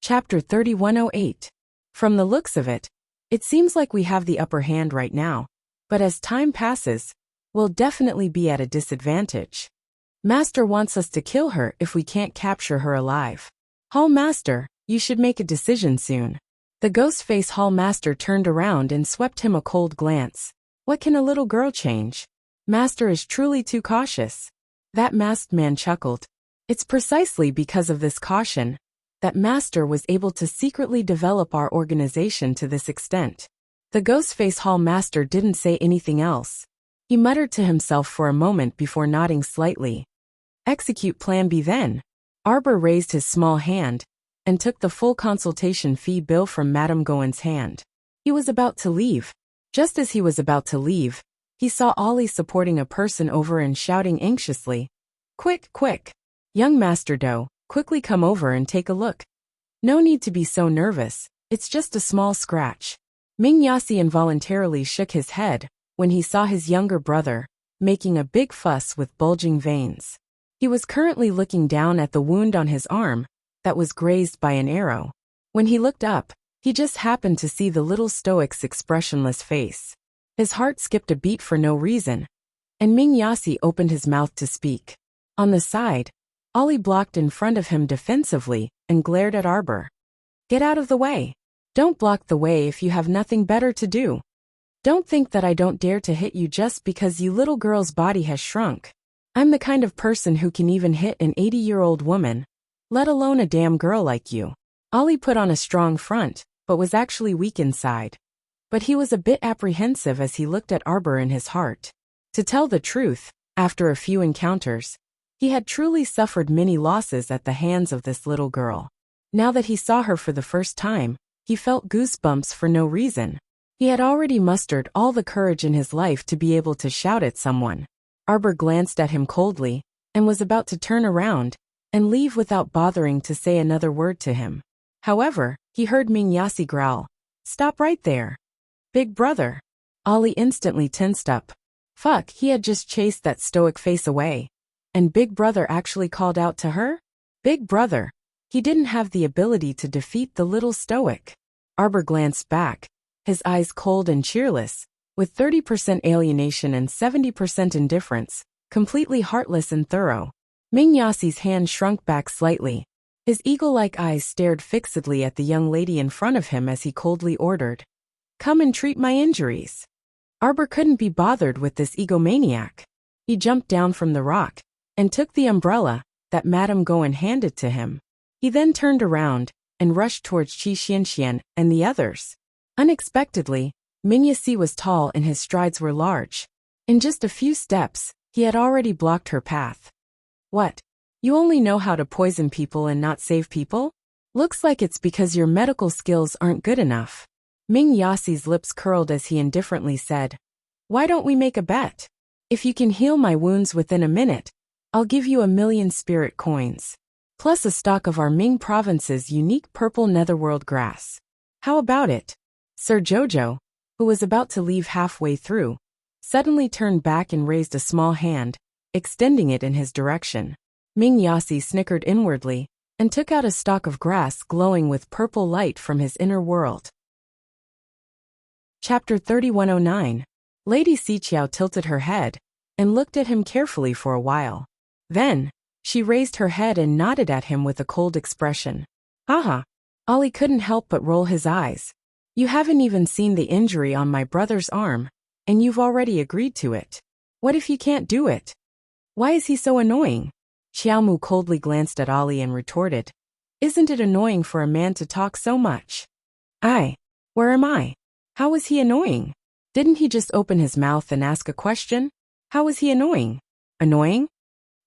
Chapter 3108. From the looks of it, it seems like we have the upper hand right now, but as time passes, we'll definitely be at a disadvantage. Master wants us to kill her if we can't capture her alive. Hall Master, you should make a decision soon. The ghost-face Hall Master turned around and swept him a cold glance. What can a little girl change? Master is truly too cautious. That masked man chuckled. It's precisely because of this caution that Master was able to secretly develop our organization to this extent. The ghost-face Hall Master didn't say anything else. He muttered to himself for a moment before nodding slightly. Execute Plan B then. Arbor raised his small hand and took the full consultation fee bill from Madame Gowen's hand. He was about to leave. Just as he was about to leave, he saw Ollie supporting a person over and shouting anxiously, "Quick, quick! Young Master Do, quickly come over and take a look. No need to be so nervous, it's just a small scratch." Ming Yasi involuntarily shook his head when he saw his younger brother making a big fuss with bulging veins. He was currently looking down at the wound on his arm that was grazed by an arrow. When he looked up, he just happened to see the little stoic's expressionless face. His heart skipped a beat for no reason, and Ming Yasi opened his mouth to speak. On the side, Ollie blocked in front of him defensively and glared at Arbor. "Get out of the way. Don't block the way if you have nothing better to do. Don't think that I don't dare to hit you just because you little girl's body has shrunk. I'm the kind of person who can even hit an 80-year-old woman, let alone a damn girl like you." Ollie put on a strong front, but was actually weak inside. But he was a bit apprehensive as he looked at Arbor in his heart. To tell the truth, after a few encounters, he had truly suffered many losses at the hands of this little girl. Now that he saw her for the first time, he felt goosebumps for no reason. He had already mustered all the courage in his life to be able to shout at someone. Arbor glanced at him coldly and was about to turn around and leave without bothering to say another word to him. However, he heard Ming Yasi growl, "Stop right there. Big brother." Ollie instantly tensed up. Fuck, he had just chased that stoic face away. And Big Brother actually called out to her? Big Brother. He didn't have the ability to defeat the little stoic. Arbor glanced back, his eyes cold and cheerless, with 30% alienation and 70% indifference, completely heartless and thorough. Ming Yasi's hand shrunk back slightly. His eagle-like eyes stared fixedly at the young lady in front of him as he coldly ordered, "Come and treat my injuries." Arbor couldn't be bothered with this egomaniac. He jumped down from the rock and took the umbrella that Madame Gowen handed to him. He then turned around and rushed towards Qi Xianxian and the others. Unexpectedly, Ming Yasi was tall and his strides were large. In just a few steps, he had already blocked her path. "What? You only know how to poison people and not save people? Looks like it's because your medical skills aren't good enough." Ming Yasi's lips curled as he indifferently said, "Why don't we make a bet? If you can heal my wounds within a minute, I'll give you 1,000,000 spirit coins, plus a stalk of our Ming province's unique purple netherworld grass. How about it?" Sir Jojo, who was about to leave halfway through, suddenly turned back and raised a small hand, extending it in his direction. Ming Yasi snickered inwardly and took out a stalk of grass glowing with purple light from his inner world. Chapter 3109. Lady Xiqiao tilted her head and looked at him carefully for a while. Then, she raised her head and nodded at him with a cold expression. "Aha." Ollie couldn't help but roll his eyes. "You haven't even seen the injury on my brother's arm, and you've already agreed to it. What if you can't do it? Why is he so annoying?" Xiaomu coldly glanced at Ollie and retorted, "Isn't it annoying for a man to talk so much?" Where am I? How is he annoying? Didn't he just open his mouth and ask a question? How is he annoying? Annoying?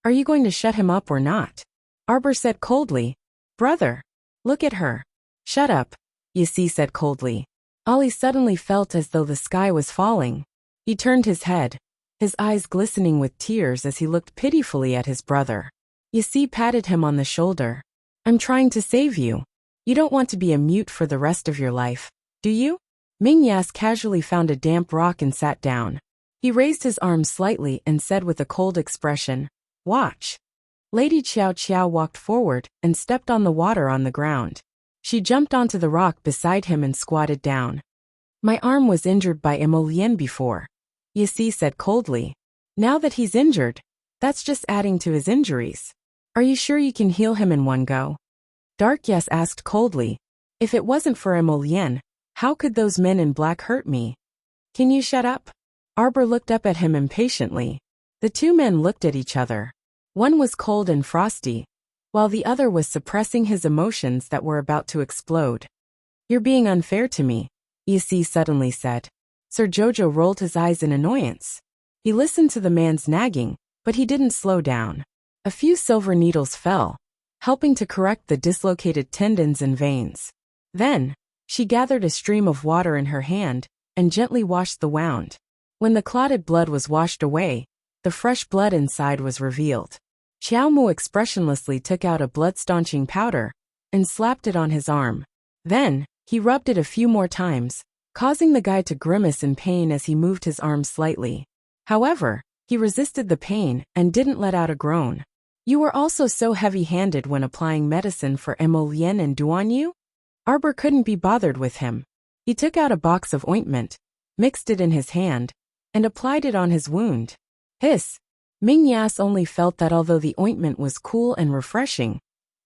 Are you going to shut him up or not?" Arbor said coldly, "Brother, look at her." "Shut up," Yasi said coldly. Ollie suddenly felt as though the sky was falling. He turned his head, his eyes glistening with tears as he looked pitifully at his brother. Yasi patted him on the shoulder. "I'm trying to save you. You don't want to be a mute for the rest of your life, do you?" Ming Yas casually found a damp rock and sat down. He raised his arm slightly and said with a cold expression, "Watch." Lady Qiao Qiao walked forward and stepped on the water on the ground. She jumped onto the rock beside him and squatted down. My arm was injured by Emolien before, Yasi said coldly. Now that he's injured, that's just adding to his injuries. Are you sure you can heal him in one go? Dark Yes asked coldly. If it wasn't for Emolien, how could those men in black hurt me? Can you shut up? Arbor looked up at him impatiently. The two men looked at each other. One was cold and frosty, while the other was suppressing his emotions that were about to explode. You're being unfair to me, Yasi suddenly said. Sir Jojo rolled his eyes in annoyance. He listened to the man's nagging, but he didn't slow down. A few silver needles fell, helping to correct the dislocated tendons and veins. Then, she gathered a stream of water in her hand and gently washed the wound. When the clotted blood was washed away, the fresh blood inside was revealed. Xiao Mu expressionlessly took out a blood-staunching powder and slapped it on his arm. Then, he rubbed it a few more times, causing the guy to grimace in pain as he moved his arm slightly. However, he resisted the pain and didn't let out a groan. You were also so heavy-handed when applying medicine for Emolien and Duanyu? Arbor couldn't be bothered with him. He took out a box of ointment, mixed it in his hand, and applied it on his wound. Hiss! Ming Yas only felt that although the ointment was cool and refreshing,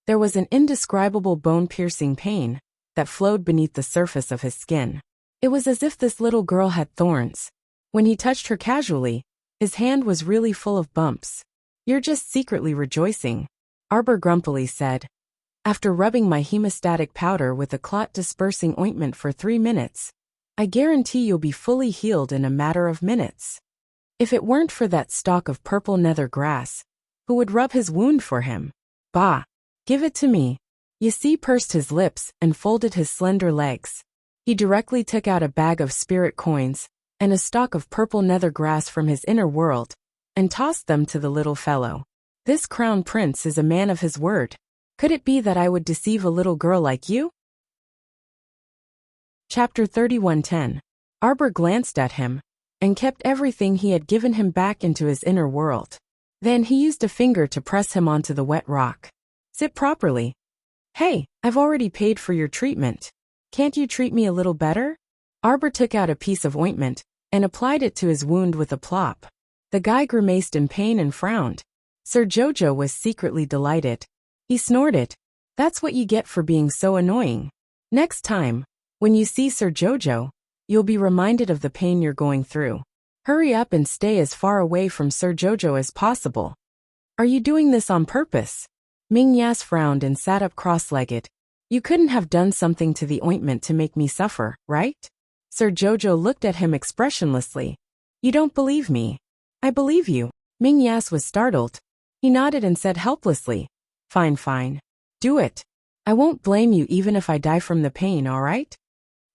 there was an indescribable bone-piercing pain that flowed beneath the surface of his skin. It was as if this little girl had thorns. When he touched her casually, his hand was really full of bumps. You're just secretly rejoicing, Arbor grumpily said. After rubbing my hemostatic powder with a clot-dispersing ointment for 3 minutes, I guarantee you'll be fully healed in a matter of minutes. If it weren't for that stalk of purple nether grass, who would rub his wound for him? Bah! Give it to me. Yasi pursed his lips and folded his slender legs. He directly took out a bag of spirit coins and a stalk of purple nether grass from his inner world and tossed them to the little fellow. This crown prince is a man of his word. Could it be that I would deceive a little girl like you? Chapter 31:10. Arbor glanced at him and kept everything he had given him back into his inner world. Then he used a finger to press him onto the wet rock. Sit properly. Hey, I've already paid for your treatment. Can't you treat me a little better? Arbor took out a piece of ointment and applied it to his wound with a plop. The guy grimaced in pain and frowned. Sir Jojo was secretly delighted. He snorted. That's what you get for being so annoying. Next time, when you see Sir Jojo, you'll be reminded of the pain you're going through. Hurry up and stay as far away from Sir Jojo as possible. Are you doing this on purpose? Ming Yas frowned and sat up cross-legged. You couldn't have done something to the ointment to make me suffer, right? Sir Jojo looked at him expressionlessly. You don't believe me. I believe you. Ming Yas was startled. He nodded and said helplessly. Fine, fine. Do it. I won't blame you even if I die from the pain, all right?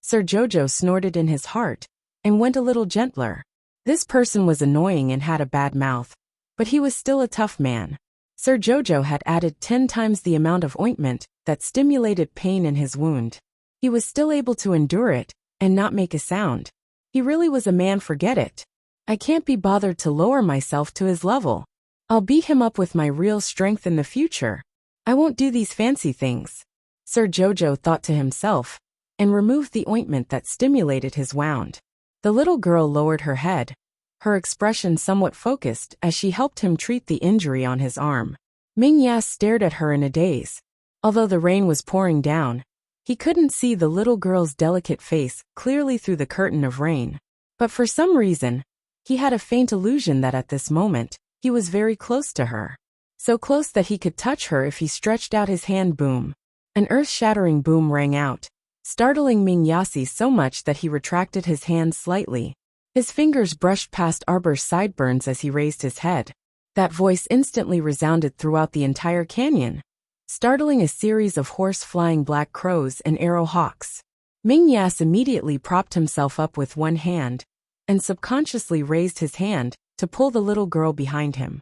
Sir Jojo snorted in his heart and went a little gentler. This person was annoying and had a bad mouth, but he was still a tough man. Sir Jojo had added 10 times the amount of ointment that stimulated pain in his wound. He was still able to endure it and not make a sound. He really was a man, forget it. I can't be bothered to lower myself to his level. I'll beat him up with my real strength in the future. I won't do these fancy things. Sir Jojo thought to himself, and removed the ointment that stimulated his wound. The little girl lowered her head, her expression somewhat focused as she helped him treat the injury on his arm. Ming Yas stared at her in a daze. Although the rain was pouring down, he couldn't see the little girl's delicate face clearly through the curtain of rain. But for some reason, he had a faint illusion that at this moment, he was very close to her. So close that he could touch her if he stretched out his hand. Boom. An earth-shattering boom rang out, startling Ming Yasi so much that he retracted his hand slightly. His fingers brushed past Arbor's sideburns as he raised his head. That voice instantly resounded throughout the entire canyon, startling a series of hoarse-flying black crows and arrow hawks. Ming Yas immediately propped himself up with one hand and subconsciously raised his hand to pull the little girl behind him.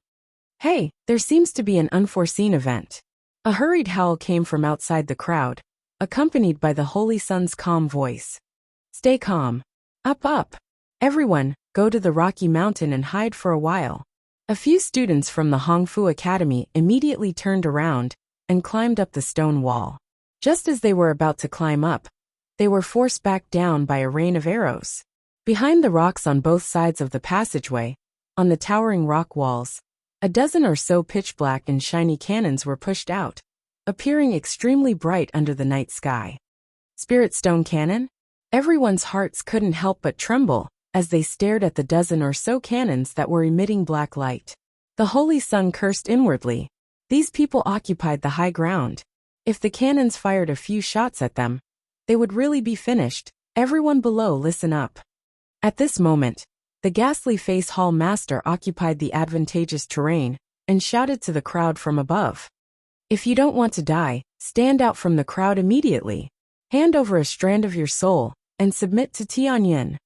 Hey, there seems to be an unforeseen event. A hurried howl came from outside the crowd, accompanied by the Holy Sun's calm voice. Stay calm. Up, up. Everyone, go to the Rocky Mountain and hide for a while. A few students from the Hongfu Academy immediately turned around and climbed up the stone wall. Just as they were about to climb up, they were forced back down by a rain of arrows. Behind the rocks on both sides of the passageway, on the towering rock walls, a dozen or so pitch-black and shiny cannons were pushed out, appearing extremely bright under the night sky. Spirit Stone Cannon? Everyone's hearts couldn't help but tremble as they stared at the dozen or so cannons that were emitting black light. The Holy Sun cursed inwardly. These people occupied the high ground. If the cannons fired a few shots at them, they would really be finished. Everyone below, listen up. At this moment, the ghastly face hall master occupied the advantageous terrain and shouted to the crowd from above. If you don't want to die, stand out from the crowd immediately. Hand over a strand of your soul and submit to Tianyin.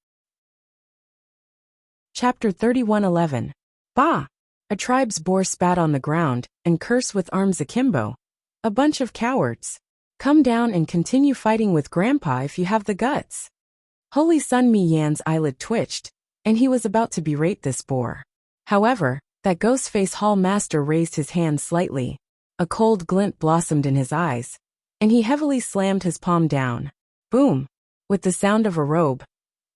Chapter 31:11. Bah! A tribe's boar spat on the ground and cursed with arms akimbo. A bunch of cowards. Come down and continue fighting with Grandpa if you have the guts. Holy Sun Mi Yan's eyelid twitched, and he was about to berate this boar. However, that Ghostface Hall Master raised his hand slightly. A cold glint blossomed in his eyes, and he heavily slammed his palm down. Boom! With the sound of a robe,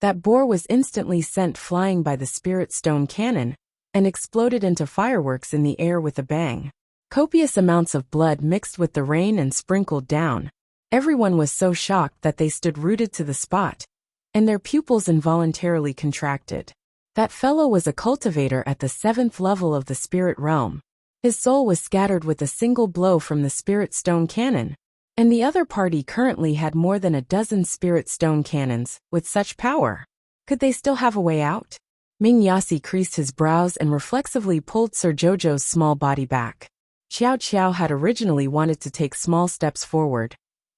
that boar was instantly sent flying by the Spirit Stone Cannon and exploded into fireworks in the air with a bang. Copious amounts of blood mixed with the rain and sprinkled down. Everyone was so shocked that they stood rooted to the spot, and their pupils involuntarily contracted. That fellow was a cultivator at the 7th level of the spirit realm. His soul was scattered with a single blow from the Spirit Stone Cannon, and the other party currently had more than a dozen Spirit Stone Cannons with such power. Could they still have a way out? Ming Yasi creased his brows and reflexively pulled Sir Jojo's small body back. Xiao Qiao had originally wanted to take small steps forward,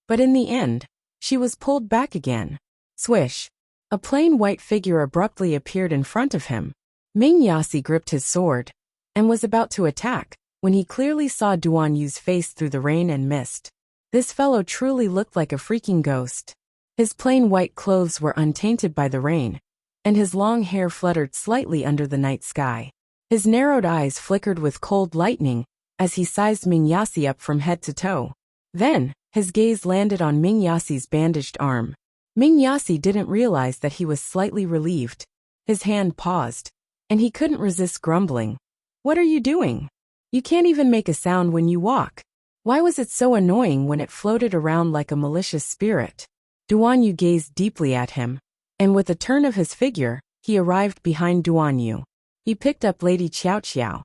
but in the end, she was pulled back again. Swish! A plain white figure abruptly appeared in front of him. Ming Yasi gripped his sword and was about to attack when he clearly saw Duan Yu's face through the rain and mist. This fellow truly looked like a freaking ghost. His plain white clothes were untainted by the rain, and his long hair fluttered slightly under the night sky. His narrowed eyes flickered with cold lightning as he sized Ming Yasi up from head to toe. Then, his gaze landed on Ming Yasi's bandaged arm. Ming Yasi didn't realize that he was slightly relieved. His hand paused, and he couldn't resist grumbling. What are you doing? You can't even make a sound when you walk. Why was it so annoying when it floated around like a malicious spirit? Duan Yu gazed deeply at him, and with a turn of his figure, he arrived behind Duan Yu. He picked up Lady Qiao Qiao,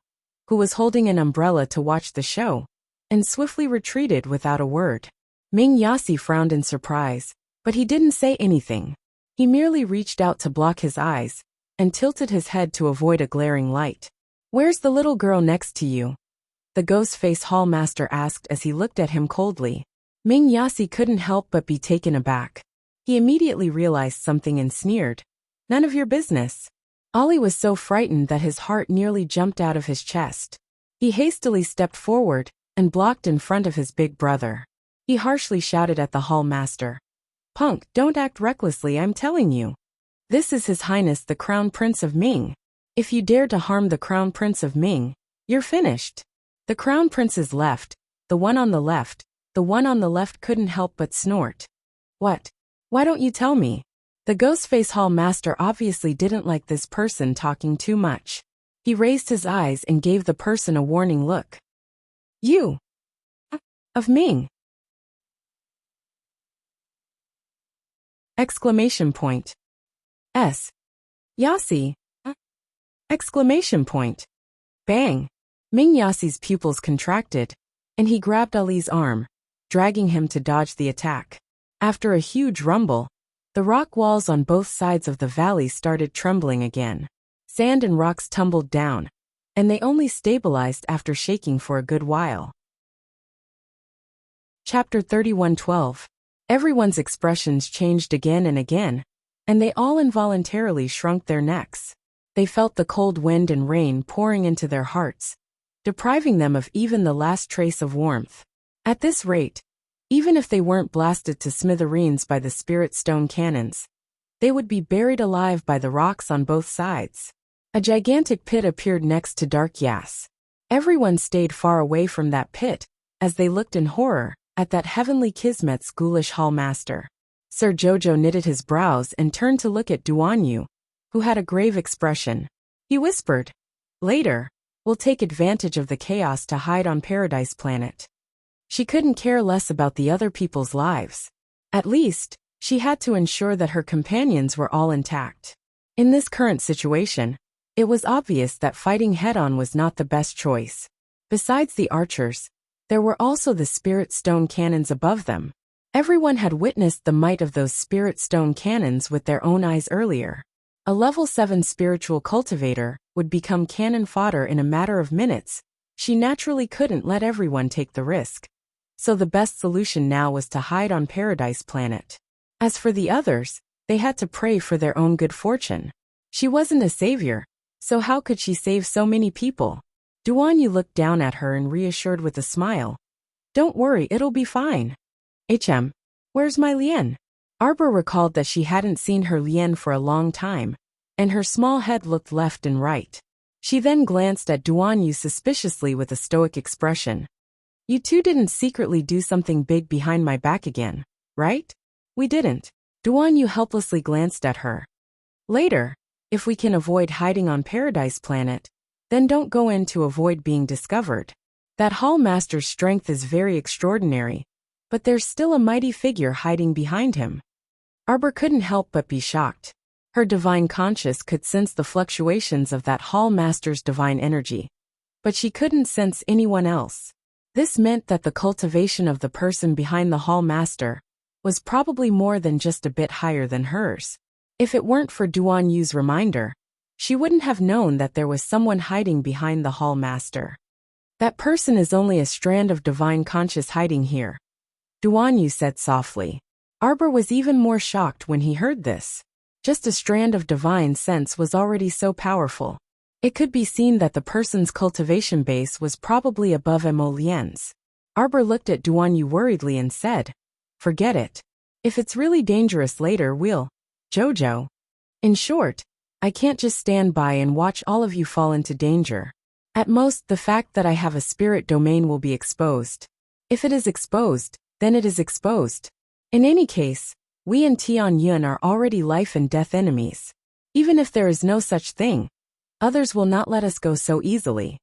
who was holding an umbrella to watch the show, and swiftly retreated without a word. Ming Yasi frowned in surprise, but he didn't say anything. He merely reached out to block his eyes, and tilted his head to avoid a glaring light. Where's the little girl next to you? The Ghostface Hall Master asked as he looked at him coldly. Ming Yasi couldn't help but be taken aback. He immediately realized something and sneered. None of your business. Ollie was so frightened that his heart nearly jumped out of his chest. He hastily stepped forward and blocked in front of his big brother. He harshly shouted at the Hall Master. Punk, don't act recklessly, I'm telling you. This is His Highness the Crown Prince of Ming. If you dare to harm the Crown Prince of Ming, you're finished. The Crown Prince's left, the one on the left couldn't help but snort. What? Why don't you tell me? The Ghostface Hall Master obviously didn't like this person talking too much. He raised his eyes and gave the person a warning look. You! Of Ming! Exclamation point. S. Yasi! Exclamation point. Bang! Ming Yasi's pupils contracted, and he grabbed Ali's arm, dragging him to dodge the attack. After a huge rumble, the rock walls on both sides of the valley started trembling again. Sand and rocks tumbled down, and they only stabilized after shaking for a good while. Chapter 31:12. Everyone's expressions changed again and again, and they all involuntarily shrunk their necks. They felt the cold wind and rain pouring into their hearts, depriving them of even the last trace of warmth. At this rate, even if they weren't blasted to smithereens by the Spirit Stone Cannons, they would be buried alive by the rocks on both sides. A gigantic pit appeared next to Dark Yas. Everyone stayed far away from that pit, as they looked in horror at that heavenly Kismet's ghoulish hall master. Sir Jojo knitted his brows and turned to look at Duanyu, who had a grave expression. He whispered, "Later, we'll take advantage of the chaos to hide on Paradise Planet." She couldn't care less about the other people's lives. At least, she had to ensure that her companions were all intact. In this current situation, it was obvious that fighting head-on was not the best choice. Besides the archers, there were also the spirit stone cannons above them. Everyone had witnessed the might of those spirit stone cannons with their own eyes earlier. A level 7 spiritual cultivator would become cannon fodder in a matter of minutes. She naturally couldn't let everyone take the risk. So the best solution now was to hide on Paradise Planet. As for the others, they had to pray for their own good fortune. She wasn't a savior, so how could she save so many people? Duanyu looked down at her and reassured with a smile. "Don't worry, it'll be fine." Where's my Lien?" Arbor recalled that she hadn't seen her Lien for a long time, and her small head looked left and right. She then glanced at Duanyu suspiciously with a stoic expression. "You two didn't secretly do something big behind my back again, right?" "We didn't." Duanyu helplessly glanced at her. "Later, if we can avoid hiding on Paradise Planet, then don't go in to avoid being discovered. That Hall Master's strength is very extraordinary, but there's still a mighty figure hiding behind him." Arbor couldn't help but be shocked. Her divine conscience could sense the fluctuations of that Hall Master's divine energy, but she couldn't sense anyone else. This meant that the cultivation of the person behind the Hall Master was probably more than just a bit higher than hers. If it weren't for Duanyu's reminder, she wouldn't have known that there was someone hiding behind the Hall Master. "That person is only a strand of divine conscience hiding here," Duanyu said softly. Arbor was even more shocked when he heard this. Just a strand of divine sense was already so powerful. It could be seen that the person's cultivation base was probably above Lien's. Arbor looked at Duanyu worriedly and said, "Forget it. If it's really dangerous later, we'll..." "Jojo. In short, I can't just stand by and watch all of you fall into danger. At most, the fact that I have a spirit domain will be exposed. If it is exposed, then it is exposed. In any case, we and Tian Yun are already life and death enemies. Even if there is no such thing, others will not let us go so easily.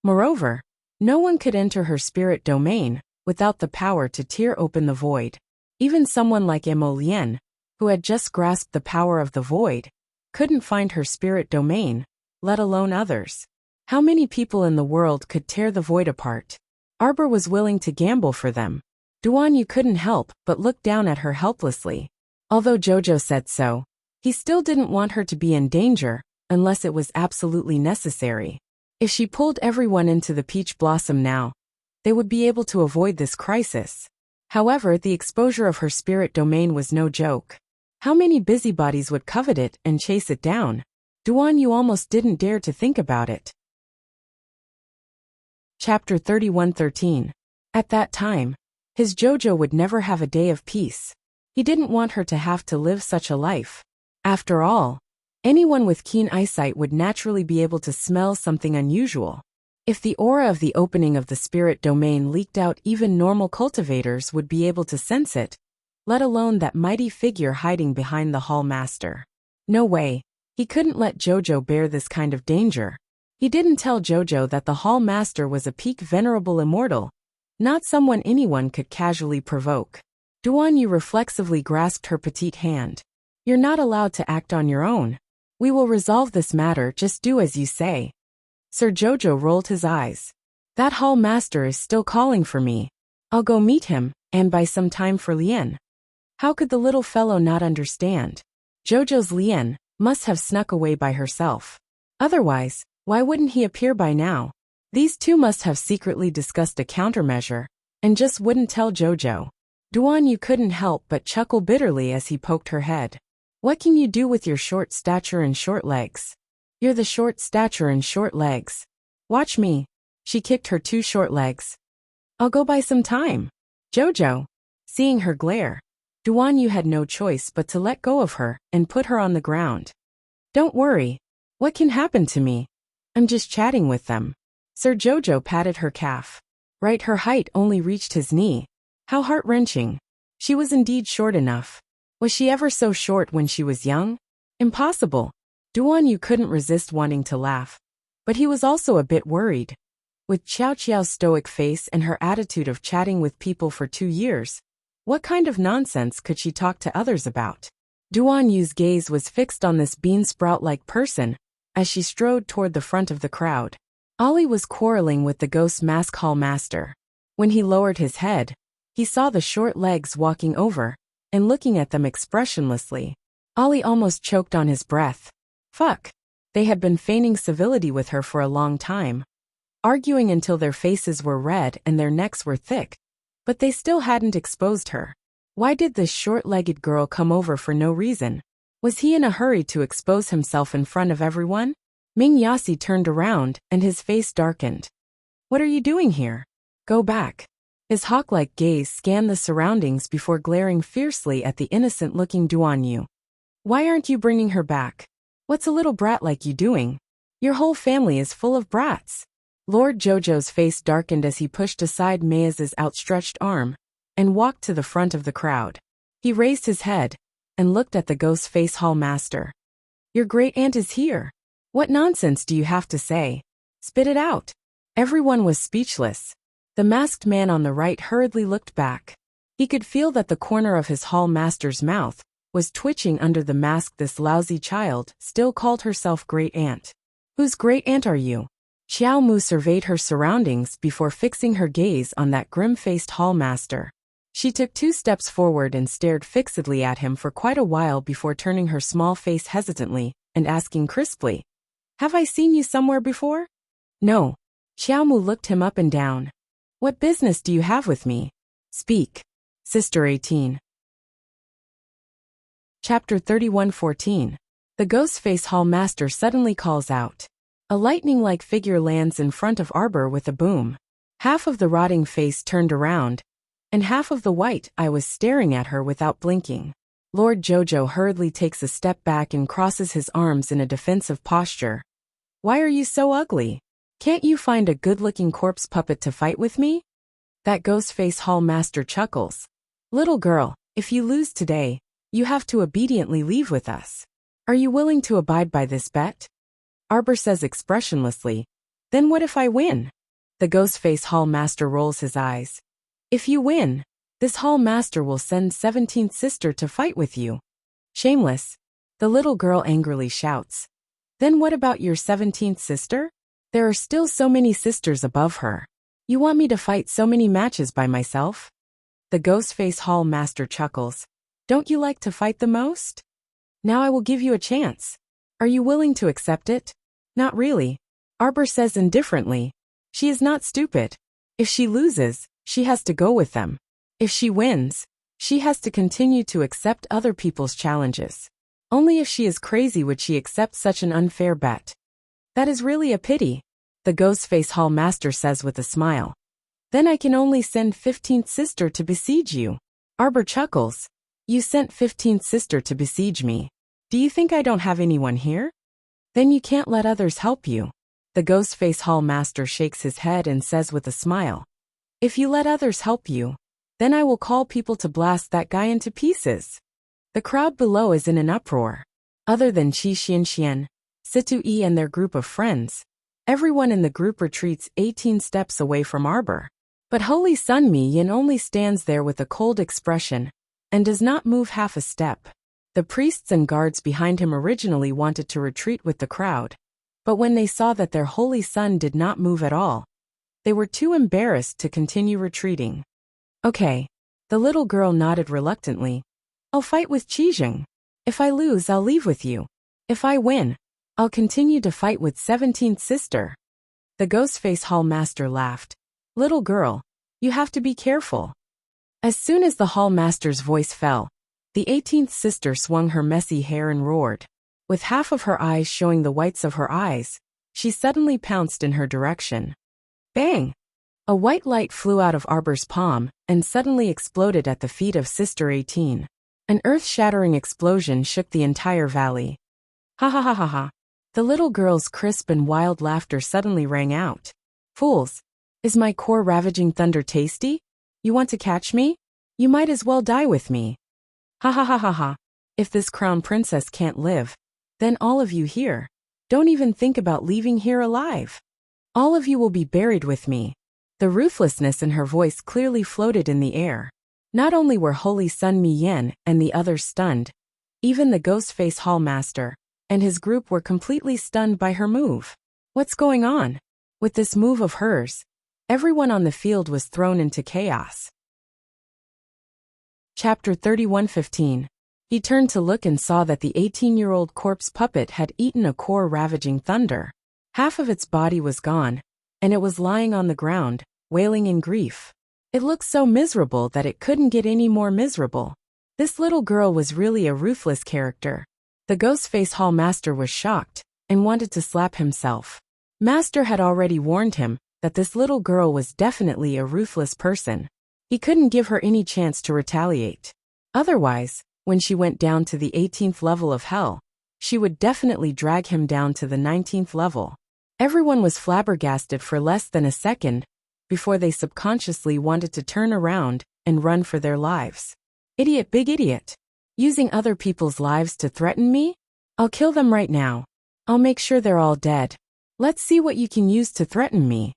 Moreover, no one could enter her spirit domain without the power to tear open the void. Even someone like Lien, who had just grasped the power of the void, couldn't find her spirit domain, let alone others. How many people in the world could tear the void apart? Arbor was willing to gamble for them. Duanyu couldn't help but look down at her helplessly. Although Jojo said so, he still didn't want her to be in danger unless it was absolutely necessary. If she pulled everyone into the peach blossom now, they would be able to avoid this crisis. However, the exposure of her spirit domain was no joke. How many busybodies would covet it and chase it down? Duanyu almost didn't dare to think about it. Chapter 31:13. At that time, his Jojo would never have a day of peace. He didn't want her to have to live such a life. After all, anyone with keen eyesight would naturally be able to smell something unusual. If the aura of the opening of the spirit domain leaked out, even normal cultivators would be able to sense it, let alone that mighty figure hiding behind the Hall Master. No way, he couldn't let Jojo bear this kind of danger. He didn't tell Jojo that the Hall Master was a peak venerable immortal, not someone anyone could casually provoke. Duanyu reflexively grasped her petite hand. "You're not allowed to act on your own. We will resolve this matter, just do as you say." Sir Jojo rolled his eyes. "That Hall Master is still calling for me. I'll go meet him, and buy some time for Lien." How could the little fellow not understand? Jojo's Lien must have snuck away by herself. Otherwise, why wouldn't he appear by now? These two must have secretly discussed a countermeasure, and just wouldn't tell Jojo. Duanyu couldn't help but chuckle bitterly as he poked her head. "What can you do with your short stature and short legs? You're the short stature and short legs. Watch me." She kicked her two short legs. "I'll go buy some time." Jojo. Seeing her glare, Duanyu had no choice but to let go of her and put her on the ground. "Don't worry. What can happen to me? I'm just chatting with them." Sir Jojo patted her calf. Right, her height only reached his knee. How heart-wrenching. She was indeed short enough. Was she ever so short when she was young? Impossible. Duan Yu couldn't resist wanting to laugh. But he was also a bit worried. With Qiao Qiao's stoic face and her attitude of chatting with people for 2 years, what kind of nonsense could she talk to others about? Duan Yu's gaze was fixed on this bean-sprout-like person as she strode toward the front of the crowd. Ollie was quarreling with the ghost mask hall master. When he lowered his head, he saw the short legs walking over and looking at them expressionlessly. Ollie almost choked on his breath. Fuck. They had been feigning civility with her for a long time, arguing until their faces were red and their necks were thick, but they still hadn't exposed her. Why did this short-legged girl come over for no reason? Was he in a hurry to expose himself in front of everyone? Ming Yasi turned around and his face darkened. What are you doing here? Go back. His hawk-like gaze scanned the surroundings before glaring fiercely at the innocent-looking Duan Yu. Why aren't you bringing her back? What's a little brat like you doing? Your whole family is full of brats. Lord Jojo's face darkened as he pushed aside Mayaz's outstretched arm and walked to the front of the crowd. He raised his head and looked at the ghost face hall master. Your great aunt is here. What nonsense do you have to say? Spit it out. Everyone was speechless. The masked man on the right hurriedly looked back. He could feel that the corner of his hall master's mouth was twitching under the mask. This lousy child still called herself great aunt. Whose great aunt are you? Xiao Mu surveyed her surroundings before fixing her gaze on that grim-faced hall master. She took 2 steps forward and stared fixedly at him for quite a while before turning her small face hesitantly and asking crisply, Have I seen you somewhere before? No. Xiao Mu looked him up and down. What business do you have with me? Speak. Sister 18. Chapter 31:14. The Ghostface Hall Master suddenly calls out. A lightning-like figure lands in front of Arbor with a boom. Half of the rotting face turned around, and half of the white eye was staring at her without blinking. Lord Jojo hurriedly takes a step back and crosses his arms in a defensive posture. Why are you so ugly? Can't you find a good-looking corpse puppet to fight with me? That Ghostface Hall Master chuckles. Little girl, if you lose today, you have to obediently leave with us. Are you willing to abide by this bet? Arbor says expressionlessly. Then what if I win? The Ghostface Hall Master rolls his eyes. If you win, this Hall Master will send 17th Sister to fight with you. Shameless. The little girl angrily shouts. Then what about your 17th sister? There are still so many sisters above her. You want me to fight so many matches by myself? The Ghostface Hall Master chuckles. Don't you like to fight the most? Now I will give you a chance. Are you willing to accept it? Not really. Arbor says indifferently. She is not stupid. If she loses, she has to go with them. If she wins, she has to continue to accept other people's challenges. Only if she is crazy would she accept such an unfair bet. That is really a pity, the Ghostface Hall Master says with a smile. Then I can only send 15th Sister to besiege you. Arbor chuckles. You sent 15th Sister to besiege me. Do you think I don't have anyone here? Then you can't let others help you. The Ghostface Hall Master shakes his head and says with a smile. If you let others help you, then I will call people to blast that guy into pieces. The crowd below is in an uproar. Other than Qi Xianxian, Situ Yi and their group of friends, everyone in the group retreats 18 steps away from Arbor. But Holy Sun Mi Yin only stands there with a cold expression and does not move half a step. The priests and guards behind him originally wanted to retreat with the crowd, but when they saw that their holy son did not move at all, they were too embarrassed to continue retreating. Okay. The little girl nodded reluctantly. I'll fight with Qizheng. If I lose, I'll leave with you. If I win, I'll continue to fight with 17th Sister. The Ghostface Hall Master laughed. Little girl, you have to be careful. As soon as the Hall Master's voice fell, the 18th Sister swung her messy hair and roared. With half of her eyes showing the whites of her eyes, she suddenly pounced in her direction. Bang! A white light flew out of Arbor's palm and suddenly exploded at the feet of Sister 18. An earth-shattering explosion shook the entire valley. Ha ha ha ha ha. The little girl's crisp and wild laughter suddenly rang out. Fools! Is my core ravaging thunder tasty? You want to catch me? You might as well die with me. Ha ha ha ha ha. If this crown princess can't live, then all of you here, don't even think about leaving here alive. All of you will be buried with me. The ruthlessness in her voice clearly floated in the air. Not only were Holy Sun Mi Yen and the others stunned, even the Ghost-Face Hall Master and his group were completely stunned by her move. What's going on? With this move of hers, everyone on the field was thrown into chaos. Chapter 31:15. He turned to look and saw that the 18-year-old corpse puppet had eaten a core ravaging thunder. Half of its body was gone, and it was lying on the ground, wailing in grief. It looked so miserable that it couldn't get any more miserable. This little girl was really a ruthless character. The Ghost-Face Hall Master was shocked and wanted to slap himself. Master had already warned him that this little girl was definitely a ruthless person. He couldn't give her any chance to retaliate. Otherwise, when she went down to the 18th level of hell, she would definitely drag him down to the 19th level. Everyone was flabbergasted for less than a second before they subconsciously wanted to turn around and run for their lives. Idiot, big idiot. Using other people's lives to threaten me? I'll kill them right now. I'll make sure they're all dead. Let's see what you can use to threaten me.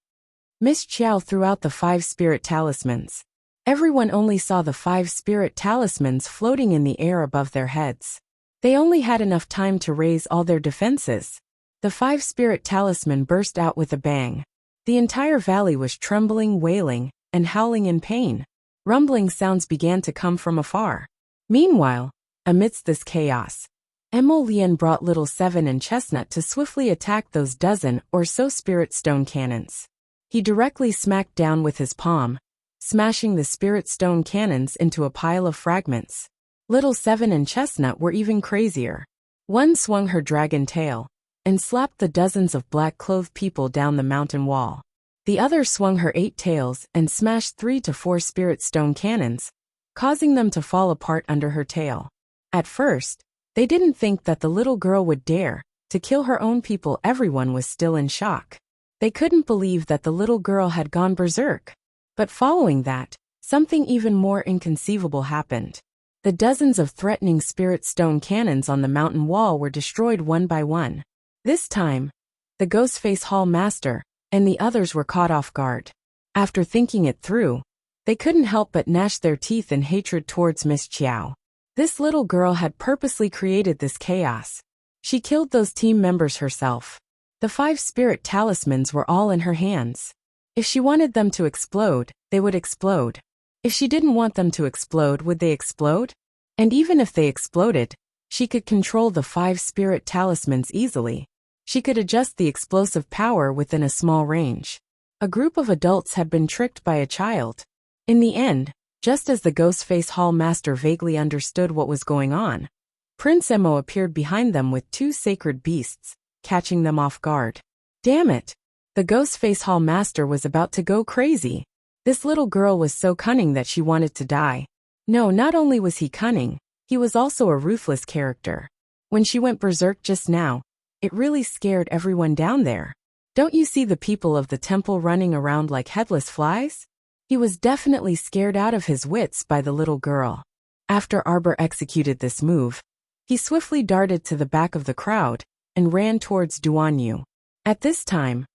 Miss Chiao threw out the 5 spirit talismans. Everyone only saw the 5 spirit talismans floating in the air above their heads. They only had enough time to raise all their defenses. The 5 spirit talisman burst out with a bang. The entire valley was trembling, wailing, and howling in pain. Rumbling sounds began to come from afar. Meanwhile, amidst this chaos, Emolian brought Little Seven and Chestnut to swiftly attack those dozen or so spirit stone cannons. He directly smacked down with his palm, smashing the spirit stone cannons into a pile of fragments. Little Seven and Chestnut were even crazier. One swung her dragon tail and slapped the dozens of black-clothed people down the mountain wall. The other swung her 8 tails and smashed 3 to 4 spirit stone cannons, causing them to fall apart under her tail. At first, they didn't think that the little girl would dare to kill her own people. Everyone was still in shock. They couldn't believe that the little girl had gone berserk. But following that, something even more inconceivable happened. The dozens of threatening spirit stone cannons on the mountain wall were destroyed one by one. This time, the Ghost-Face Hall Master and the others were caught off guard. After thinking it through, they couldn't help but gnash their teeth in hatred towards Miss Chiao. This little girl had purposely created this chaos. She killed those team members herself. The 5 spirit talismans were all in her hands. If she wanted them to explode, they would explode. If she didn't want them to explode, would they explode? And even if they exploded, she could control the 5 spirit talismans easily. She could adjust the explosive power within a small range. A group of adults had been tricked by a child. In the end, just as the Ghost-Face Hall Master vaguely understood what was going on, Prince Emo appeared behind them with 2 sacred beasts, catching them off guard. Damn it! The Ghost-Face Hall Master was about to go crazy. This little girl was so cunning that she wanted to die. No, not only was he cunning, he was also a ruthless character. When she went berserk just now, it really scared everyone down there. Don't you see the people of the temple running around like headless flies? He was definitely scared out of his wits by the little girl. After Arbor executed this move, he swiftly darted to the back of the crowd and ran towards Duan Yu. At this time,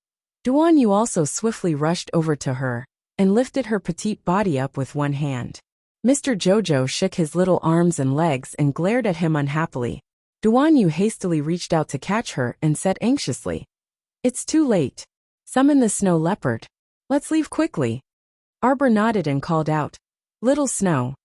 Duan Yu also swiftly rushed over to her and lifted her petite body up with one hand. Mr. Jojo shook his little arms and legs and glared at him unhappily. Duan Yu hastily reached out to catch her and said anxiously, "It's too late. Summon the snow leopard. Let's leave quickly." Arbor nodded and called out, "Little Snow."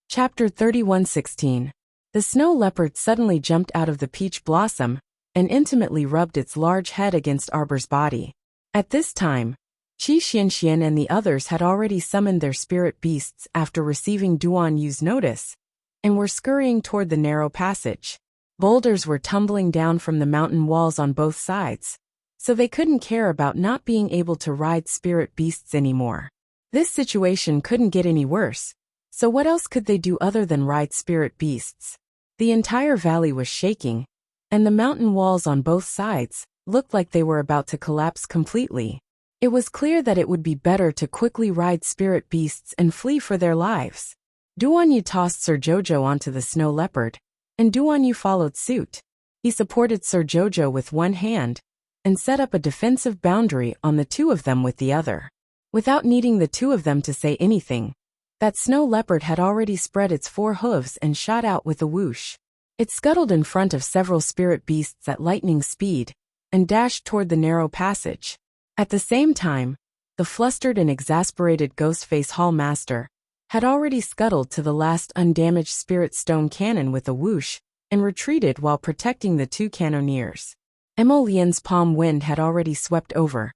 Chapter 31:16. The snow leopard suddenly jumped out of the peach blossom and intimately rubbed its large head against Arbor's body. At this time, Qi Xianxian and the others had already summoned their spirit beasts after receiving Duan Yu's notice, and were scurrying toward the narrow passage. Boulders were tumbling down from the mountain walls on both sides, so they couldn't care about not being able to ride spirit beasts anymore. This situation couldn't get any worse, so what else could they do other than ride spirit beasts? The entire valley was shaking, and the mountain walls on both sides looked like they were about to collapse completely. It was clear that it would be better to quickly ride spirit beasts and flee for their lives. Duanyu tossed Sir Jojo onto the snow leopard, and Duanyu followed suit. He supported Sir Jojo with one hand, and set up a defensive boundary on the two of them with the other. Without needing the two of them to say anything, that snow leopard had already spread its 4 hooves and shot out with a whoosh. It scuttled in front of several spirit beasts at lightning speed, and dashed toward the narrow passage. At the same time, the flustered and exasperated Ghostface Hall Master had already scuttled to the last undamaged spirit stone cannon with a whoosh, and retreated while protecting the 2 cannoneers. Emolien's palm wind had already swept over,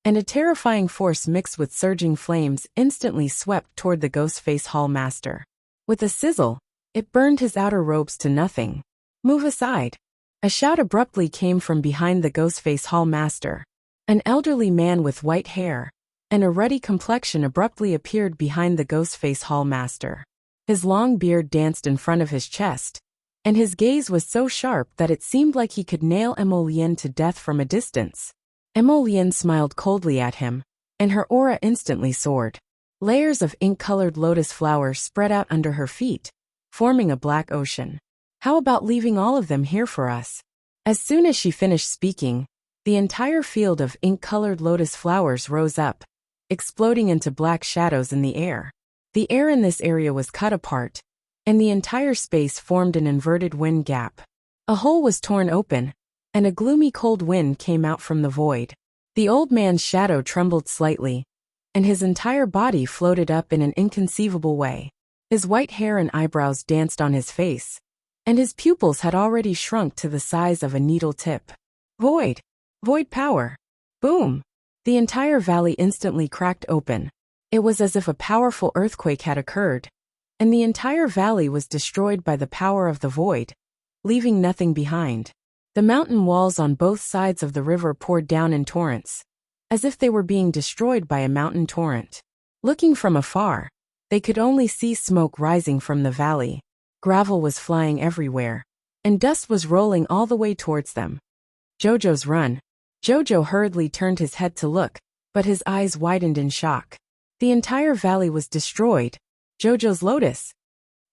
and a terrifying force mixed with surging flames instantly swept toward the Ghostface Hall Master. With a sizzle, it burned his outer robes to nothing. "Move aside!" A shout abruptly came from behind the Ghostface Hall Master. An elderly man with white hair and a ruddy complexion abruptly appeared behind the Ghostface Hall Master. His long beard danced in front of his chest, and his gaze was so sharp that it seemed like he could nail Emolien to death from a distance. Emolien smiled coldly at him, and her aura instantly soared. Layers of ink-colored lotus flowers spread out under her feet, forming a black ocean. "How about leaving all of them here for us?" As soon as she finished speaking, the entire field of ink-colored lotus flowers rose up, exploding into black shadows in the air. The air in this area was cut apart, and the entire space formed an inverted wind gap. A hole was torn open, and a gloomy cold wind came out from the void. The old man's shadow trembled slightly, and his entire body floated up in an inconceivable way. His white hair and eyebrows danced on his face, and his pupils had already shrunk to the size of a needle tip. Void! Void power! Boom! The entire valley instantly cracked open. It was as if a powerful earthquake had occurred, and the entire valley was destroyed by the power of the void, leaving nothing behind. The mountain walls on both sides of the river poured down in torrents, as if they were being destroyed by a mountain torrent. Looking from afar, they could only see smoke rising from the valley. Gravel was flying everywhere, and dust was rolling all the way towards them. "Jojo's run." Jojo hurriedly turned his head to look, but his eyes widened in shock. The entire valley was destroyed. Jojo's lotus.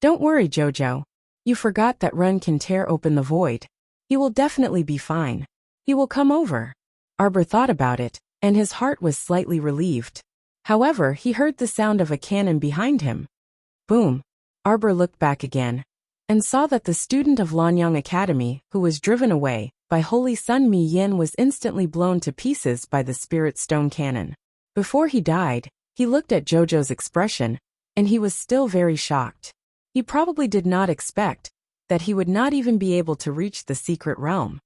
"Don't worry, Jojo. You forgot that Run can tear open the void. He will definitely be fine. He will come over." Arbor thought about it, and his heart was slightly relieved. However, he heard the sound of a cannon behind him. Boom! Arbor looked back again, and saw that the student of Lanyang Academy, who was driven away by Holy Sun Mi Yin, was instantly blown to pieces by the spirit stone cannon. Before he died, he looked at Jojo's expression, and he was still very shocked. He probably did not expect that he would not even be able to reach the secret realm.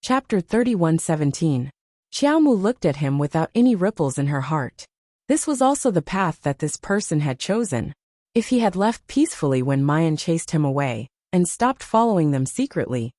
Chapter 31:17. Xiaomu looked at him without any ripples in her heart. This was also the path that this person had chosen. If he had left peacefully when Mayan chased him away, and stopped following them secretly,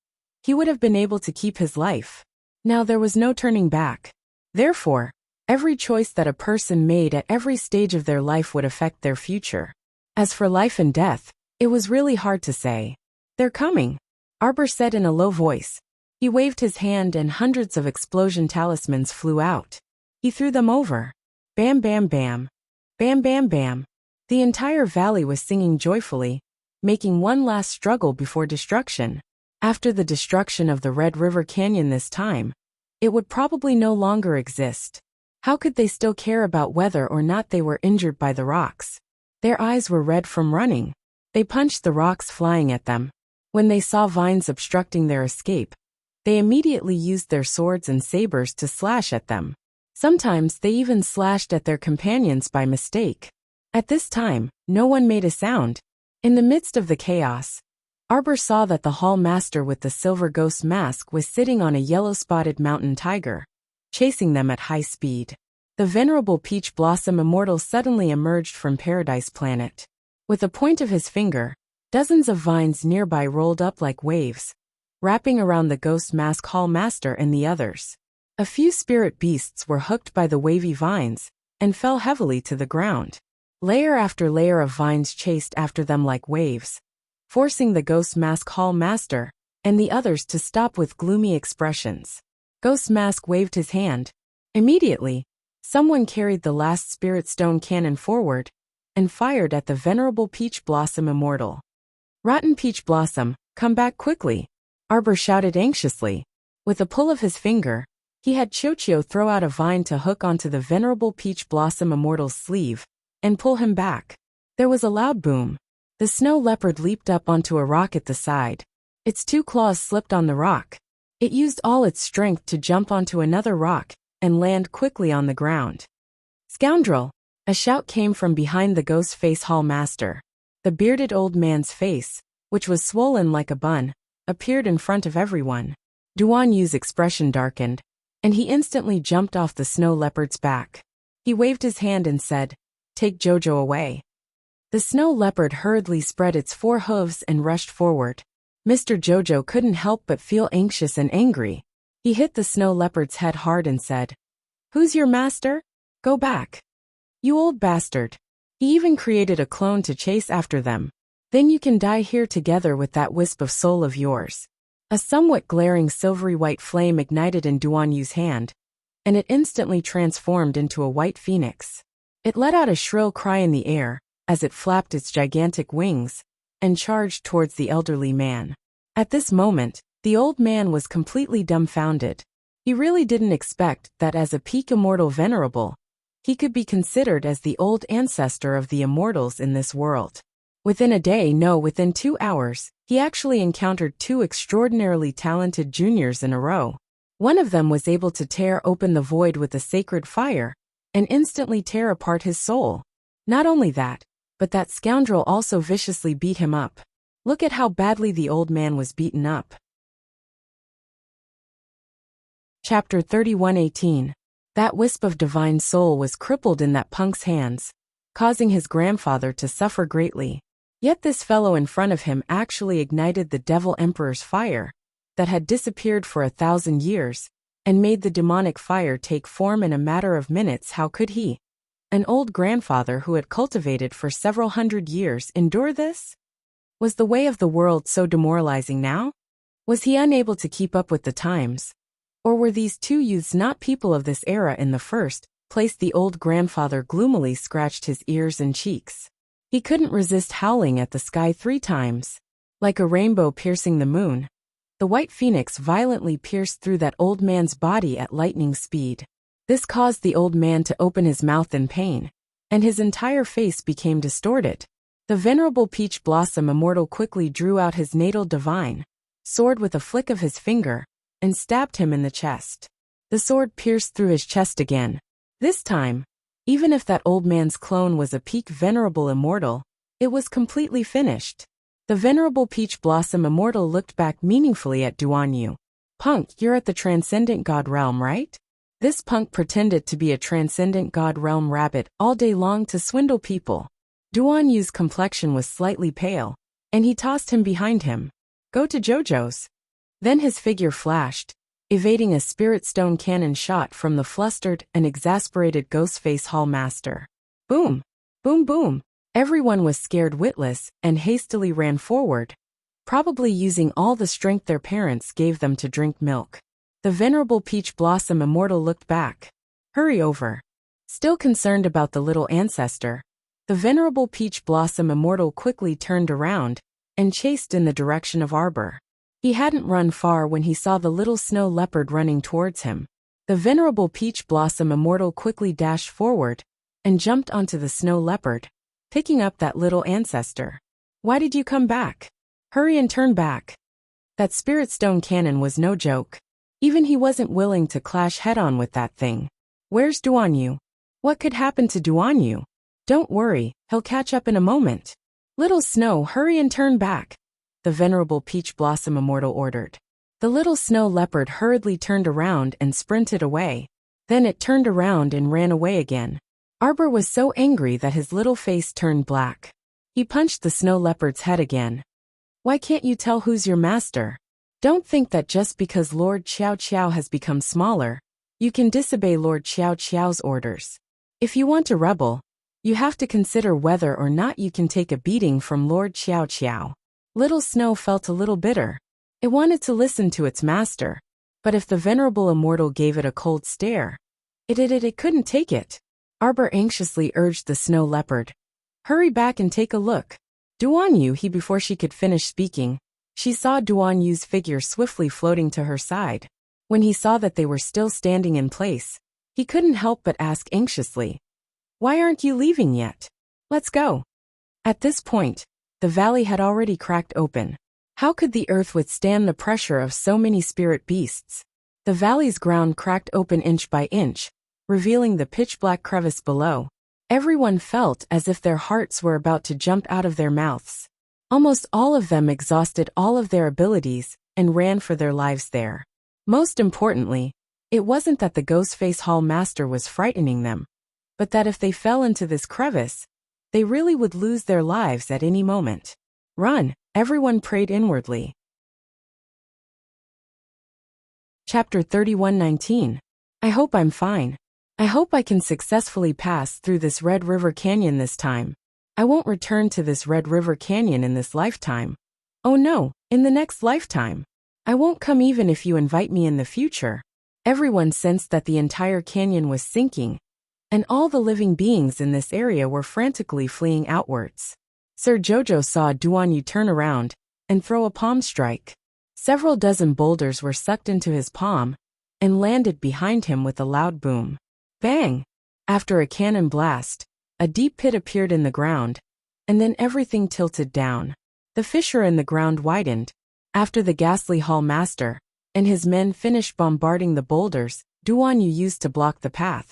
he would have been able to keep his life. Now there was no turning back. Therefore, every choice that a person made at every stage of their life would affect their future. As for life and death, it was really hard to say. "They're coming," Arbor said in a low voice. He waved his hand and hundreds of explosion talismans flew out. He threw them over. Bam bam bam. Bam bam bam. The entire valley was singing joyfully, making one last struggle before destruction. After the destruction of the Red River Canyon this time, it would probably no longer exist. How could they still care about whether or not they were injured by the rocks? Their eyes were red from running. They punched the rocks flying at them. When they saw vines obstructing their escape, they immediately used their swords and sabers to slash at them. Sometimes they even slashed at their companions by mistake. At this time, no one made a sound. In the midst of the chaos, Arbor saw that the hall master with the silver ghost mask was sitting on a yellow-spotted mountain tiger, chasing them at high speed. The venerable Peach Blossom Immortal suddenly emerged from Paradise Planet. With the point of his finger, dozens of vines nearby rolled up like waves, wrapping around the ghost mask hall master and the others. A few spirit beasts were hooked by the wavy vines and fell heavily to the ground. Layer after layer of vines chased after them like waves, forcing the ghost mask hall master and the others to stop with gloomy expressions. Ghost Mask waved his hand. Immediately, someone carried the last spirit stone cannon forward and fired at the venerable Peach Blossom Immortal. Rotten Peach Blossom, come back quickly, Arbor shouted anxiously. With a pull of his finger, he had Chocho throw out a vine to hook onto the venerable Peach Blossom Immortal's sleeve and pull him back. There was a loud boom. The snow leopard leaped up onto a rock at the side. Its 2 claws slipped on the rock. It used all its strength to jump onto another rock and land quickly on the ground. Scoundrel! A shout came from behind the ghost face hall master. The bearded old man's face, which was swollen like a bun, appeared in front of everyone. Duan Yu's expression darkened, and he instantly jumped off the snow leopard's back. He waved his hand and said, "Take Jojo away." The snow leopard hurriedly spread its 4 hooves and rushed forward. Mr. Jojo couldn't help but feel anxious and angry. He hit the snow leopard's head hard and said, "Who's your master? Go back. You old bastard." He even created a clone to chase after them. "Then you can die here together with that wisp of soul of yours." A somewhat glaring silvery white flame ignited in Duan Yu's hand, and it instantly transformed into a white phoenix. It let out a shrill cry in the air as it flapped its gigantic wings and charged towards the elderly man. At this moment, the old man was completely dumbfounded. He really didn't expect that as a peak immortal venerable, he could be considered as the old ancestor of the immortals in this world. Within 2 hours, he actually encountered 2 extraordinarily talented juniors in a row. One of them was able to tear open the void with a sacred fire and instantly tear apart his soul. Not only that, but that scoundrel also viciously beat him up. Look at how badly the old man was beaten up. Chapter 31:18. That wisp of divine soul was crippled in that punk's hands, causing his grandfather to suffer greatly. Yet this fellow in front of him actually ignited the Devil Emperor's fire that had disappeared for 1,000 years and made the demonic fire take form in a matter of minutes. How could he, an old grandfather who had cultivated for several hundred years, endure this? Was the way of the world so demoralizing now? Was he unable to keep up with the times? Or were these 2 youths not people of this era in the first place? The old grandfather gloomily scratched his ears and cheeks. He couldn't resist howling at the sky 3 times. Like a rainbow piercing the moon, the white phoenix violently pierced through that old man's body at lightning speed. This caused the old man to open his mouth in pain, and his entire face became distorted. The venerable Peach Blossom Immortal quickly drew out his natal divine sword with a flick of his finger and stabbed him in the chest. The sword pierced through his chest again. This time, even if that old man's clone was a peak venerable immortal, it was completely finished. The venerable Peach Blossom Immortal looked back meaningfully at Duan Yu. "Punk, you're at the Transcendent God Realm, right?" This punk pretended to be a Transcendent God Realm rabbit all day long to swindle people. Duan Yu's complexion was slightly pale, and he tossed him behind him. "Go to Jojo's." Then his figure flashed, evading a spirit stone cannon shot from the flustered and exasperated Ghostface Hall Master. Boom! Boom boom! Everyone was scared witless and hastily ran forward, probably using all the strength their parents gave them to drink milk. The venerable Peach Blossom Immortal looked back. "Hurry over." Still concerned about the little ancestor, the venerable Peach Blossom Immortal quickly turned around and chased in the direction of Arbor. He hadn't run far when he saw the little snow leopard running towards him. The venerable Peach Blossom Immortal quickly dashed forward and jumped onto the snow leopard, picking up that little ancestor. "Why did you come back? Hurry and turn back." That spirit stone cannon was no joke. Even he wasn't willing to clash head-on with that thing. "Where's Duan Yu? What could happen to Duan Yu?" "Don't worry, he'll catch up in a moment." "Little Snow, hurry and turn back," the venerable Peach Blossom Immortal ordered. The little snow leopard hurriedly turned around and sprinted away. Then it turned around and ran away again. Arbor was so angry that his little face turned black. He punched the snow leopard's head again. "Why can't you tell who's your master? Don't think that just because Lord Xiao Xiao has become smaller, you can disobey Lord Xiao Xiao's orders. If you want to rebel, you have to consider whether or not you can take a beating from Lord Xiao Xiao." Little Snow felt a little bitter. It wanted to listen to its master, But if the venerable immortal gave it a cold stare, it couldn't take it. Arbor anxiously urged the snow leopard. Hurry back and take a look. Duan Yu he before she could finish speaking, she saw Duan Yu's figure swiftly floating to her side. When he saw that they were still standing in place, he couldn't help but ask anxiously, "Why aren't you leaving yet? Let's go." At this point, the valley had already cracked open. How could the earth withstand the pressure of so many spirit beasts? The valley's ground cracked open inch by inch, revealing the pitch-black crevice below. Everyone felt as if their hearts were about to jump out of their mouths. Almost all of them exhausted all of their abilities and ran for their lives there. Most importantly, it wasn't that the Ghostface Hall Master was frightening them, but that if they fell into this crevice, they really would lose their lives at any moment. Run, everyone prayed inwardly. Chapter 31:19. I hope I'm fine. I hope I can successfully pass through this Red River Canyon this time. I won't return to this Red River Canyon in this lifetime. Oh no, in the next lifetime. I won't come even if you invite me in the future. Everyone sensed that the entire canyon was sinking, and all the living beings in this area were frantically fleeing outwards. Sir Jojo saw Duan Yu turn around and throw a palm strike. Several dozen boulders were sucked into his palm and landed behind him with a loud boom. Bang! After a cannon blast, a deep pit appeared in the ground, and then everything tilted down. The fissure in the ground widened. After the ghastly Hall Master and his men finished bombarding the boulders Duan Yu used to block the path,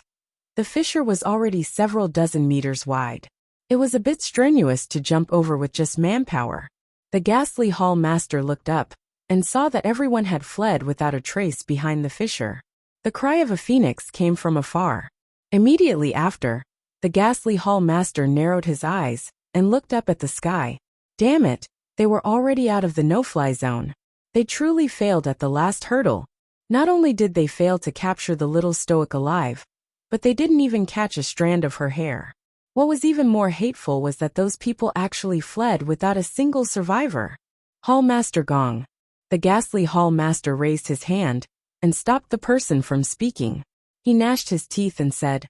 the fissure was already several dozen meters wide. It was a bit strenuous to jump over with just manpower. The ghastly Hall Master looked up and saw that everyone had fled without a trace behind the fissure. The cry of a phoenix came from afar. Immediately after, the ghastly Hall Master narrowed his eyes and looked up at the sky. Damn it, they were already out of the no-fly zone. They truly failed at the last hurdle. Not only did they fail to capture the little stoic alive, but they didn't even catch a strand of her hair. What was even more hateful was that those people actually fled without a single survivor. Hall Master Gong. The ghastly Hall Master raised his hand and stopped the person from speaking. He gnashed his teeth and said,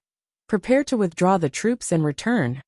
"Prepare to withdraw the troops and return."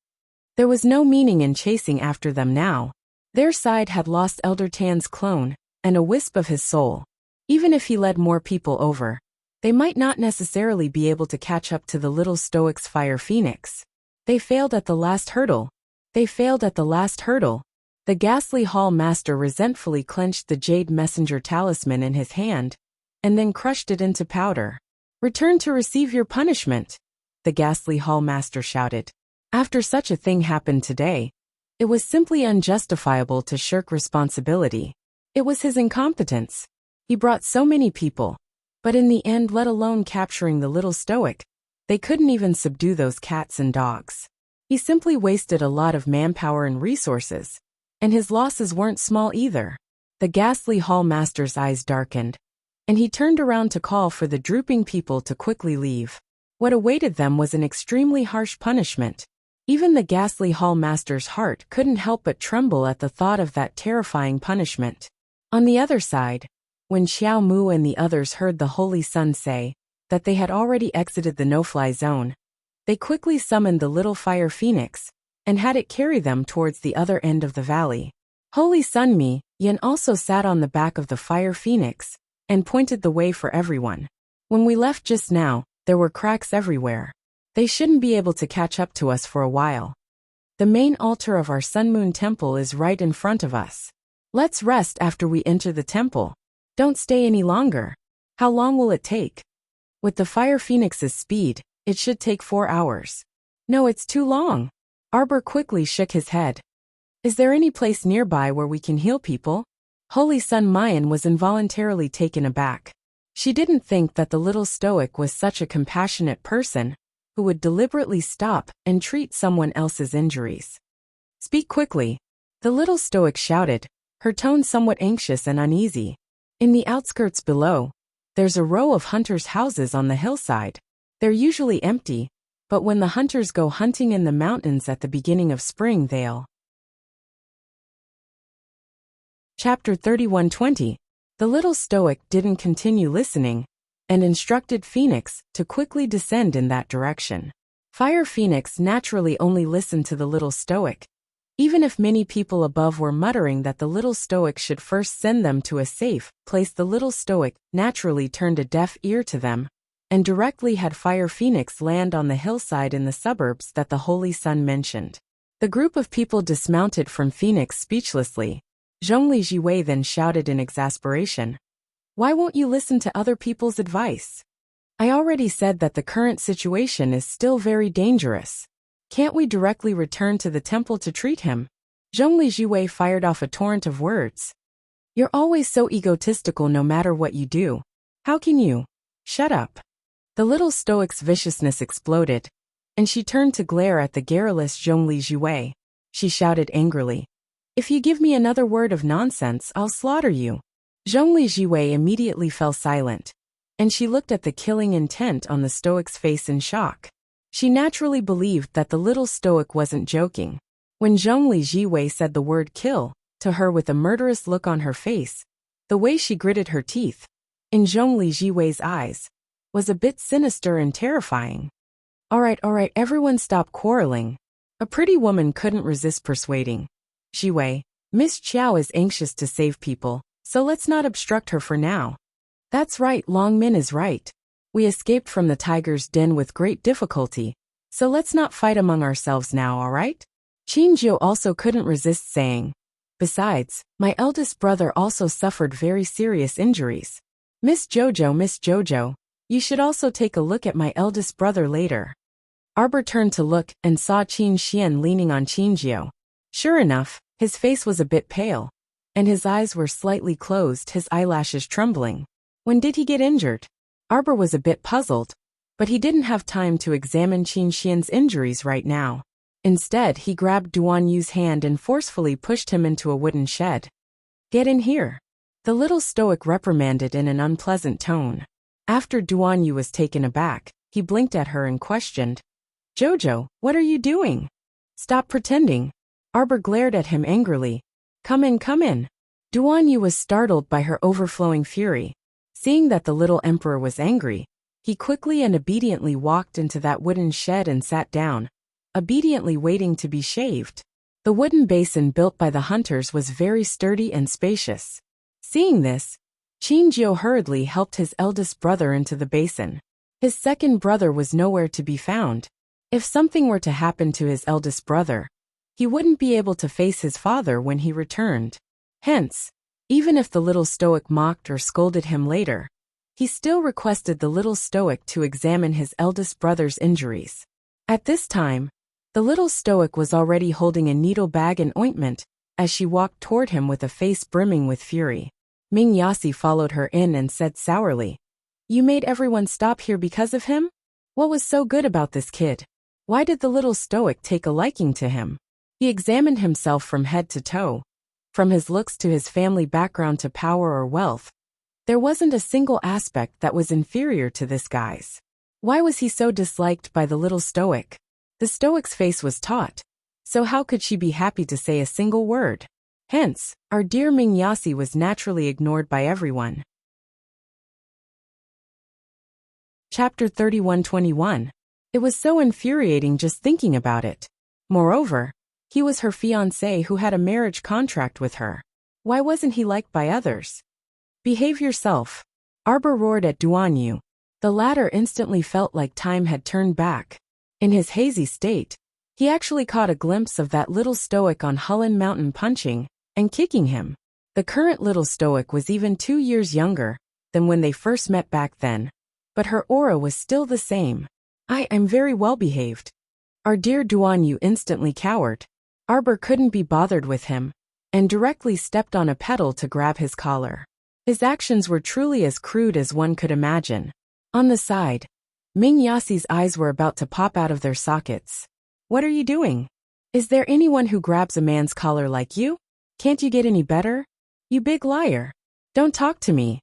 There was no meaning in chasing after them now. Their side had lost Elder Tan's clone and a wisp of his soul. Even if he led more people over, they might not necessarily be able to catch up to the little stoic's fire phoenix. They failed at the last hurdle. They failed at the last hurdle. The ghastly Hall Master resentfully clenched the Jade Messenger talisman in his hand and then crushed it into powder. "Return to receive your punishment," the ghastly Hall Master shouted. After such a thing happened today, it was simply unjustifiable to shirk responsibility. It was his incompetence. He brought so many people, but in the end, let alone capturing the little stoic, they couldn't even subdue those cats and dogs. He simply wasted a lot of manpower and resources, and his losses weren't small either. The ghastly Hall Master's eyes darkened, and he turned around to call for the drooping people to quickly leave. What awaited them was an extremely harsh punishment. Even the ghastly Hall Master's heart couldn't help but tremble at the thought of that terrifying punishment. On the other side, when Xiao Mu and the others heard the Holy Sun say that they had already exited the no-fly zone, they quickly summoned the little fire phoenix and had it carry them towards the other end of the valley. Holy Sun Mi Yen also sat on the back of the fire phoenix and pointed the way for everyone. When we left just now, there were cracks everywhere. They shouldn't be able to catch up to us for a while. The main altar of our Sun Moon Temple is right in front of us. Let's rest after we enter the temple. Don't stay any longer. How long will it take? With the Fire Phoenix's speed, it should take 4 hours. No, it's too long. Arbor quickly shook his head. Is there any place nearby where we can heal people? Holy Sun Mayan was involuntarily taken aback. She didn't think that the little stoic was such a compassionate person who would deliberately stop and treat someone else's injuries. Speak quickly, the little stoic shouted, her tone somewhat anxious and uneasy. In the outskirts below, there's a row of hunters' houses on the hillside. They're usually empty, but when the hunters go hunting in the mountains at the beginning of spring, they'll. Chapter 31:20. The little stoic didn't continue listening and instructed Phoenix to quickly descend in that direction. Fire Phoenix naturally only listened to the little stoic. Even if many people above were muttering that the little stoic should first send them to a safe place, the little stoic naturally turned a deaf ear to them and directly had Fire Phoenix land on the hillside in the suburbs that the Holy Sun mentioned. The group of people dismounted from Phoenix speechlessly. Zhongli Jiwei then shouted in exasperation, "Why won't you listen to other people's advice? I already said that the current situation is still very dangerous. Can't we directly return to the temple to treat him?" Zhongli Jiwei fired off a torrent of words. "You're always so egotistical no matter what you do. How can you? Shut up." The little stoic's viciousness exploded, and she turned to glare at the garrulous Zhongli Jiwei. She shouted angrily, "If you give me another word of nonsense, I'll slaughter you." Zhongli Jiwei immediately fell silent, and she looked at the killing intent on the stoic's face in shock. She naturally believed that the little stoic wasn't joking. When Zhongli Jiwei said the word kill to her with a murderous look on her face, the way she gritted her teeth, in Zhongli Jiwei's eyes, was a bit sinister and terrifying. All right, everyone stop quarreling." A pretty woman couldn't resist persuading. "Jiwei, Miss Qiao is anxious to save people, so let's not obstruct her for now." "That's right, Long Min is right. We escaped from the tiger's den with great difficulty, so let's not fight among ourselves now, all right?" Qin Jiu also couldn't resist saying, "Besides, my eldest brother also suffered very serious injuries. Miss Jojo, you should also take a look at my eldest brother later." Arbor turned to look and saw Qin Xian leaning on Qin Jiu. Sure enough, his face was a bit pale, and his eyes were slightly closed, his eyelashes trembling. When did he get injured? Arbor was a bit puzzled, but he didn't have time to examine Qin Xian's injuries right now. Instead, he grabbed Duan Yu's hand and forcefully pushed him into a wooden shed. "Get in here," the little stoic reprimanded in an unpleasant tone. After Duan Yu was taken aback, he blinked at her and questioned, "Jojo, what are you doing? Stop pretending." Arbor glared at him angrily. Come in." Duan Yu was startled by her overflowing fury. Seeing that the little emperor was angry, he quickly and obediently walked into that wooden shed and sat down, obediently waiting to be shaved. The wooden basin built by the hunters was very sturdy and spacious. Seeing this, Qin Jiu hurriedly helped his eldest brother into the basin. His second brother was nowhere to be found. If something were to happen to his eldest brother, he wouldn't be able to face his father when he returned. Hence, even if the little stoic mocked or scolded him later, he still requested the little stoic to examine his eldest brother's injuries. At this time, the little stoic was already holding a needle bag and ointment as she walked toward him with a face brimming with fury. Ming Yasi followed her in and said sourly, "You made everyone stop here because of him? What was so good about this kid? Why did the little stoic take a liking to him?" He examined himself from head to toe. From his looks to his family background to power or wealth, there wasn't a single aspect that was inferior to this guy's. Why was he so disliked by the little stoic? The stoic's face was taut, so how could she be happy to say a single word? Hence, our dear Ming Yasi was naturally ignored by everyone. Chapter 31-21. It was so infuriating just thinking about it. Moreover, he was her fiancé who had a marriage contract with her. Why wasn't he liked by others? "Behave yourself," Arbor roared at Duan Yu. The latter instantly felt like time had turned back. In his hazy state, he actually caught a glimpse of that little stoic on Hulun Mountain punching and kicking him. The current little stoic was even 2 years younger than when they first met back then, but her aura was still the same. I'm very well behaved." Our dear Duan Yu instantly cowered. Arbor couldn't be bothered with him, and directly stepped on a pedal to grab his collar. His actions were truly as crude as one could imagine. On the side, Ming Yasi's eyes were about to pop out of their sockets. "What are you doing? Is there anyone who grabs a man's collar like you? Can't you get any better? You big liar. Don't talk to me."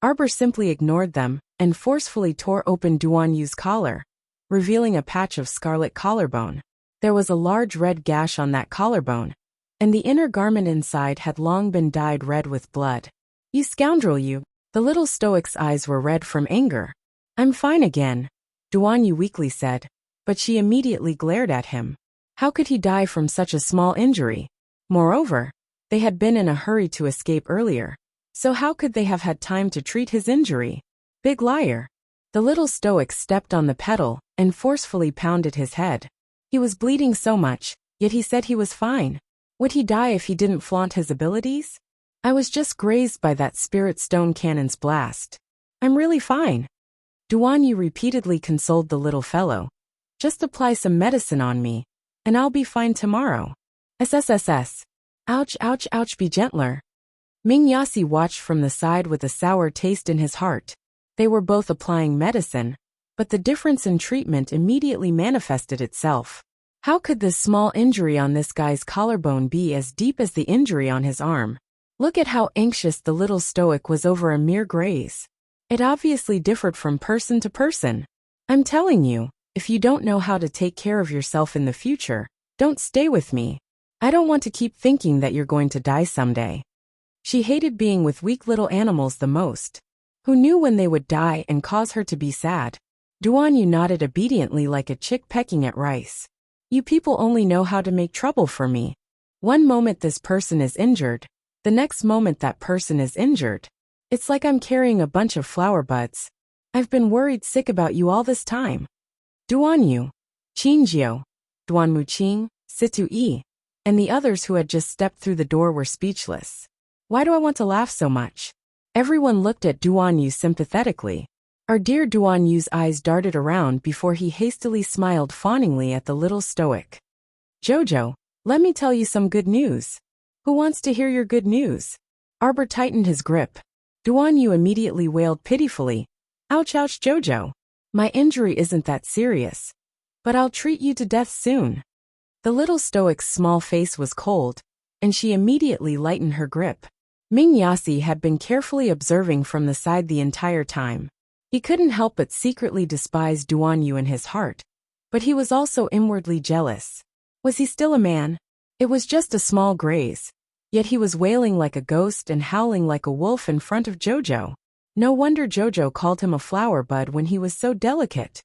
Arbor simply ignored them and forcefully tore open Duan Yu's collar, revealing a patch of scarlet collarbone. There was a large red gash on that collarbone, and the inner garment inside had long been dyed red with blood. You scoundrel, you. The little stoic's eyes were red from anger. I'm fine again, Duan Yu weakly said, but she immediately glared at him. How could he die from such a small injury? Moreover, they had been in a hurry to escape earlier, so how could they have had time to treat his injury? Big liar. The little stoic stepped on the pedal and forcefully pounded his head. He was bleeding so much, yet he said he was fine. Would he die if he didn't flaunt his abilities? I was just grazed by that spirit stone cannon's blast. I'm really fine. Duan Yu repeatedly consoled the little fellow. Just apply some medicine on me, and I'll be fine tomorrow. SSSS. Ouch, ouch, ouch, be gentler. Ming Yasi watched from the side with a sour taste in his heart. They were both applying medicine, but the difference in treatment immediately manifested itself. How could this small injury on this guy's collarbone be as deep as the injury on his arm? Look at how anxious the little stoic was over a mere graze. It obviously differed from person to person. I'm telling you, if you don't know how to take care of yourself in the future, don't stay with me. I don't want to keep thinking that you're going to die someday. She hated being with weak little animals the most. Who knew when they would die and cause her to be sad? Duan Yu nodded obediently like a chick pecking at rice. You people only know how to make trouble for me. One moment this person is injured, the next moment that person is injured. It's like I'm carrying a bunch of flower buds. I've been worried sick about you all this time. Duan Yu, Qin Jiao, Duan Muqing, Situ Yi, and the others who had just stepped through the door were speechless. Why do I want to laugh so much? Everyone looked at Duan Yu sympathetically. Our dear Duan Yu's eyes darted around before he hastily smiled fawningly at the little stoic. Jojo, let me tell you some good news. Who wants to hear your good news? Arbor tightened his grip. Duan Yu immediately wailed pitifully. Ouch, ouch, Jojo. My injury isn't that serious, but I'll treat you to death soon. The little stoic's small face was cold, and she immediately lightened her grip. Ming Yasi had been carefully observing from the side the entire time. He couldn't help but secretly despise Duan Yu in his heart, but he was also inwardly jealous. Was he still a man? It was just a small graze, yet he was wailing like a ghost and howling like a wolf in front of Jojo. No wonder Jojo called him a flower bud when he was so delicate.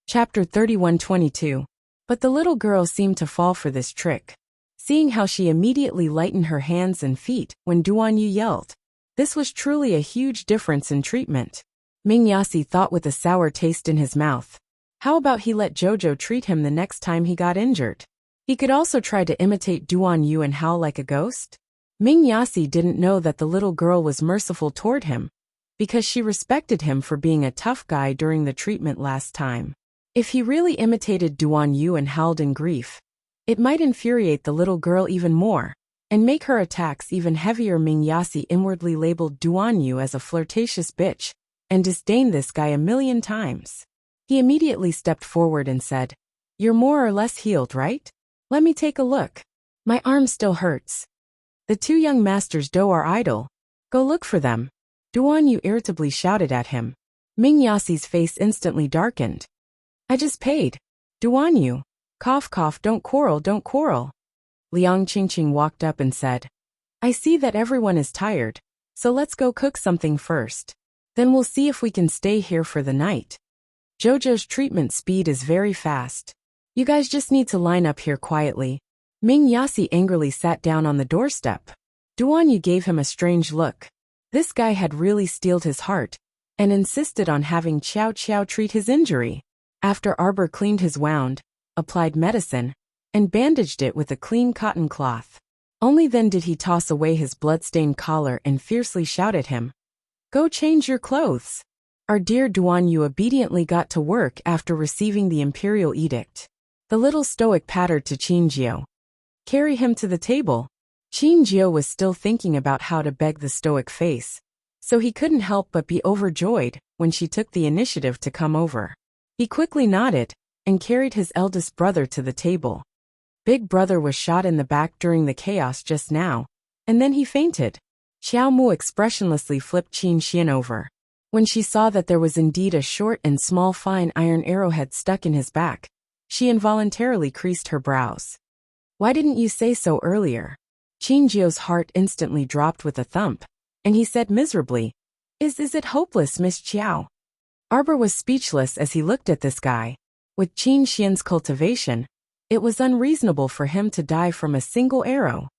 Chapter 31:22. But the little girl seemed to fall for this trick, seeing how she immediately lightened her hands and feet when Duan Yu yelled. This was truly a huge difference in treatment. Ming Yasi thought with a sour taste in his mouth. How about he let Jojo treat him the next time he got injured? He could also try to imitate Duan Yu and howl like a ghost. Ming Yasi didn't know that the little girl was merciful toward him, because she respected him for being a tough guy during the treatment last time. If he really imitated Duan Yu and howled in grief, it might infuriate the little girl even more, and make her attacks even heavier. Ming Yasi inwardly labeled Duan Yu as a flirtatious bitch, and disdained this guy a million times. He immediately stepped forward and said, You're more or less healed, right? Let me take a look. My arm still hurts. The two young masters Do are idle. Go look for them. Duan Yu irritably shouted at him. Ming Yasi's face instantly darkened. I just paid. Duan Yu. Cough cough, don't quarrel, don't quarrel. Liang Qingqing walked up and said, I see that everyone is tired, so let's go cook something first. Then we'll see if we can stay here for the night. Jojo's treatment speed is very fast. You guys just need to line up here quietly. Ming Yasi angrily sat down on the doorstep. Duan Yu gave him a strange look. This guy had really steeled his heart, and insisted on having Qiao Qiao treat his injury. After Arbor cleaned his wound, applied medicine, and bandaged it with a clean cotton cloth. Only then did he toss away his blood-stained collar and fiercely shout at him. Go change your clothes. Our dear Duan Yu obediently got to work after receiving the imperial edict. The little stoic pattered to Qin Jiao. Carry him to the table. Qin Jiao was still thinking about how to beg the stoic face, so he couldn't help but be overjoyed when she took the initiative to come over. He quickly nodded, and carried his eldest brother to the table. Big brother was shot in the back during the chaos just now, and then he fainted. Xiao Mu expressionlessly flipped Qin Xian over. When she saw that there was indeed a short and small fine iron arrowhead stuck in his back, she involuntarily creased her brows. Why didn't you say so earlier? Qingjiu's heart instantly dropped with a thump, and he said miserably, Is it hopeless, Miss Qiao? Arbor was speechless as he looked at this guy. With Qin Xian's cultivation, it was unreasonable for him to die from a single arrow.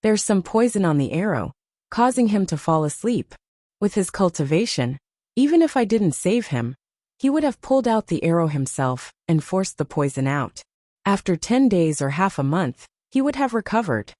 There's some poison on the arrow, causing him to fall asleep. With his cultivation, even if I didn't save him, he would have pulled out the arrow himself and forced the poison out. After 10 days or half a month, he would have recovered.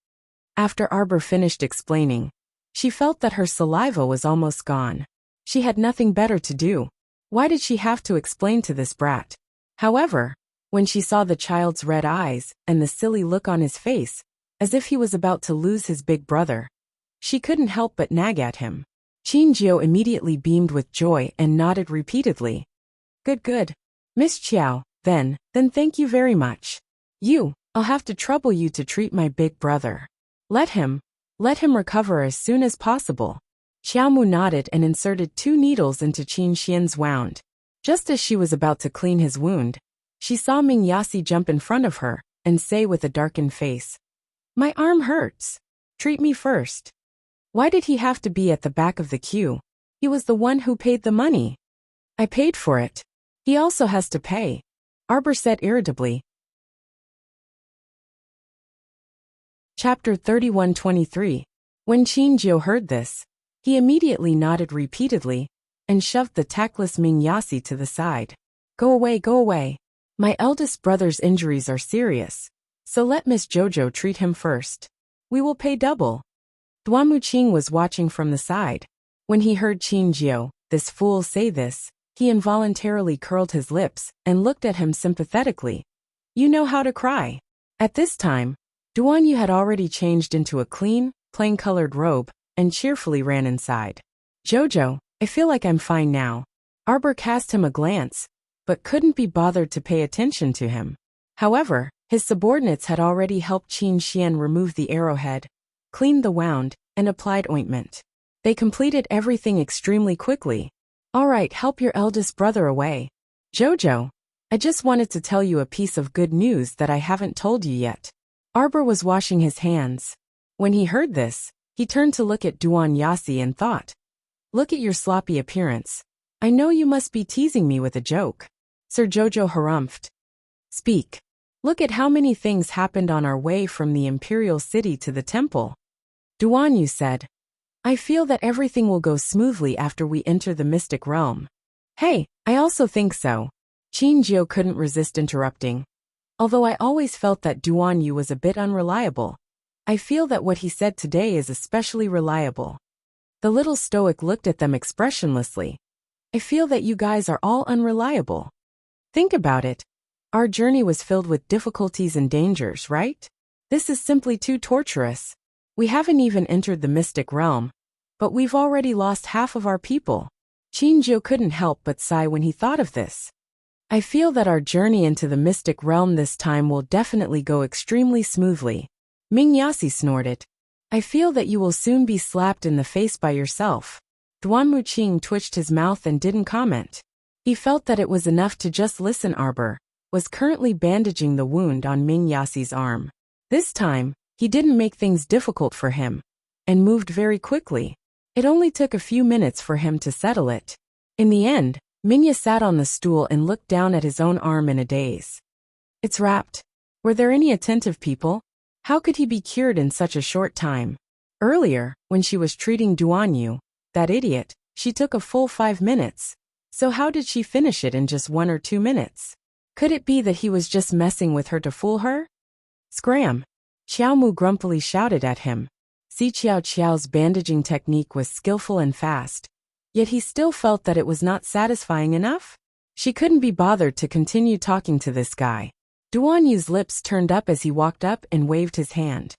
After Arbor finished explaining, she felt that her saliva was almost gone. She had nothing better to do. Why did she have to explain to this brat? However, when she saw the child's red eyes and the silly look on his face, as if he was about to lose his big brother, she couldn't help but nag at him. Qingjiu immediately beamed with joy and nodded repeatedly. Good. Miss Qiao, then thank you very much. I'll have to trouble you to treat my big brother. Let him recover as soon as possible. Xiaomu nodded and inserted 2 needles into Qin Xian's wound. Just as she was about to clean his wound, she saw Ming Yasi jump in front of her and say with a darkened face, My arm hurts. Treat me first. Why did he have to be at the back of the queue? He was the one who paid the money. I paid for it. He also has to pay, Arbor said irritably. Chapter 31-23. When Qingjiu heard this, he immediately nodded repeatedly and shoved the tactless Ming Yasi to the side. Go away. My eldest brother's injuries are serious, so let Miss Jojo treat him first. We will pay double. Duanmu Qing was watching from the side. When he heard Qingjiu, this fool, say this, he involuntarily curled his lips and looked at him sympathetically. You know how to cry. At this time, Duanyu had already changed into a clean, plain-colored robe and cheerfully ran inside. Jojo, I feel like I'm fine now. Arbor cast him a glance, but couldn't be bothered to pay attention to him. However, his subordinates had already helped Qin Xian remove the arrowhead, cleaned the wound, and applied ointment. They completed everything extremely quickly. All right, help your eldest brother away. Jojo, I just wanted to tell you a piece of good news that I haven't told you yet. Arbor was washing his hands. When he heard this, he turned to look at Duan Yasi and thought, Look at your sloppy appearance. I know you must be teasing me with a joke. Sir Jojo harumphed. Speak. Look at how many things happened on our way from the imperial city to the temple. Duanyu said, I feel that everything will go smoothly after we enter the mystic realm. Hey, I also think so. Qingjiu couldn't resist interrupting. Although I always felt that Duanyu was a bit unreliable, I feel that what he said today is especially reliable. The little stoic looked at them expressionlessly. I feel that you guys are all unreliable. Think about it. Our journey was filled with difficulties and dangers, right? This is simply too torturous. We haven't even entered the mystic realm, but we've already lost half of our people. Qingjiu couldn't help but sigh when he thought of this. I feel that our journey into the mystic realm this time will definitely go extremely smoothly. Ming Yasi snorted. I feel that you will soon be slapped in the face by yourself. Duanmu Qing twitched his mouth and didn't comment. He felt that it was enough to just listen. Arbor was currently bandaging the wound on Ming Yasi's arm. This time, he didn't make things difficult for him, and moved very quickly. It only took a few minutes for him to settle it. In the end, Mingya sat on the stool and looked down at his own arm in a daze. It's wrapped. Were there any attentive people? How could he be cured in such a short time? Earlier, when she was treating Duanyu, that idiot, she took a full 5 minutes. So how did she finish it in just 1 or 2 minutes? Could it be that he was just messing with her to fool her? Scram! Xiaomu grumpily shouted at him. Si Qiao Qiao's bandaging technique was skillful and fast, yet he still felt that it was not satisfying enough. She couldn't be bothered to continue talking to this guy. Duanyu's lips turned up as he walked up and waved his hand.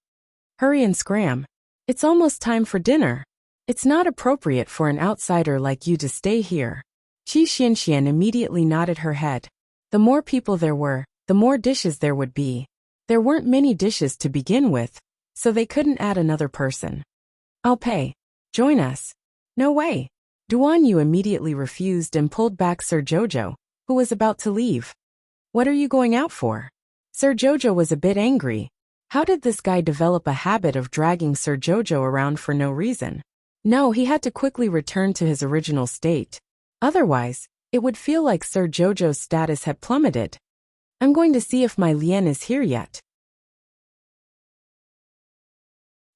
Hurry and scram. It's almost time for dinner. It's not appropriate for an outsider like you to stay here. Qi Xianxian immediately nodded her head. The more people there were, the more dishes there would be. There weren't many dishes to begin with, so they couldn't add another person. I'll pay. Join us. No way. Duanyu immediately refused and pulled back Sir Jojo, who was about to leave. What are you going out for? Sir Jojo was a bit angry. How did this guy develop a habit of dragging Sir Jojo around for no reason? No, he had to quickly return to his original state. Otherwise, it would feel like Sir Jojo's status had plummeted. I'm going to see if my Lien is here yet.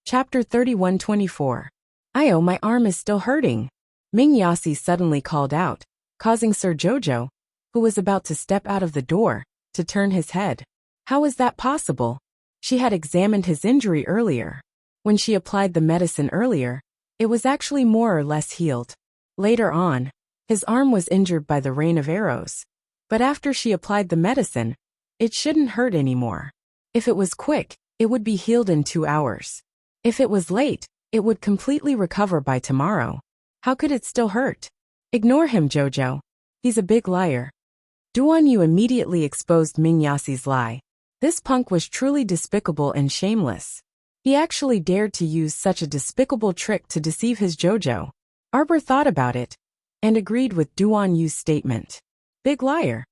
Chapter 31-24. Io, my arm is still hurting. Ming Yasi suddenly called out, causing Sir Jojo, who was about to step out of the door, to turn his head. How is that possible? She had examined his injury earlier. When she applied the medicine earlier, it was actually more or less healed. Later on, his arm was injured by the rain of arrows. But after she applied the medicine, it shouldn't hurt anymore. If it was quick, it would be healed in 2 hours. If it was late, it would completely recover by tomorrow. How could it still hurt? Ignore him, Jojo. He's a big liar. Duan Yu immediately exposed Ming Yasi's lie. This punk was truly despicable and shameless. He actually dared to use such a despicable trick to deceive his Jojo. Arbor thought about it and agreed with Duan Yu's statement. Big liar.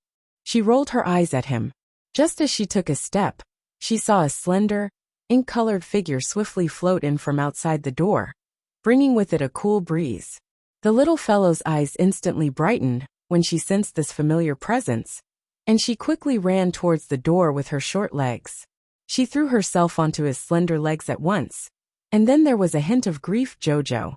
She rolled her eyes at him. Just as she took a step, she saw a slender, ink-colored figure swiftly float in from outside the door, bringing with it a cool breeze. The little fellow's eyes instantly brightened when she sensed this familiar presence, and she quickly ran towards the door with her short legs. She threw herself onto his slender legs at once, and then there was a hint of grief. Jojo.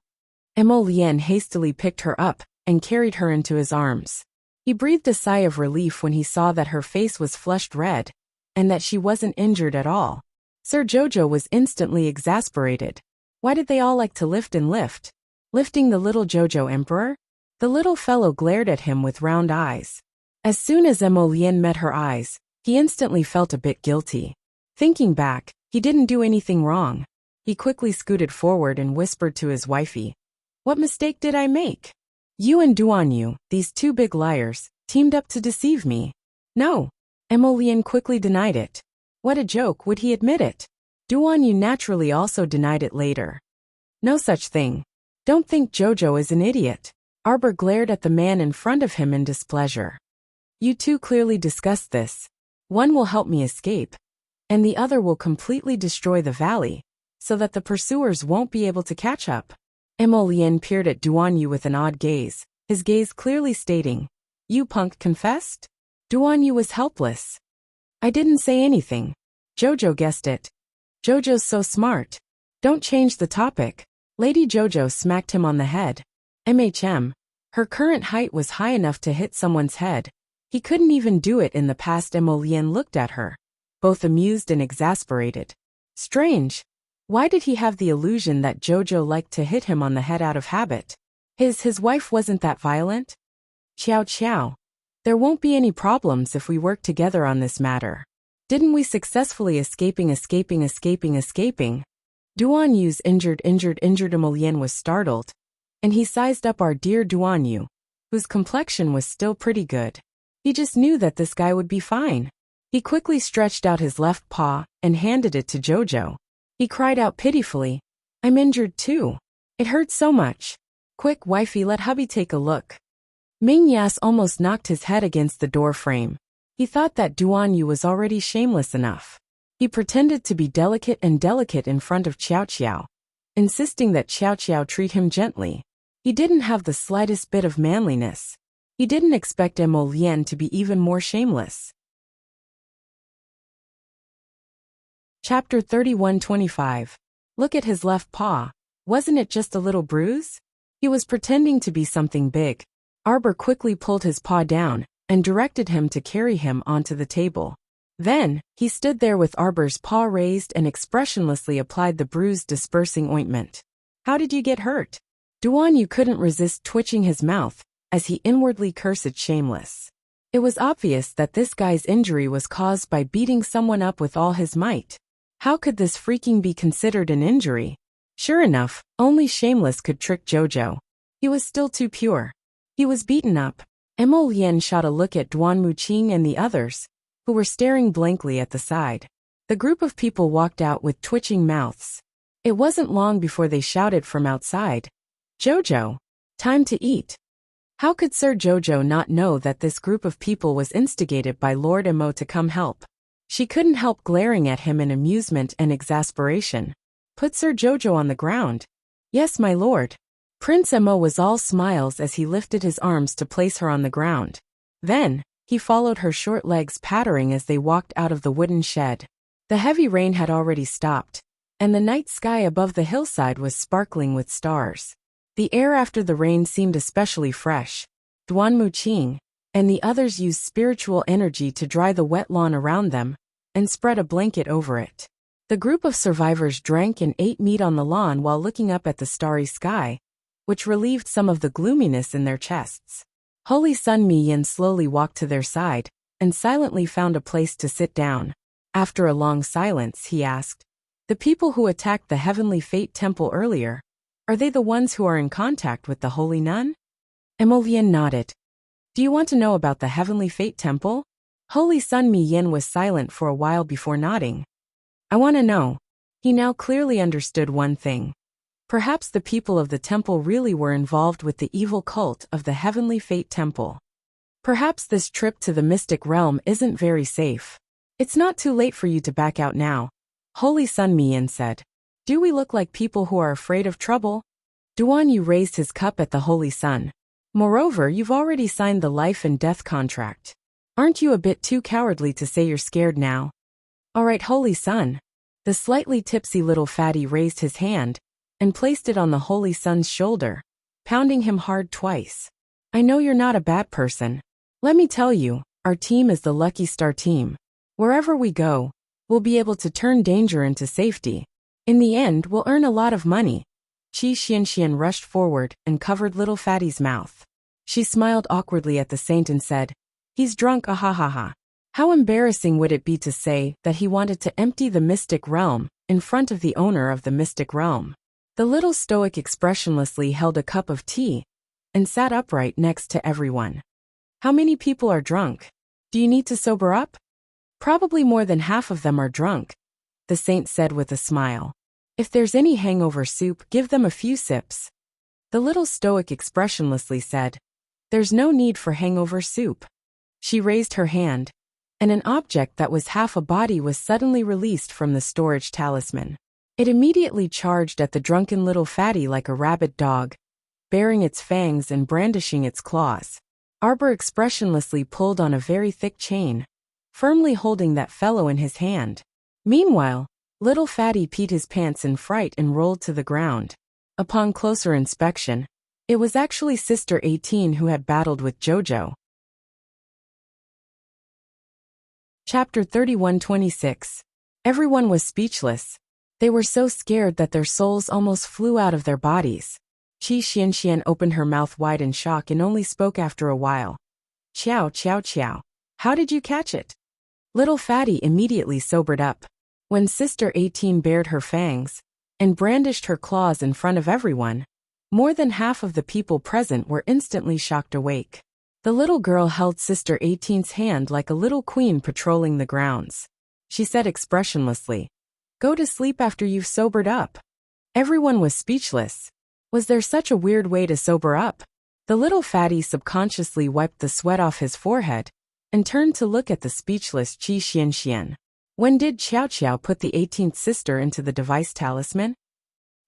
Mo Lien hastily picked her up and carried her into his arms. He breathed a sigh of relief when he saw that her face was flushed red, and that she wasn't injured at all. Sir Jojo was instantly exasperated. Why did they all like to lift and lift? Lifting the little Jojo Emperor? The little fellow glared at him with round eyes. As soon as Mo Lien met her eyes, he instantly felt a bit guilty. Thinking back, he didn't do anything wrong. He quickly scooted forward and whispered to his wifey. What mistake did I make? You and Duan Yu, these two big liars, teamed up to deceive me. No. Mo Lien quickly denied it. What a joke, would he admit it? Duan Yu naturally also denied it later. No such thing. Don't think Jojo is an idiot. Arbor glared at the man in front of him in displeasure. You two clearly discussed this. One will help me escape, and the other will completely destroy the valley, so that the pursuers won't be able to catch up. Mo Lien peered at Duan Yu with an odd gaze, his gaze clearly stating, You punk confessed? Duan Yu was helpless. I didn't say anything. Jojo guessed it. Jojo's so smart. Don't change the topic. Lady Jojo smacked him on the head. Her current height was high enough to hit someone's head. He couldn't even do it in the past. Mo Lien looked at her, both amused and exasperated. Strange. Why did he have the illusion that Jojo liked to hit him on the head out of habit? His wife wasn't that violent? Chow. There won't be any problems if we work together on this matter. Didn't we successfully escaping? Duan Yu's injured. Mo Lien was startled, and he sized up our dear Duan Yu, whose complexion was still pretty good. He just knew that this guy would be fine. He quickly stretched out his left paw and handed it to Jojo. He cried out pitifully, I'm injured too. It hurts so much. Quick, wifey, let hubby take a look. Ming Yas almost knocked his head against the door frame. He thought that Duan Yu was already shameless enough. He pretended to be delicate in front of Xiao, insisting that Xiao treat him gently. He didn't have the slightest bit of manliness. He didn't expect Mo Lien to be even more shameless. Chapter 31-25. Look at his left paw. Wasn't it just a little bruise? He was pretending to be something big. Arbor quickly pulled his paw down and directed him to carry him onto the table. Then, he stood there with Arbor's paw raised and expressionlessly applied the bruise-dispersing ointment. How did you get hurt? Duan Yu couldn't resist twitching his mouth, as he inwardly cursed shameless. It was obvious that this guy's injury was caused by beating someone up with all his might. How could this freaking be considered an injury? Sure enough, only shameless could trick Jojo. He was still too pure. He was beaten up. Mo Lien shot a look at Duan Muqing and the others, who were staring blankly at the side. The group of people walked out with twitching mouths. It wasn't long before they shouted from outside, Jojo! Time to eat! How could Sir Jojo not know that this group of people was instigated by Lord Mo to come help? She couldn't help glaring at him in amusement and exasperation. Put Sir Jojo on the ground. Yes, my lord. Prince Emo was all smiles as he lifted his arms to place her on the ground. Then, he followed her short legs pattering as they walked out of the wooden shed. The heavy rain had already stopped, and the night sky above the hillside was sparkling with stars. The air after the rain seemed especially fresh. Duan Muqing and the others used spiritual energy to dry the wet lawn around them and spread a blanket over it. The group of survivors drank and ate meat on the lawn while looking up at the starry sky, which relieved some of the gloominess in their chests. Holy Sun Mi Yin slowly walked to their side and silently found a place to sit down. After a long silence, he asked, "The people who attacked the Heavenly Fate Temple earlier, are they the ones who are in contact with the Holy Nun?" Emolian nodded. "Do you want to know about the Heavenly Fate Temple?" Holy Sun Mi Yin was silent for a while before nodding. "I want to know." He now clearly understood one thing. Perhaps the people of the temple really were involved with the evil cult of the Heavenly Fate Temple. Perhaps this trip to the mystic realm isn't very safe. "It's not too late for you to back out now," Holy Sun Mi Yin said. "Do we look like people who are afraid of trouble?" Duan Yu raised his cup at the Holy Sun. "Moreover, you've already signed the life and death contract. Aren't you a bit too cowardly to say you're scared now?" "All right, Holy Sun." The slightly tipsy little fatty raised his hand and placed it on the Holy Sun's shoulder, pounding him hard twice. "I know you're not a bad person. Let me tell you, our team is the Lucky Star team. Wherever we go, we'll be able to turn danger into safety. In the end, we'll earn a lot of money." Qi Xianxian rushed forward and covered little fatty's mouth. She smiled awkwardly at the saint and said, "He's drunk, ahahaha." How embarrassing would it be to say that he wanted to empty the mystic realm in front of the owner of the mystic realm? The little stoic expressionlessly held a cup of tea and sat upright next to everyone. "How many people are drunk? Do you need to sober up?" "Probably more than half of them are drunk," the saint said with a smile. "If there's any hangover soup, give them a few sips." The little stoic expressionlessly said, "There's no need for hangover soup." She raised her hand, and an object that was half a body was suddenly released from the storage talisman. It immediately charged at the drunken little fatty like a rabid dog, baring its fangs and brandishing its claws. Arbor expressionlessly pulled on a very thick chain, firmly holding that fellow in his hand. Meanwhile, little fatty peed his pants in fright and rolled to the ground. Upon closer inspection, it was actually Sister 18 who had battled with Jojo. Chapter 31-26. Everyone was speechless. They were so scared that their souls almost flew out of their bodies. Qi Xianxian opened her mouth wide in shock and only spoke after a while. "Chow, chow, chow. How did you catch it?" Little fatty immediately sobered up. When Sister 18 bared her fangs and brandished her claws in front of everyone, more than half of the people present were instantly shocked awake. The little girl held Sister 18's hand like a little queen patrolling the grounds. She said expressionlessly, "Go to sleep after you've sobered up." Everyone was speechless. Was there such a weird way to sober up? The little fatty subconsciously wiped the sweat off his forehead and turned to look at the speechless Qi Xianxian. When did Qiao Qiao put the 18th sister into the device talisman?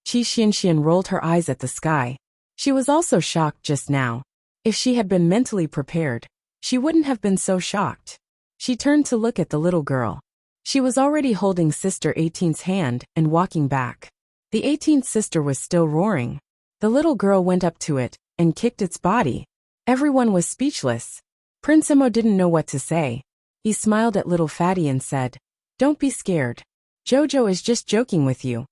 Qi Xianxian rolled her eyes at the sky. She was also shocked just now. If she had been mentally prepared, she wouldn't have been so shocked. She turned to look at the little girl. She was already holding Sister 18's hand and walking back. The 18th sister was still roaring. The little girl went up to it and kicked its body. Everyone was speechless. Prince Emo didn't know what to say. He smiled at little fatty and said, "Don't be scared. Jojo is just joking with you."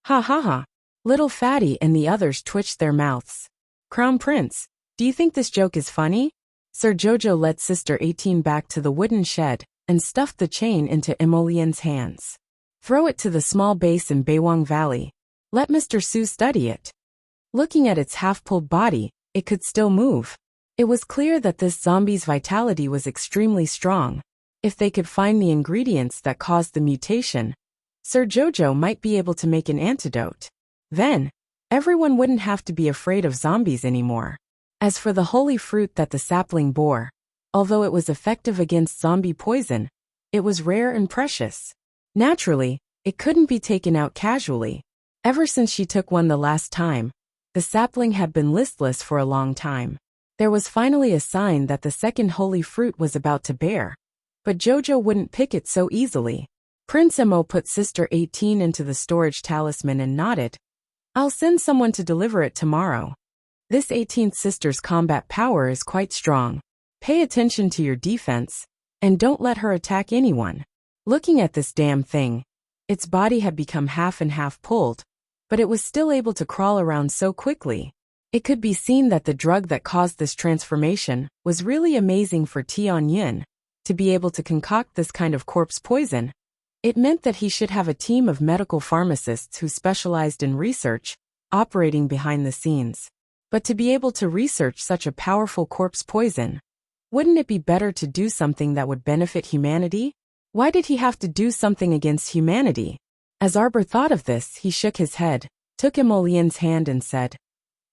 "Ha ha ha." Little fatty and the others twitched their mouths. "Crown Prince, do you think this joke is funny?" Sir Jojo led Sister 18 back to the wooden shed and stuffed the chain into Emolian's hands. "Throw it to the small base in Beiwang Valley. Let Mr. Su study it." Looking at its half-pulled body, it could still move. It was clear that this zombie's vitality was extremely strong. If they could find the ingredients that caused the mutation, Sir Jojo might be able to make an antidote. Then, everyone wouldn't have to be afraid of zombies anymore. As for the holy fruit that the sapling bore, although it was effective against zombie poison, It was rare and precious. Naturally, it couldn't be taken out casually. Ever since she took one the last time, the sapling had been listless for a long time. There was finally a sign that the second holy fruit was about to bear. But Jojo wouldn't pick it so easily. Prince Mo put Sister 18 into the storage talisman and nodded. I'll send someone to deliver it tomorrow. This 18th sister's combat power is quite strong. Pay attention to your defense, and don't let her attack anyone. Looking at this damn thing, its body had become half and half pulled, but it was still able to crawl around so quickly. It could be seen that the drug that caused this transformation was really amazing for Tianyun. To be able to concoct this kind of corpse poison, it meant that he should have a team of medical pharmacists who specialized in research, operating behind the scenes. But to be able to research such a powerful corpse poison, wouldn't it be better to do something that would benefit humanity? Why did he have to do something against humanity? As Arbor thought of this, he shook his head, took Emolien's hand and said,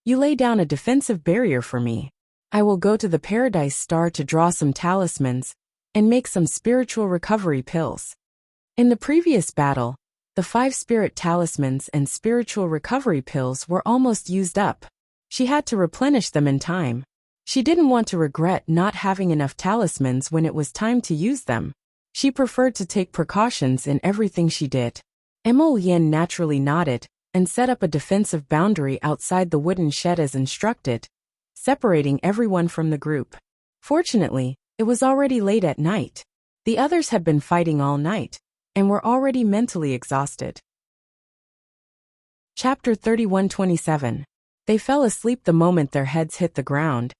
You lay down a defensive barrier for me. I will go to the Paradise Star to draw some talismans and make some spiritual recovery pills. In the previous battle, the 5 spirit talismans and spiritual recovery pills were almost used up. She had to replenish them in time. She didn't want to regret not having enough talismans when it was time to use them. She preferred to take precautions in everything she did. Emolien naturally nodded and set up a defensive boundary outside the wooden shed as instructed, separating everyone from the group. Fortunately, it was already late at night. The others had been fighting all night and were already mentally exhausted. Chapter 31:27. They fell asleep the moment their heads hit the ground,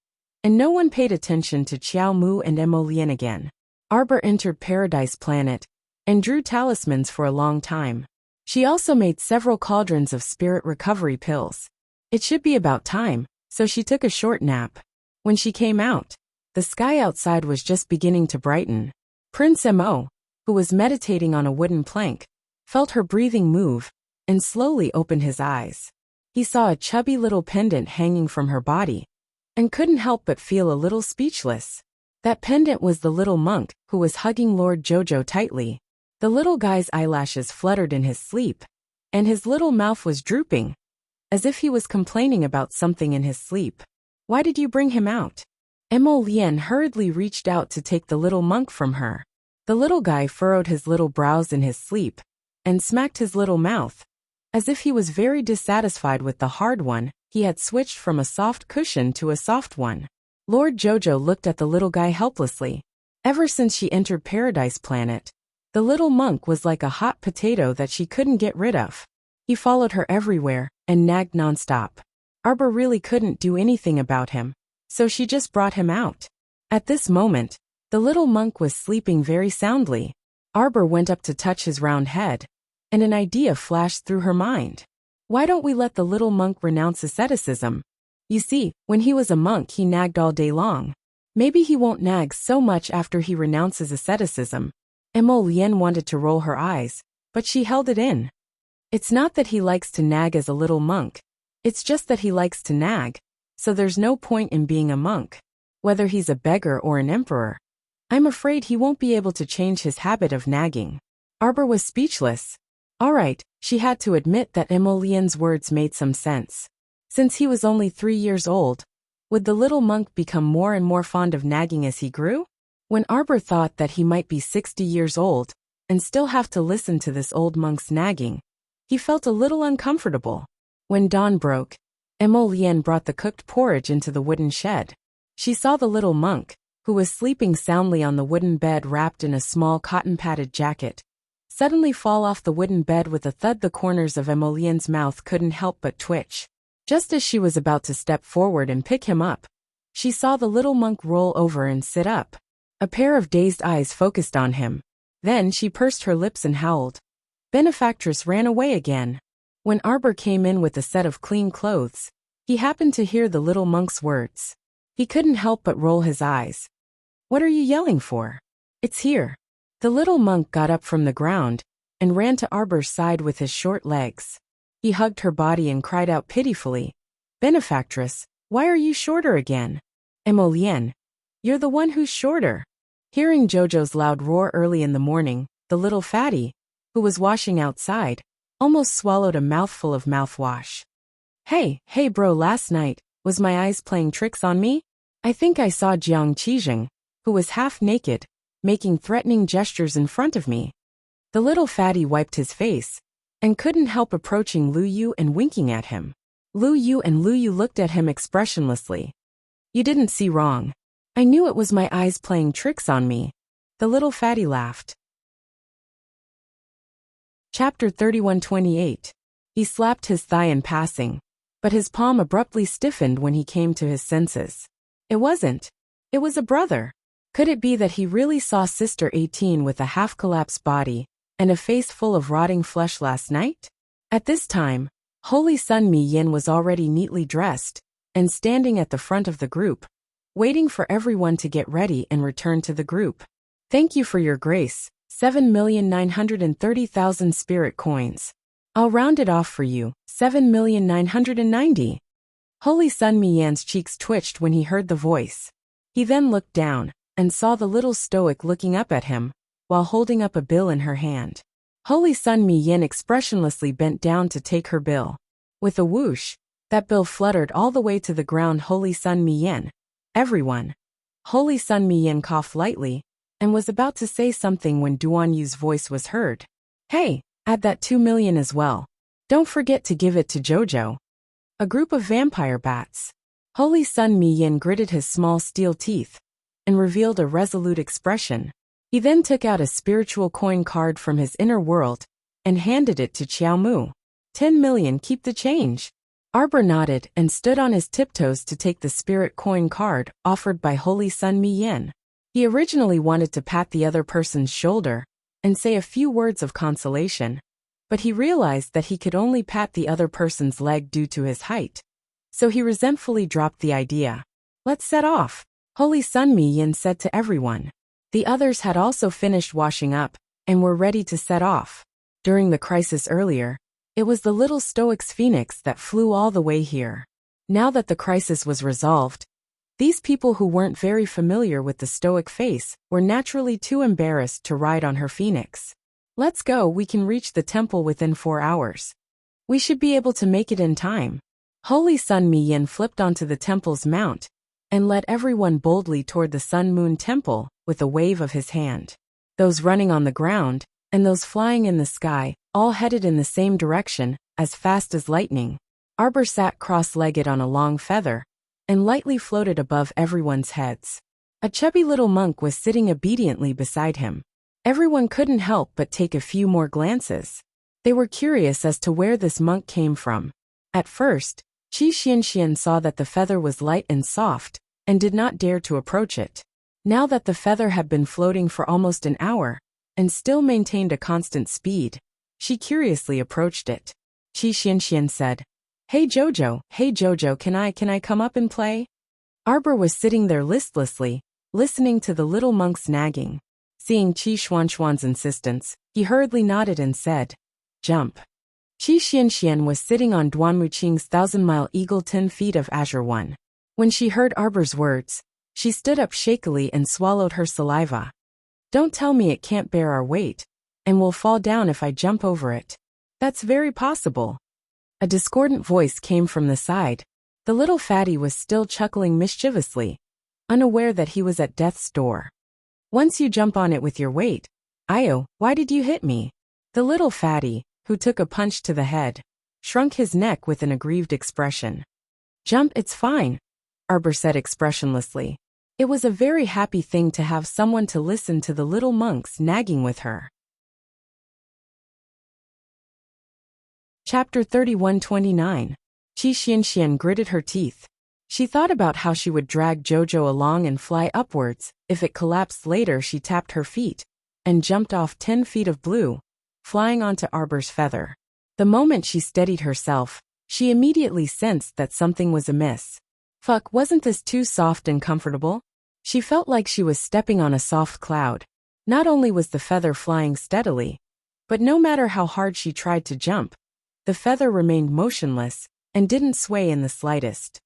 and no one paid attention to Qiao Mu and Emolien again. Arbor entered Paradise Planet and drew talismans for a long time. She also made several cauldrons of spirit recovery pills. It should be about time, so she took a short nap. When she came out, the sky outside was just beginning to brighten. Prince Mo, who was meditating on a wooden plank, felt her breathing move and slowly opened his eyes. He saw a chubby little pendant hanging from her body and couldn't help but feel a little speechless. That pendant was the little monk who was hugging Lord Jojo tightly. The little guy's eyelashes fluttered in his sleep, and his little mouth was drooping, as if he was complaining about something in his sleep. Why did you bring him out? Emolien hurriedly reached out to take the little monk from her. The little guy furrowed his little brows in his sleep and smacked his little mouth, as if he was very dissatisfied with the hard one. He had switched from a soft cushion to a soft one. Lord Jojo looked at the little guy helplessly. Ever since she entered Paradise Planet, the little monk was like a hot potato that she couldn't get rid of. He followed her everywhere and nagged nonstop. Arbor really couldn't do anything about him, so she just brought him out. At this moment, the little monk was sleeping very soundly. Arbor went up to touch his round head, and an idea flashed through her mind. Why don't we let the little monk renounce asceticism? You see, when he was a monk he nagged all day long. Maybe he won't nag so much after he renounces asceticism. Emolien wanted to roll her eyes, but she held it in. It's not that he likes to nag as a little monk. It's just that he likes to nag, so there's no point in being a monk, whether he's a beggar or an emperor. I'm afraid he won't be able to change his habit of nagging. Arbor was speechless. All right, she had to admit that Emolien's words made some sense. Since he was only 3 years old, would the little monk become more and more fond of nagging as he grew? When Arbor thought that he might be 60 years old and still have to listen to this old monk's nagging, he felt a little uncomfortable. When dawn broke, Emolien brought the cooked porridge into the wooden shed. She saw the little monk, who was sleeping soundly on the wooden bed wrapped in a small cotton-padded jacket, suddenly fall off the wooden bed with a thud. The corners of Emolien's mouth couldn't help but twitch. Just as she was about to step forward and pick him up, she saw the little monk roll over and sit up. A pair of dazed eyes focused on him. Then she pursed her lips and howled. Benefactress ran away again. When Arbor came in with a set of clean clothes, he happened to hear the little monk's words. He couldn't help but roll his eyes. What are you yelling for? It's here. The little monk got up from the ground and ran to Arbor's side with his short legs. He hugged her body and cried out pitifully, Benefactress, why are you shorter again? Emolien, you're the one who's shorter. Hearing Jojo's loud roar early in the morning, the little fatty, who was washing outside, almost swallowed a mouthful of mouthwash. Hey bro, last night, was my eyes playing tricks on me? I think I saw Jiang Qijing, who was half naked, making threatening gestures in front of me. The little fatty wiped his face, and couldn't help approaching Lu Yu and winking at him. Lu Yu looked at him expressionlessly. You didn't see wrong. I knew it was my eyes playing tricks on me. The little fatty laughed. Chapter 31:28. He slapped his thigh in passing, but his palm abruptly stiffened when he came to his senses. It wasn't. It was a brother. Could it be that he really saw Sister 18 with a half-collapsed body and a face full of rotting flesh last night? At this time, Holy Sun Mi Yin was already neatly dressed and standing at the front of the group, waiting for everyone to get ready and return to the group. Thank you for your grace, 7,930,000 spirit coins. I'll round it off for you, 7,990. Holy Sun Mi Yan's cheeks twitched when he heard the voice. He then looked down and saw the little stoic looking up at him while holding up a bill in her hand. Holy Sun Mi Yin expressionlessly bent down to take her bill. With a whoosh, that bill fluttered all the way to the ground. Holy Sun Mi Yin. Everyone. Holy Sun Mi Yin coughed lightly and was about to say something when Duan Yu's voice was heard. Hey, add that 2 million as well. Don't forget to give it to Jojo. A group of vampire bats. Holy Sun Mi Yin gritted his small steel teeth and revealed a resolute expression. He then took out a spiritual coin card from his inner world and handed it to Qiao Mu. 10 million, keep the change. Arbor nodded and stood on his tiptoes to take the spirit coin card offered by Holy Sun Mi Yin. He originally wanted to pat the other person's shoulder and say a few words of consolation, but he realized that he could only pat the other person's leg due to his height. So he resentfully dropped the idea. Let's set off, Holy Sun Mi Yin said to everyone. The others had also finished washing up and were ready to set off. During the crisis earlier, it was the little stoic's phoenix that flew all the way here. Now that the crisis was resolved, these people who weren't very familiar with the stoic face were naturally too embarrassed to ride on her phoenix. Let's go, we can reach the temple within 4 hours. We should be able to make it in time. Holy Sun Mi Yin flipped onto the temple's mount and led everyone boldly toward the Sun Moon Temple with a wave of his hand. Those running on the ground and those flying in the sky all headed in the same direction, as fast as lightning. Arbor sat cross-legged on a long feather and lightly floated above everyone's heads. A chubby little monk was sitting obediently beside him. Everyone couldn't help but take a few more glances. They were curious as to where this monk came from. At first, Qi Xianxian saw that the feather was light and soft and did not dare to approach it. Now that the feather had been floating for almost an hour and still maintained a constant speed, she curiously approached it. Qi Xianxian said, Hey Jojo, can I come up and play? Arbor was sitting there listlessly, listening to the little monk's nagging. Seeing Qi Xuanxuan's insistence, he hurriedly nodded and said, Jump. Qi Xianxian was sitting on Duanmuqing's 1,000-mile eagle 10 feet of Azure One. When she heard Arbor's words, she stood up shakily and swallowed her saliva. Don't tell me it can't bear our weight, and will fall down if I jump over it. That's very possible. A discordant voice came from the side. The little fatty was still chuckling mischievously, unaware that he was at death's door. Once you jump on it with your weight, Io, why did you hit me? The little fatty, who took a punch to the head, shrunk his neck with an aggrieved expression. Jump, it's fine, Arbor said expressionlessly. It was a very happy thing to have someone to listen to the little monks nagging with her. Chapter 31:29. Qi Xianxian gritted her teeth. She thought about how she would drag Jojo along and fly upwards. If it collapsed later, she tapped her feet and jumped off 10 feet of blue, flying onto Arbor's feather. The moment she steadied herself, she immediately sensed that something was amiss. Fuck, wasn't this too soft and comfortable? She felt like she was stepping on a soft cloud. Not only was the feather flying steadily, but no matter how hard she tried to jump, the feather remained motionless and didn't sway in the slightest.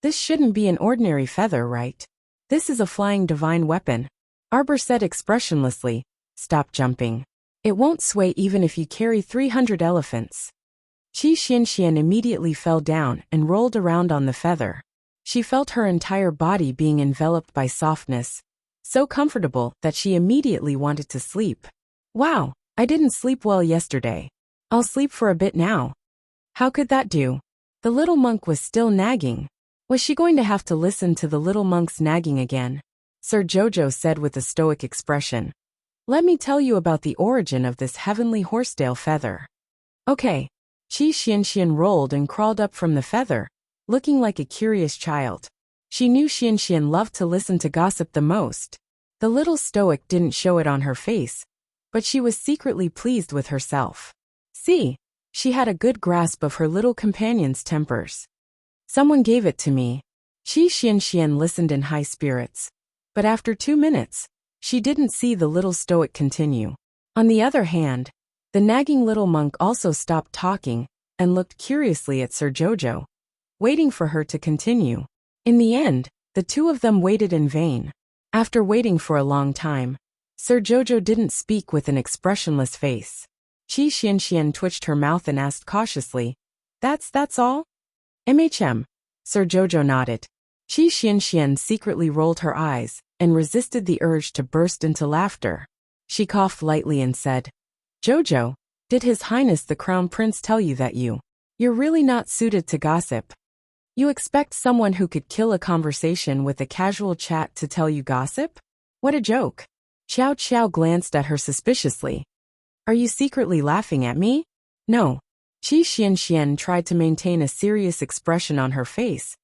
This shouldn't be an ordinary feather, right? This is a flying divine weapon. Arbor said expressionlessly. Stop jumping. It won't sway even if you carry 300 elephants. Qi Xianxian immediately fell down and rolled around on the feather. She felt her entire body being enveloped by softness, so comfortable that she immediately wanted to sleep. Wow, I didn't sleep well yesterday. I'll sleep for a bit now. How could that do? The little monk was still nagging. Was she going to have to listen to the little monk's nagging again? Sir Jojo said with a stoic expression. Let me tell you about the origin of this heavenly horsetail feather. Okay. Qi Xianxian rolled and crawled up from the feather, looking like a curious child. She knew Xianxian loved to listen to gossip the most. The little stoic didn't show it on her face, but she was secretly pleased with herself. See, she had a good grasp of her little companion's tempers. Someone gave it to me. Qi Xianxian listened in high spirits. But after 2 minutes, she didn't see the little stoic continue. On the other hand, the nagging little monk also stopped talking and looked curiously at Sir Jojo, waiting for her to continue. In the end, the two of them waited in vain. After waiting for a long time, Sir Jojo didn't speak with an expressionless face. Qi Xianxian twitched her mouth and asked cautiously, That's all? Sir Jojo nodded. Qi Xianxian secretly rolled her eyes and resisted the urge to burst into laughter. She coughed lightly and said, Jojo, did His Highness the Crown Prince tell you that you're really not suited to gossip? You expect someone who could kill a conversation with a casual chat to tell you gossip? What a joke. Xiao Qiao glanced at her suspiciously. Are you secretly laughing at me? No. Qi Xianxian tried to maintain a serious expression on her face,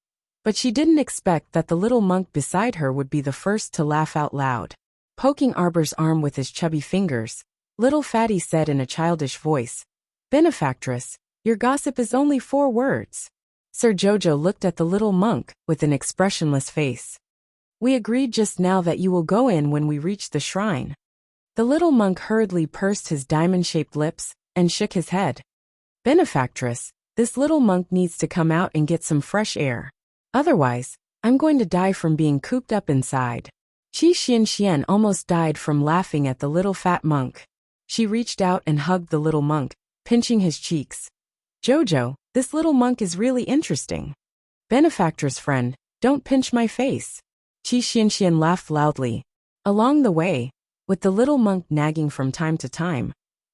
but she didn't expect that the little monk beside her would be the first to laugh out loud. Poking Arbor's arm with his chubby fingers, little Fatty said in a childish voice, Benefactress, your gossip is only 4 words. Sir Jojo looked at the little monk with an expressionless face. We agreed just now that you will go in when we reach the shrine. The little monk hurriedly pursed his diamond-shaped lips and shook his head. Benefactress, this little monk needs to come out and get some fresh air. Otherwise, I'm going to die from being cooped up inside. Qi Xianxian almost died from laughing at the little fat monk. She reached out and hugged the little monk, pinching his cheeks. Jojo, this little monk is really interesting. Benefactress friend, don't pinch my face. Qi Xianxian laughed loudly. Along the way, with the little monk nagging from time to time,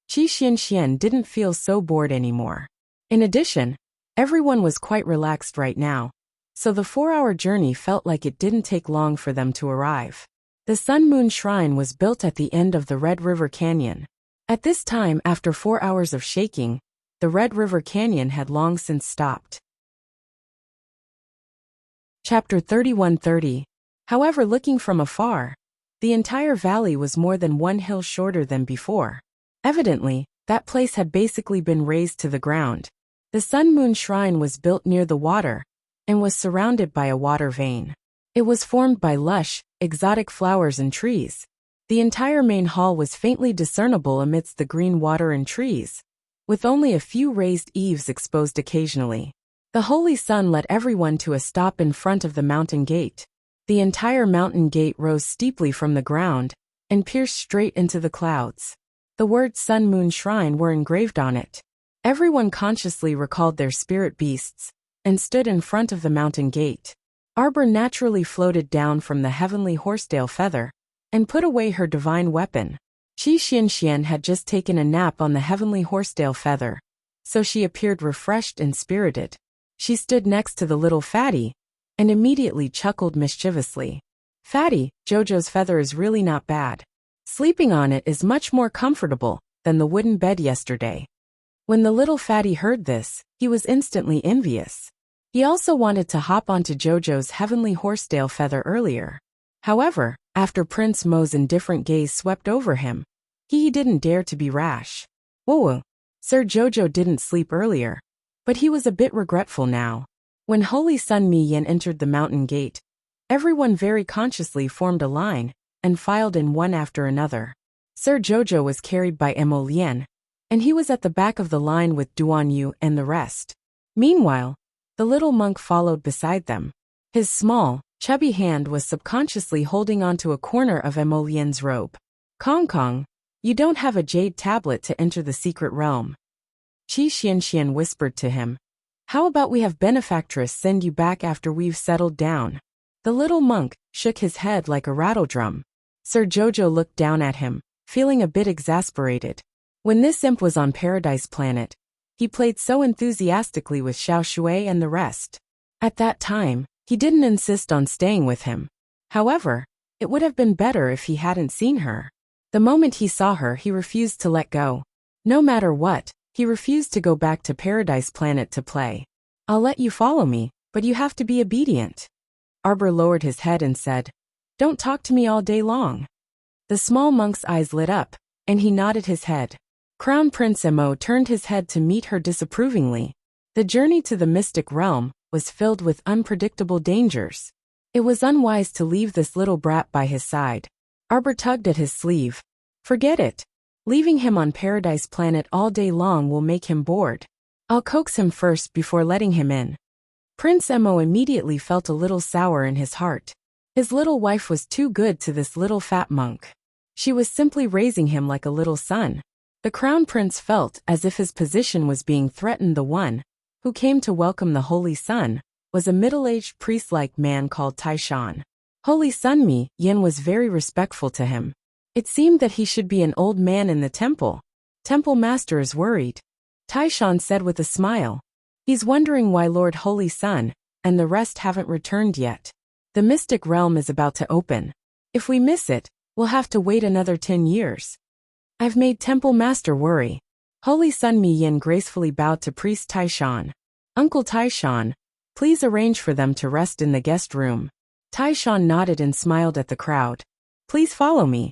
Qi Xianxian didn't feel so bored anymore. In addition, everyone was quite relaxed right now, so the 4-hour journey felt like it didn't take long for them to arrive. The Sun Moon Shrine was built at the end of the Red River Canyon. At this time, after 4 hours of shaking, the Red River Canyon had long since stopped. Chapter 3130. However, looking from afar, the entire valley was more than 1 hill shorter than before. Evidently, that place had basically been razed to the ground. The Sun Moon Shrine was built near the water and was surrounded by a water vein. It was formed by lush, exotic flowers and trees. The entire main hall was faintly discernible amidst the green water and trees, with only a few raised eaves exposed occasionally. The holy sun led everyone to a stop in front of the mountain gate. The entire mountain gate rose steeply from the ground and pierced straight into the clouds. The words Sun Moon Shrine were engraved on it. Everyone consciously recalled their spirit beasts and stood in front of the mountain gate. Arbor naturally floated down from the heavenly horsetail feather and put away her divine weapon. Qi Xianxian had just taken a nap on the heavenly horsetail feather, so she appeared refreshed and spirited. She stood next to the little Fatty and immediately chuckled mischievously. Fatty, Jojo's feather is really not bad. Sleeping on it is much more comfortable than the wooden bed yesterday. When the little Fatty heard this, he was instantly envious. He also wanted to hop onto Jojo's heavenly horsetail feather earlier. However, after Prince Mo's indifferent gaze swept over him, he didn't dare to be rash. Whoa! Sir Jojo didn't sleep earlier, but he was a bit regretful now. When Holy Sun Mi Yin entered the mountain gate, everyone very consciously formed a line and filed in one after another. Sir Jojo was carried by Mo Lian, and he was at the back of the line with Duan Yu and the rest. Meanwhile, the little monk followed beside them. His small, chubby hand was subconsciously holding onto a corner of Emolien's robe. Kong Kong, you don't have a jade tablet to enter the secret realm. Qi Xianxian whispered to him. How about we have benefactress send you back after we've settled down? The little monk shook his head like a rattledrum. Sir Jojo looked down at him, feeling a bit exasperated. When this imp was on Paradise Planet, he played so enthusiastically with Xiao Shui and the rest. At that time, he didn't insist on staying with him. However, it would have been better if he hadn't seen her. The moment he saw her, he refused to let go. No matter what, he refused to go back to Paradise Planet to play. I'll let you follow me, but you have to be obedient. Arbor lowered his head and said, Don't talk to me all day long. The small monk's eyes lit up, and he nodded his head. Crown Prince Mo turned his head to meet her disapprovingly. The journey to the mystic realm was filled with unpredictable dangers. It was unwise to leave this little brat by his side. Arbor tugged at his sleeve. Forget it. Leaving him on Paradise Planet all day long will make him bored. I'll coax him first before letting him in. Prince Mo immediately felt a little sour in his heart. His little wife was too good to this little fat monk. She was simply raising him like a little son. The Crown Prince felt as if his position was being threatened. The one who came to welcome the Holy Sun was a middle-aged priest-like man called Taishan. Holy Sun Mi Yin was very respectful to him. It seemed that he should be an old man in the temple. Temple Master is worried, Taishan said with a smile. He's wondering why Lord Holy Sun and the rest haven't returned yet. The mystic realm is about to open. If we miss it, we'll have to wait another 10 years. I've made Temple Master worry. Holy Sun Mi Yin gracefully bowed to Priest Taishan. Uncle Taishan, please arrange for them to rest in the guest room. Taishan nodded and smiled at the crowd. Please follow me.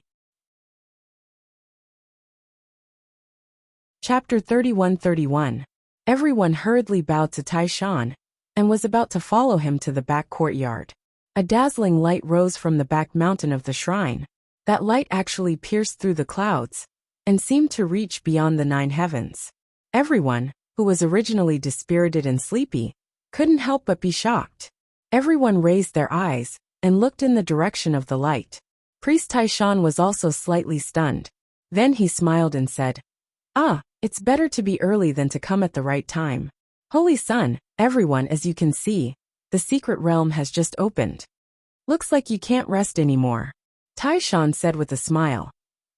Chapter 31-31. Everyone hurriedly bowed to Taishan and was about to follow him to the back courtyard. A dazzling light rose from the back mountain of the shrine. That light actually pierced through the clouds and seemed to reach beyond the 9 heavens. Everyone, who was originally dispirited and sleepy, couldn't help but be shocked. Everyone raised their eyes and looked in the direction of the light. Priest Taishan was also slightly stunned. Then he smiled and said, It's better to be early than to come at the right time. Holy Sun, everyone, as you can see, the secret realm has just opened. Looks like you can't rest anymore. Taishan said with a smile.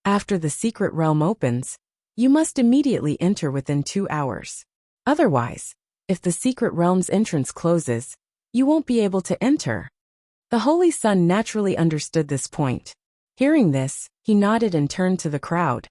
After the secret realm opens, you must immediately enter within 2 hours. Otherwise, if the secret realm's entrance closes, you won't be able to enter. The Holy Sun naturally understood this point. Hearing this, he nodded and turned to the crowd.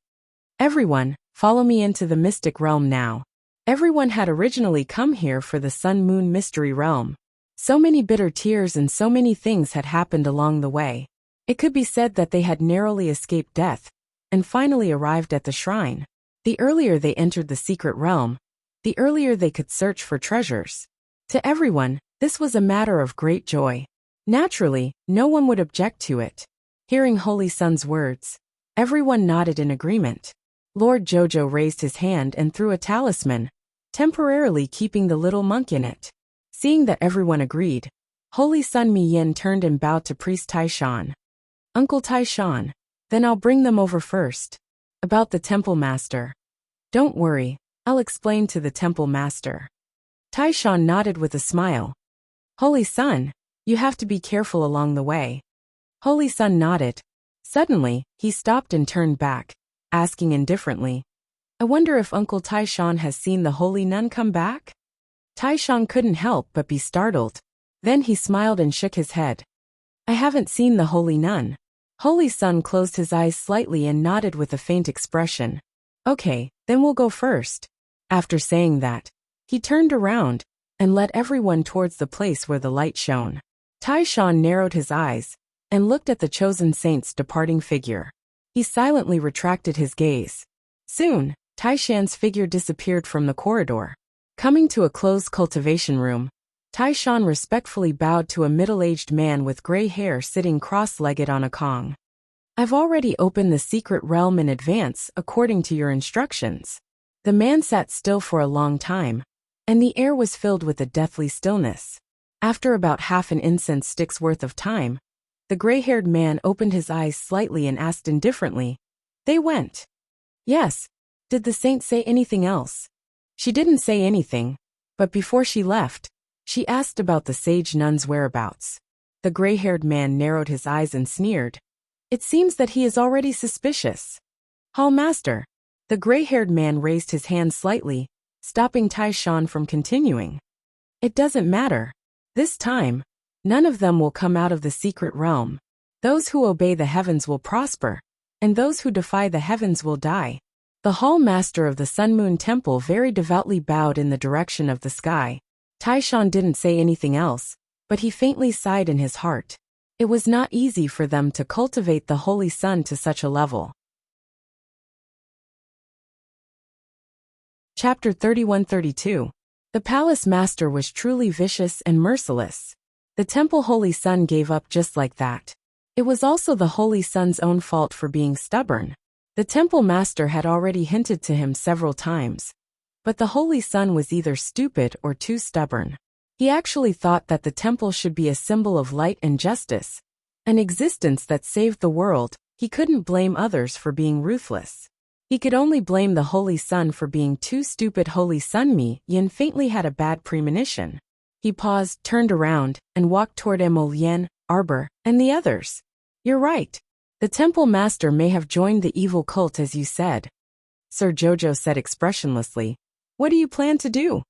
Everyone, follow me into the mystic realm now. Everyone had originally come here for the Sun-Moon Mystery Realm. So many bitter tears and so many things had happened along the way. It could be said that they had narrowly escaped death and finally arrived at the shrine. The earlier they entered the secret realm, the earlier they could search for treasures. To everyone, this was a matter of great joy. Naturally, no one would object to it. Hearing Holy Sun's words, everyone nodded in agreement. Lord Jojo raised his hand and threw a talisman, temporarily keeping the little monk in it. Seeing that everyone agreed, Holy Sun Mi Yin turned and bowed to Priest Taishan. Uncle Taishan, then I'll bring them over first. About the Temple Master. Don't worry, I'll explain to the Temple Master. Taishan nodded with a smile. Holy Sun, you have to be careful along the way. Holy Sun nodded. Suddenly, he stopped and turned back, asking indifferently, I wonder if Uncle Taishan has seen the Holy Nun come back? Taishan couldn't help but be startled. Then he smiled and shook his head. I haven't seen the Holy Nun. Holy Sun closed his eyes slightly and nodded with a faint expression. Okay, then we'll go first. After saying that, he turned around and led everyone towards the place where the light shone. Taishan narrowed his eyes and looked at the chosen saint's departing figure. He silently retracted his gaze. Soon, Taishan's figure disappeared from the corridor. Coming to a closed cultivation room, Taishan respectfully bowed to a middle-aged man with gray hair sitting cross-legged on a kong. I've already opened the secret realm in advance according to your instructions. The man sat still for a long time, and the air was filled with a deathly stillness. After about half an incense stick's worth of time, the gray-haired man opened his eyes slightly and asked indifferently, "They went?" "Yes." "Did the saint say anything else?" "She didn't say anything, but before she left, she asked about the sage nun's whereabouts." The gray-haired man narrowed his eyes and sneered. "It seems that he is already suspicious." "Hall Master." The gray-haired man raised his hand slightly, stopping Tai Shan from continuing. "It doesn't matter. This time, none of them will come out of the secret realm. Those who obey the heavens will prosper, and those who defy the heavens will die." The Hall Master of the Sun Moon Temple very devoutly bowed in the direction of the sky. Tai Shan didn't say anything else, but he faintly sighed in his heart. It was not easy for them to cultivate the Holy Sun to such a level. Chapter 31-32. The Palace Master was truly vicious and merciless. The Temple Holy Sun gave up just like that. It was also the Holy Sun's own fault for being stubborn. The Temple Master had already hinted to him several times, but the Holy Sun was either stupid or too stubborn. He actually thought that the temple should be a symbol of light and justice, an existence that saved the world. He couldn't blame others for being ruthless. He could only blame the Holy Sun for being too stupid. Holy Sun Mi Yin faintly had a bad premonition. He paused, turned around, and walked toward Emolien, Arbor, and the others. "You're right. The Temple Master may have joined the evil cult as you said." Sir Jojo said expressionlessly. "What do you plan to do?"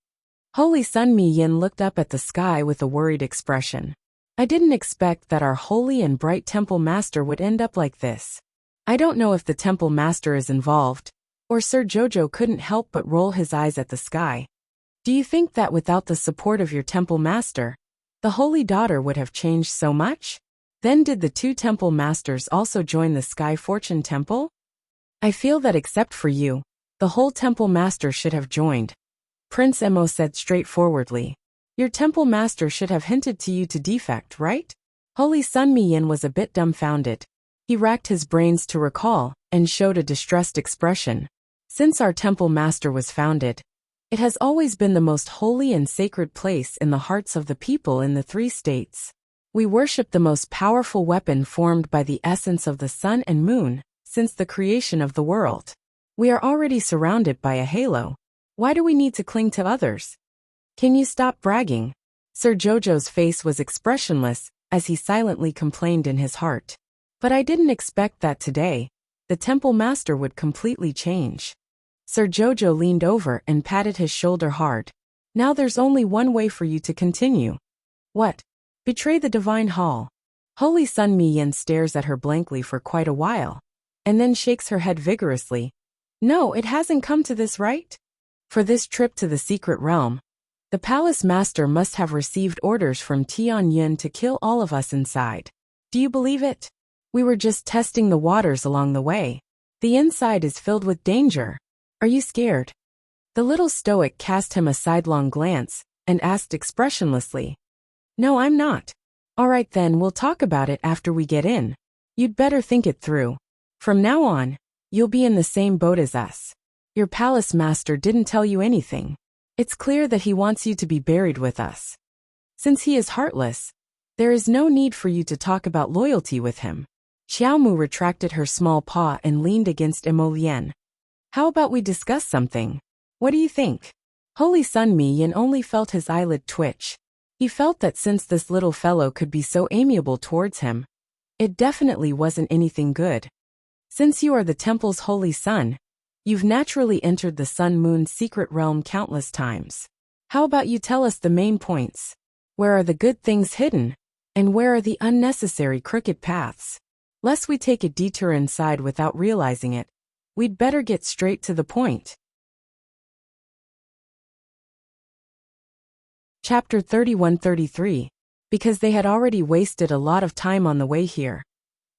Holy Sun Mi Yin looked up at the sky with a worried expression. "I didn't expect that our holy and bright Temple Master would end up like this. I don't know if the Temple Master is involved, or Sir Jojo couldn't help but roll his eyes at the sky. Do you think that without the support of your Temple Master, the Holy Daughter would have changed so much? Then did the two Temple Masters also join the Sky Fortune Temple? I feel that except for you, the whole Temple Master should have joined." Prince Emo said straightforwardly. "Your Temple Master should have hinted to you to defect, right?" Holy Sun Mi Yin was a bit dumbfounded. He racked his brains to recall, and showed a distressed expression. "Since our Temple Master was founded, it has always been the most holy and sacred place in the hearts of the people in the 3 states. We worship the most powerful weapon formed by the essence of the sun and moon, since the creation of the world. We are already surrounded by a halo. Why do we need to cling to others? Can you stop bragging?" Sir Jojo's face was expressionless, as he silently complained in his heart. "But I didn't expect that today, the Temple Master would completely change." Sir Jojo leaned over and patted his shoulder hard. "Now there's only one way for you to continue." "What?" "Betray the Divine Hall." Holy Sun Mi Yin stares at her blankly for quite a while, and then shakes her head vigorously. "No, it hasn't come to this, right? For this trip to the secret realm, the Palace Master must have received orders from Tian Yun to kill all of us inside. Do you believe it? We were just testing the waters along the way. The inside is filled with danger. Are you scared?" The little stoic cast him a sidelong glance, and asked expressionlessly. "No, I'm not." "All right then, we'll talk about it after we get in. You'd better think it through. From now on, you'll be in the same boat as us. Your Palace Master didn't tell you anything. It's clear that he wants you to be buried with us. Since he is heartless, there is no need for you to talk about loyalty with him." Xiaomu retracted her small paw and leaned against Emolien. "How about we discuss something? What do you think?" Holy Sun Mi Yin only felt his eyelid twitch. He felt that since this little fellow could be so amiable towards him, it definitely wasn't anything good. "Since you are the temple's holy son, you've naturally entered the Sun-Moon secret realm countless times. How about you tell us the main points? Where are the good things hidden, and where are the unnecessary crooked paths? Lest we take a detour inside without realizing it, we'd better get straight to the point." Chapter 31-33. Because they had already wasted a lot of time on the way here,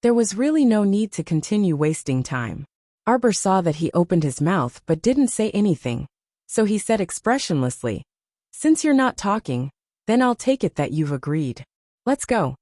there was really no need to continue wasting time. Arbor saw that he opened his mouth but didn't say anything, so he said expressionlessly, "Since you're not talking, then I'll take it that you've agreed. Let's go."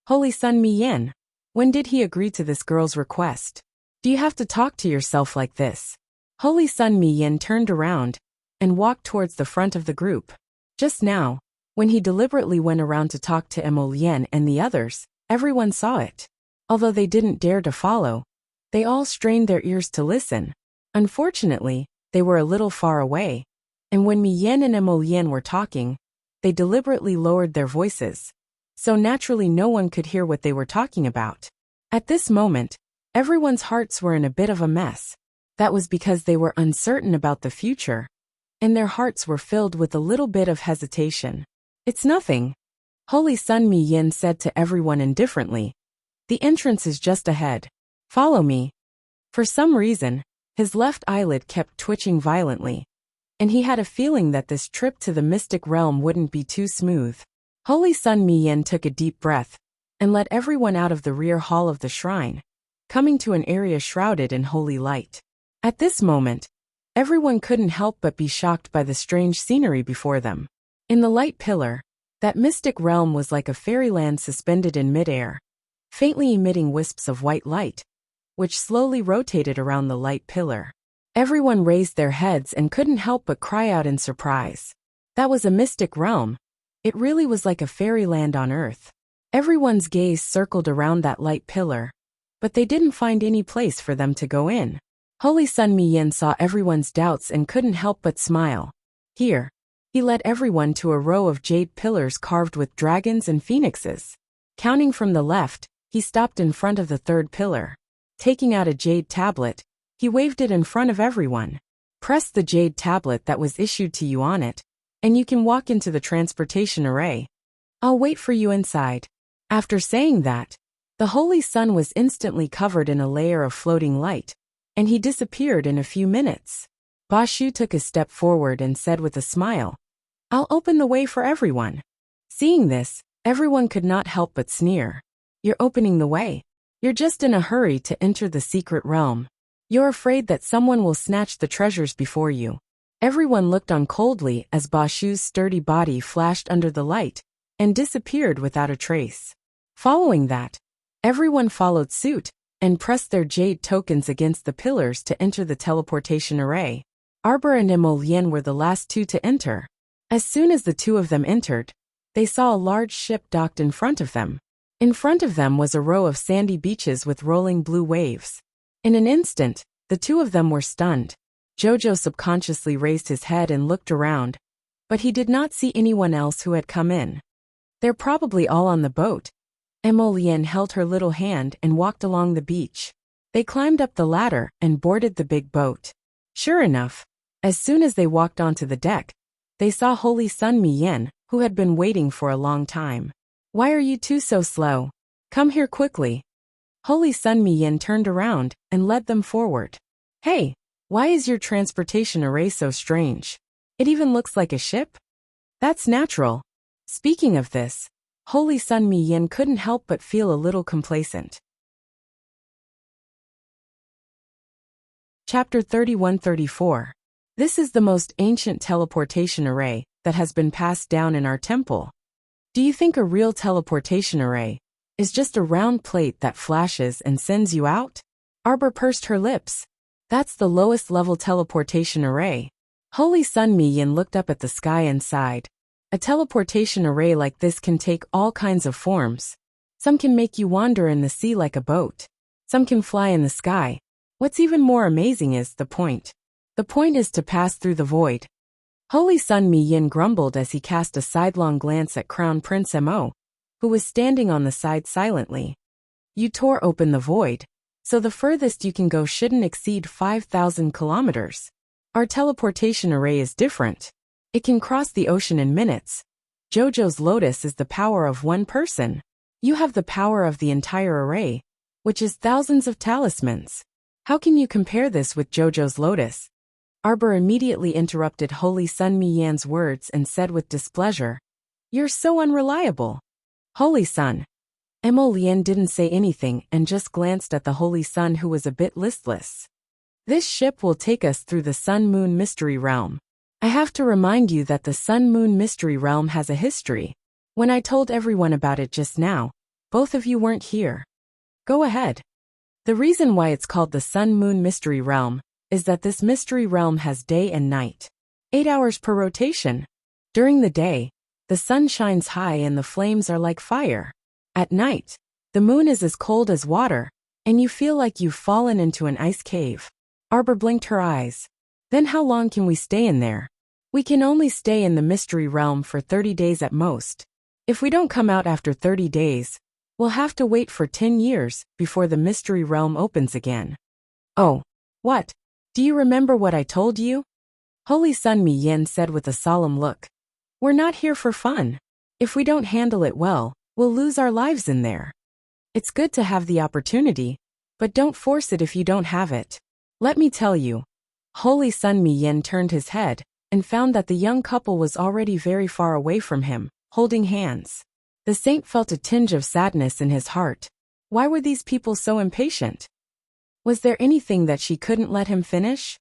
Holy Sun Mi Yin, when did he agree to this girl's request? Do you have to talk to yourself like this? Holy Sun Mi Yin turned around and walked towards the front of the group. Just now, When he deliberately went around to talk to Emolien and the others, everyone saw it. Although they didn't dare to follow, they all strained their ears to listen. Unfortunately, they were a little far away, and when Mien and Emolien were talking, they deliberately lowered their voices, so naturally no one could hear what they were talking about. At this moment, everyone's hearts were in a bit of a mess. That was because they were uncertain about the future, and their hearts were filled with a little bit of hesitation. "It's nothing," Holy Sun Mien said to everyone indifferently. "The entrance is just ahead. Follow me." For some reason, his left eyelid kept twitching violently, and he had a feeling that this trip to the mystic realm wouldn't be too smooth. Holy Sun Mien took a deep breath and led everyone out of the rear hall of the shrine, coming to an area shrouded in holy light. At this moment, everyone couldn't help but be shocked by the strange scenery before them. In the light pillar, that mystic realm was like a fairyland suspended in midair, faintly emitting wisps of white light, which slowly rotated around the light pillar. Everyone raised their heads and couldn't help but cry out in surprise. That was a mystic realm. It really was like a fairyland on earth. Everyone's gaze circled around that light pillar, but they didn't find any place for them to go in. Holy Sun Mien saw everyone's doubts and couldn't help but smile. Here, he led everyone to a row of jade pillars carved with dragons and phoenixes. Counting from the left, he stopped in front of the third pillar. Taking out a jade tablet, he waved it in front of everyone. "Press the jade tablet that was issued to you on it, and you can walk into the transportation array. I'll wait for you inside." After saying that, the holy sun was instantly covered in a layer of floating light, and he disappeared in a few minutes. Bashu took a step forward and said with a smile, "I'll open the way for everyone." Seeing this, everyone could not help but sneer. "You're opening the way. You're just in a hurry to enter the secret realm. You're afraid that someone will snatch the treasures before you." Everyone looked on coldly as Bashu's sturdy body flashed under the light and disappeared without a trace. Following that, everyone followed suit and pressed their jade tokens against the pillars to enter the teleportation array. Arbor and Emolien were the last two to enter. As soon as the two of them entered, they saw a large ship docked in front of them. In front of them was a row of sandy beaches with rolling blue waves. In an instant, the two of them were stunned. Jojo subconsciously raised his head and looked around, but he did not see anyone else who had come in. "They're probably all on the boat." Emolien held her little hand and walked along the beach. They climbed up the ladder and boarded the big boat. Sure enough, as soon as they walked onto the deck, they saw Holy Sun Mien, who had been waiting for a long time. "Why are you two so slow? Come here quickly." Holy Sun Mien turned around and led them forward. "Hey, why is your transportation array so strange? It even looks like a ship?" "That's natural." Speaking of this, Holy Sun Mien couldn't help but feel a little complacent. Chapter 31-34. This is the most ancient teleportation array that has been passed down in our temple. Do you think a real teleportation array is just a round plate that flashes and sends you out? Arbor pursed her lips. That's the lowest level teleportation array. Holy Sun Mien looked up at the sky and sighed. A teleportation array like this can take all kinds of forms. Some can make you wander in the sea like a boat. Some can fly in the sky. What's even more amazing is the point. The point is to pass through the void. Holy Sun Mien grumbled as he cast a sidelong glance at Crown Prince Mo, who was standing on the side silently. "You tore open the void, so the furthest you can go shouldn't exceed 5,000 kilometers. Our teleportation array is different. It can cross the ocean in minutes. Jojo's lotus is the power of one person. You have the power of the entire array, which is thousands of talismans. How can you compare this with Jojo's lotus?" Arbor immediately interrupted Holy Sun Mien's words and said with displeasure, "You're so unreliable." "Holy Sun." Emolien didn't say anything and just glanced at the Holy Sun, who was a bit listless. "This ship will take us through the Sun-Moon Mystery Realm. I have to remind you that the Sun-Moon Mystery Realm has a history. When I told everyone about it just now, both of you weren't here. Go ahead." The reason why it's called the Sun-Moon Mystery Realm is that this mystery realm has day and night. 8 hours per rotation. During the day, The sun shines high and the flames are like fire. At night, the moon is as cold as water, and you feel like you've fallen into an ice cave. Arbor blinked her eyes. Then how long can we stay in there? We can only stay in the mystery realm for 30 days at most. If we don't come out after 30 days, we'll have to wait for 10 years before the mystery realm opens again. Oh, what? Do you remember what I told you? Holy Sun Mi Yin said with a solemn look. We're not here for fun. If we don't handle it well, we'll lose our lives in there. It's good to have the opportunity, but don't force it if you don't have it. Let me tell you. Holy Sun Mi Yin turned his head and found that the young couple was already very far away from him, holding hands. The saint felt a tinge of sadness in his heart. Why were these people so impatient? Was there anything that she couldn't let him finish?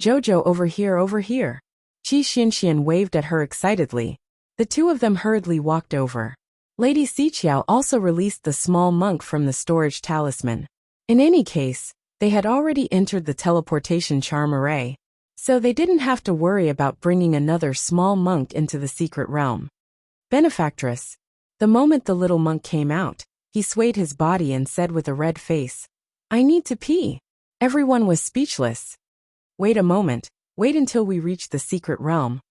Jojo, over here, over here. Qi Xianxian waved at her excitedly. The two of them hurriedly walked over. Lady Xiqiao also released the small monk from the storage talisman. In any case, they had already entered the teleportation charm array, so they didn't have to worry about bringing another small monk into the secret realm. Benefactress. The moment the little monk came out, he swayed his body and said with a red face, I need to pee. Everyone was speechless. Wait a moment, wait until we reach the secret realm.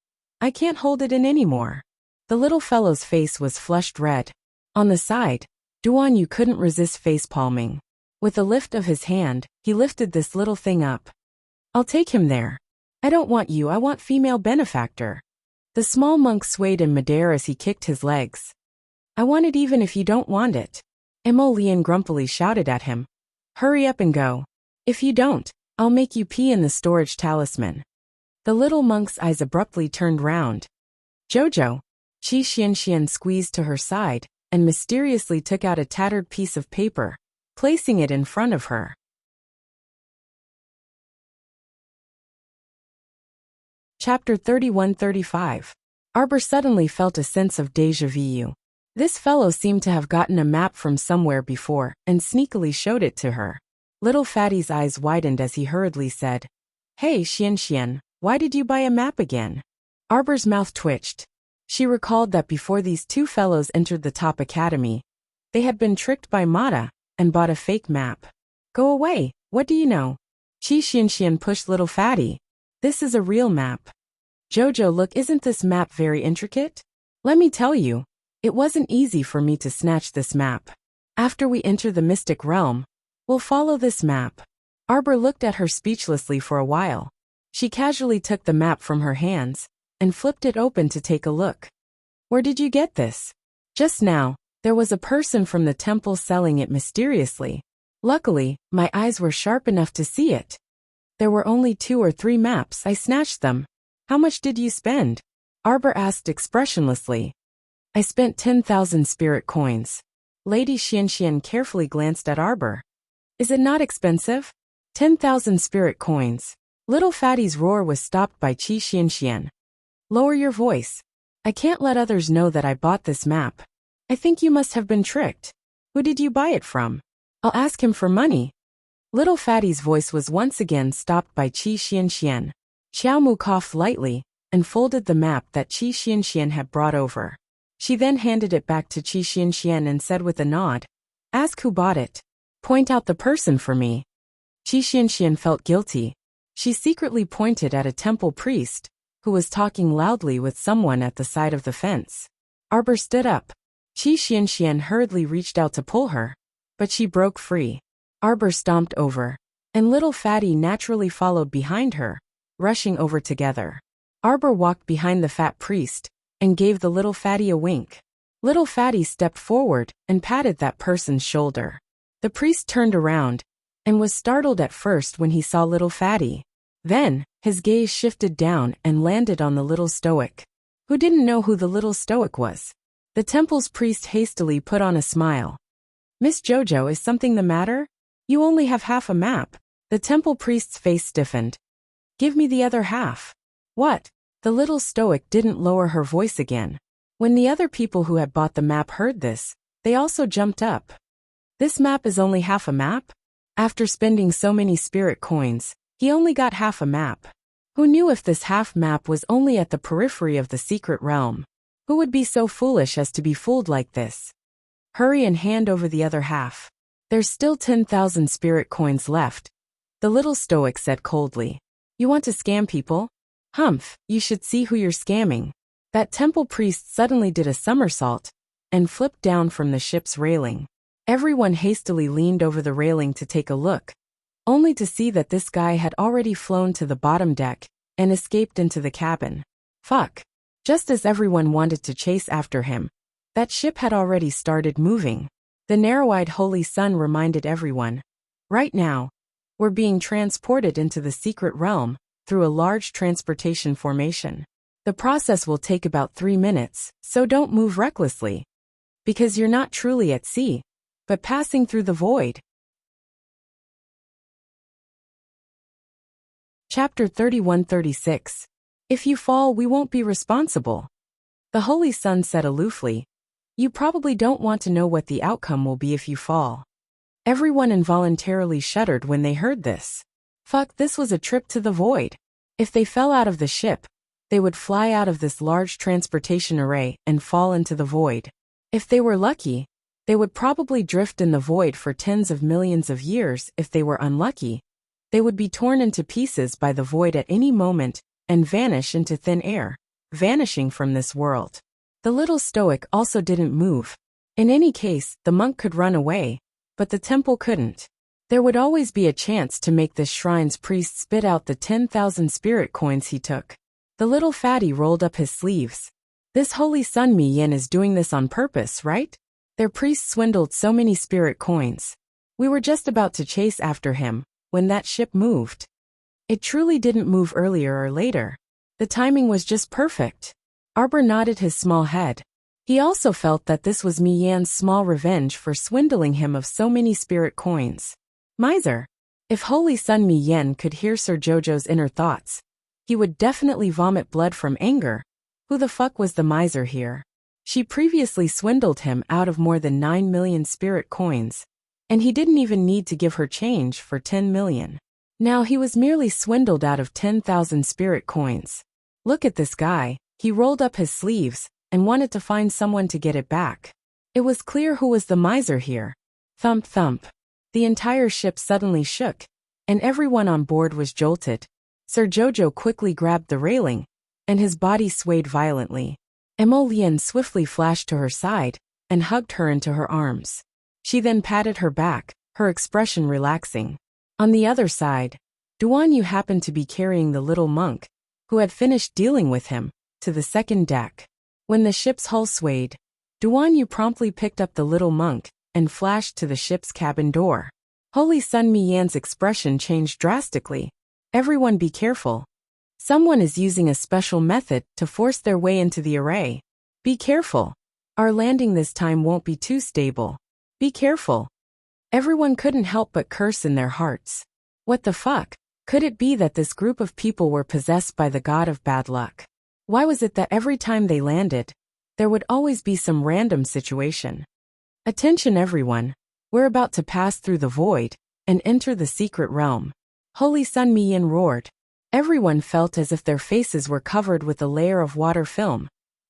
I can't hold it in anymore. The little fellow's face was flushed red. On the side, Duan Yu couldn't resist face-palming. With a lift of his hand, he lifted this little thing up. I'll take him there. I don't want you, I want female benefactor. The small monk swayed in midair as he kicked his legs. I want it even if you don't want it. Mo Lian grumpily shouted at him. Hurry up and go. If you don't, I'll make you pee in the storage talisman. The little monk's eyes abruptly turned round. Jojo. Qi Xianxian squeezed to her side and mysteriously took out a tattered piece of paper, placing it in front of her. Chapter 31-35. Arbor suddenly felt a sense of déjà vu. This fellow seemed to have gotten a map from somewhere before and sneakily showed it to her. Little Fatty's eyes widened as he hurriedly said, Hey Xianxian, why did you buy a map again? Arbor's mouth twitched. She recalled that before these two fellows entered the top academy, they had been tricked by Mata and bought a fake map. Go away, what do you know? Qi Xianxian pushed little Fatty. This is a real map. Jojo, look, isn't this map very intricate? Let me tell you, it wasn't easy for me to snatch this map. After we enter the mystic realm, we'll follow this map. Arbor looked at her speechlessly for a while. She casually took the map from her hands and flipped it open to take a look. Where did you get this? Just now, there was a person from the temple selling it mysteriously. Luckily, my eyes were sharp enough to see it. There were only 2 or 3 maps, I snatched them. How much did you spend? Arbor asked expressionlessly. I spent 10,000 spirit coins. Lady Xianxian carefully glanced at Arbor. Is it not expensive? 10,000 spirit coins. Little Fatty's roar was stopped by Qi Xianxian. Lower your voice. I can't let others know that I bought this map. I think you must have been tricked. Who did you buy it from? I'll ask him for money. Little Fatty's voice was once again stopped by Qi Xianxian. Xiaomu coughed lightly and folded the map that Qi Xianxian had brought over. She then handed it back to Qi Xianxian and said with a nod, Ask who bought it. Point out the person for me. Qi Xianxian felt guilty. She secretly pointed at a temple priest who was talking loudly with someone at the side of the fence. Arbor stood up. Qi Xianxian hurriedly reached out to pull her, but she broke free. Arbor stomped over, and little Fatty naturally followed behind her, rushing over together. Arbor walked behind the fat priest and gave the little Fatty a wink. Little Fatty stepped forward and patted that person's shoulder. The priest turned around and was startled at first when he saw little Fatty. Then, his gaze shifted down and landed on the little stoic. Who didn't know who the little stoic was? The temple's priest hastily put on a smile. Miss Jojo, is something the matter? You only have half a map. The temple priest's face stiffened. Give me the other half. What? The little stoic didn't lower her voice again. When the other people who had bought the map heard this, they also jumped up. This map is only half a map? After spending so many spirit coins, he only got half a map. Who knew if this half map was only at the periphery of the secret realm? Who would be so foolish as to be fooled like this? Hurry and hand over the other half. There's still 10,000 spirit coins left, the little stoic said coldly. You want to scam people? Humph, you should see who you're scamming. That temple priest suddenly did a somersault and flipped down from the ship's railing. Everyone hastily leaned over the railing to take a look, only to see that this guy had already flown to the bottom deck and escaped into the cabin. Fuck. Just as everyone wanted to chase after him, that ship had already started moving. The narrow-eyed Holy Sun reminded everyone, right now, we're being transported into the secret realm through a large transportation formation. The process will take about 3 minutes, so don't move recklessly. Because you're not truly at sea, but passing through the void. Chapter 31-36. If you fall, we won't be responsible. The Holy Sun said aloofly, you probably don't want to know what the outcome will be if you fall. Everyone involuntarily shuddered when they heard this. Fuck, this was a trip to the void. If they fell out of the ship, they would fly out of this large transportation array and fall into the void. If they were lucky, they would probably drift in the void for tens of millions of years. If they were unlucky, they would be torn into pieces by the void at any moment and vanish into thin air, vanishing from this world. The little stoic also didn't move. In any case, the monk could run away, but the temple couldn't. There would always be a chance to make this shrine's priest spit out the 10,000 spirit coins he took. The little fatty rolled up his sleeves. This Holy Sun Mi Yin is doing this on purpose, right? Their priest swindled so many spirit coins. We were just about to chase after him when that ship moved. It truly didn't move earlier or later. The timing was just perfect. Arbor nodded his small head. He also felt that this was Mi Yan's small revenge for swindling him of so many spirit coins. Miser. If Holy Sun Mi Yen could hear Sir Jojo's inner thoughts, he would definitely vomit blood from anger. Who the fuck was the miser here? She previously swindled him out of more than 9 million spirit coins, and he didn't even need to give her change for 10 million. Now he was merely swindled out of 10,000 spirit coins. Look at this guy. He rolled up his sleeves and wanted to find someone to get it back. It was clear who was the miser here. Thump thump. The entire ship suddenly shook, and everyone on board was jolted. Sir Jojo quickly grabbed the railing, and his body swayed violently. Emolian swiftly flashed to her side and hugged her into her arms. She then patted her back, her expression relaxing. On the other side, Duan Yu happened to be carrying the little monk, who had finished dealing with him, to the second deck. When the ship's hull swayed, Duan Yu promptly picked up the little monk and flashed to the ship's cabin door. Holy Sun Mi Yan's expression changed drastically. Everyone be careful. Someone is using a special method to force their way into the array. Be careful. Our landing this time won't be too stable. Be careful. Everyone couldn't help but curse in their hearts. What the fuck? Could it be that this group of people were possessed by the god of bad luck? Why was it that every time they landed, there would always be some random situation? Attention everyone, we're about to pass through the void and enter the secret realm. Holy Sun Mi Yin roared. Everyone felt as if their faces were covered with a layer of water film,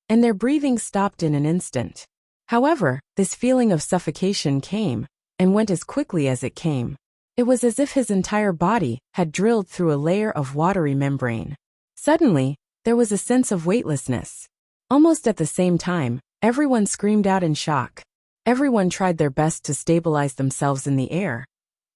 and their breathing stopped in an instant. However, this feeling of suffocation came and went as quickly as it came. It was as if his entire body had drilled through a layer of watery membrane. Suddenly, there was a sense of weightlessness. Almost at the same time, everyone screamed out in shock. Everyone tried their best to stabilize themselves in the air.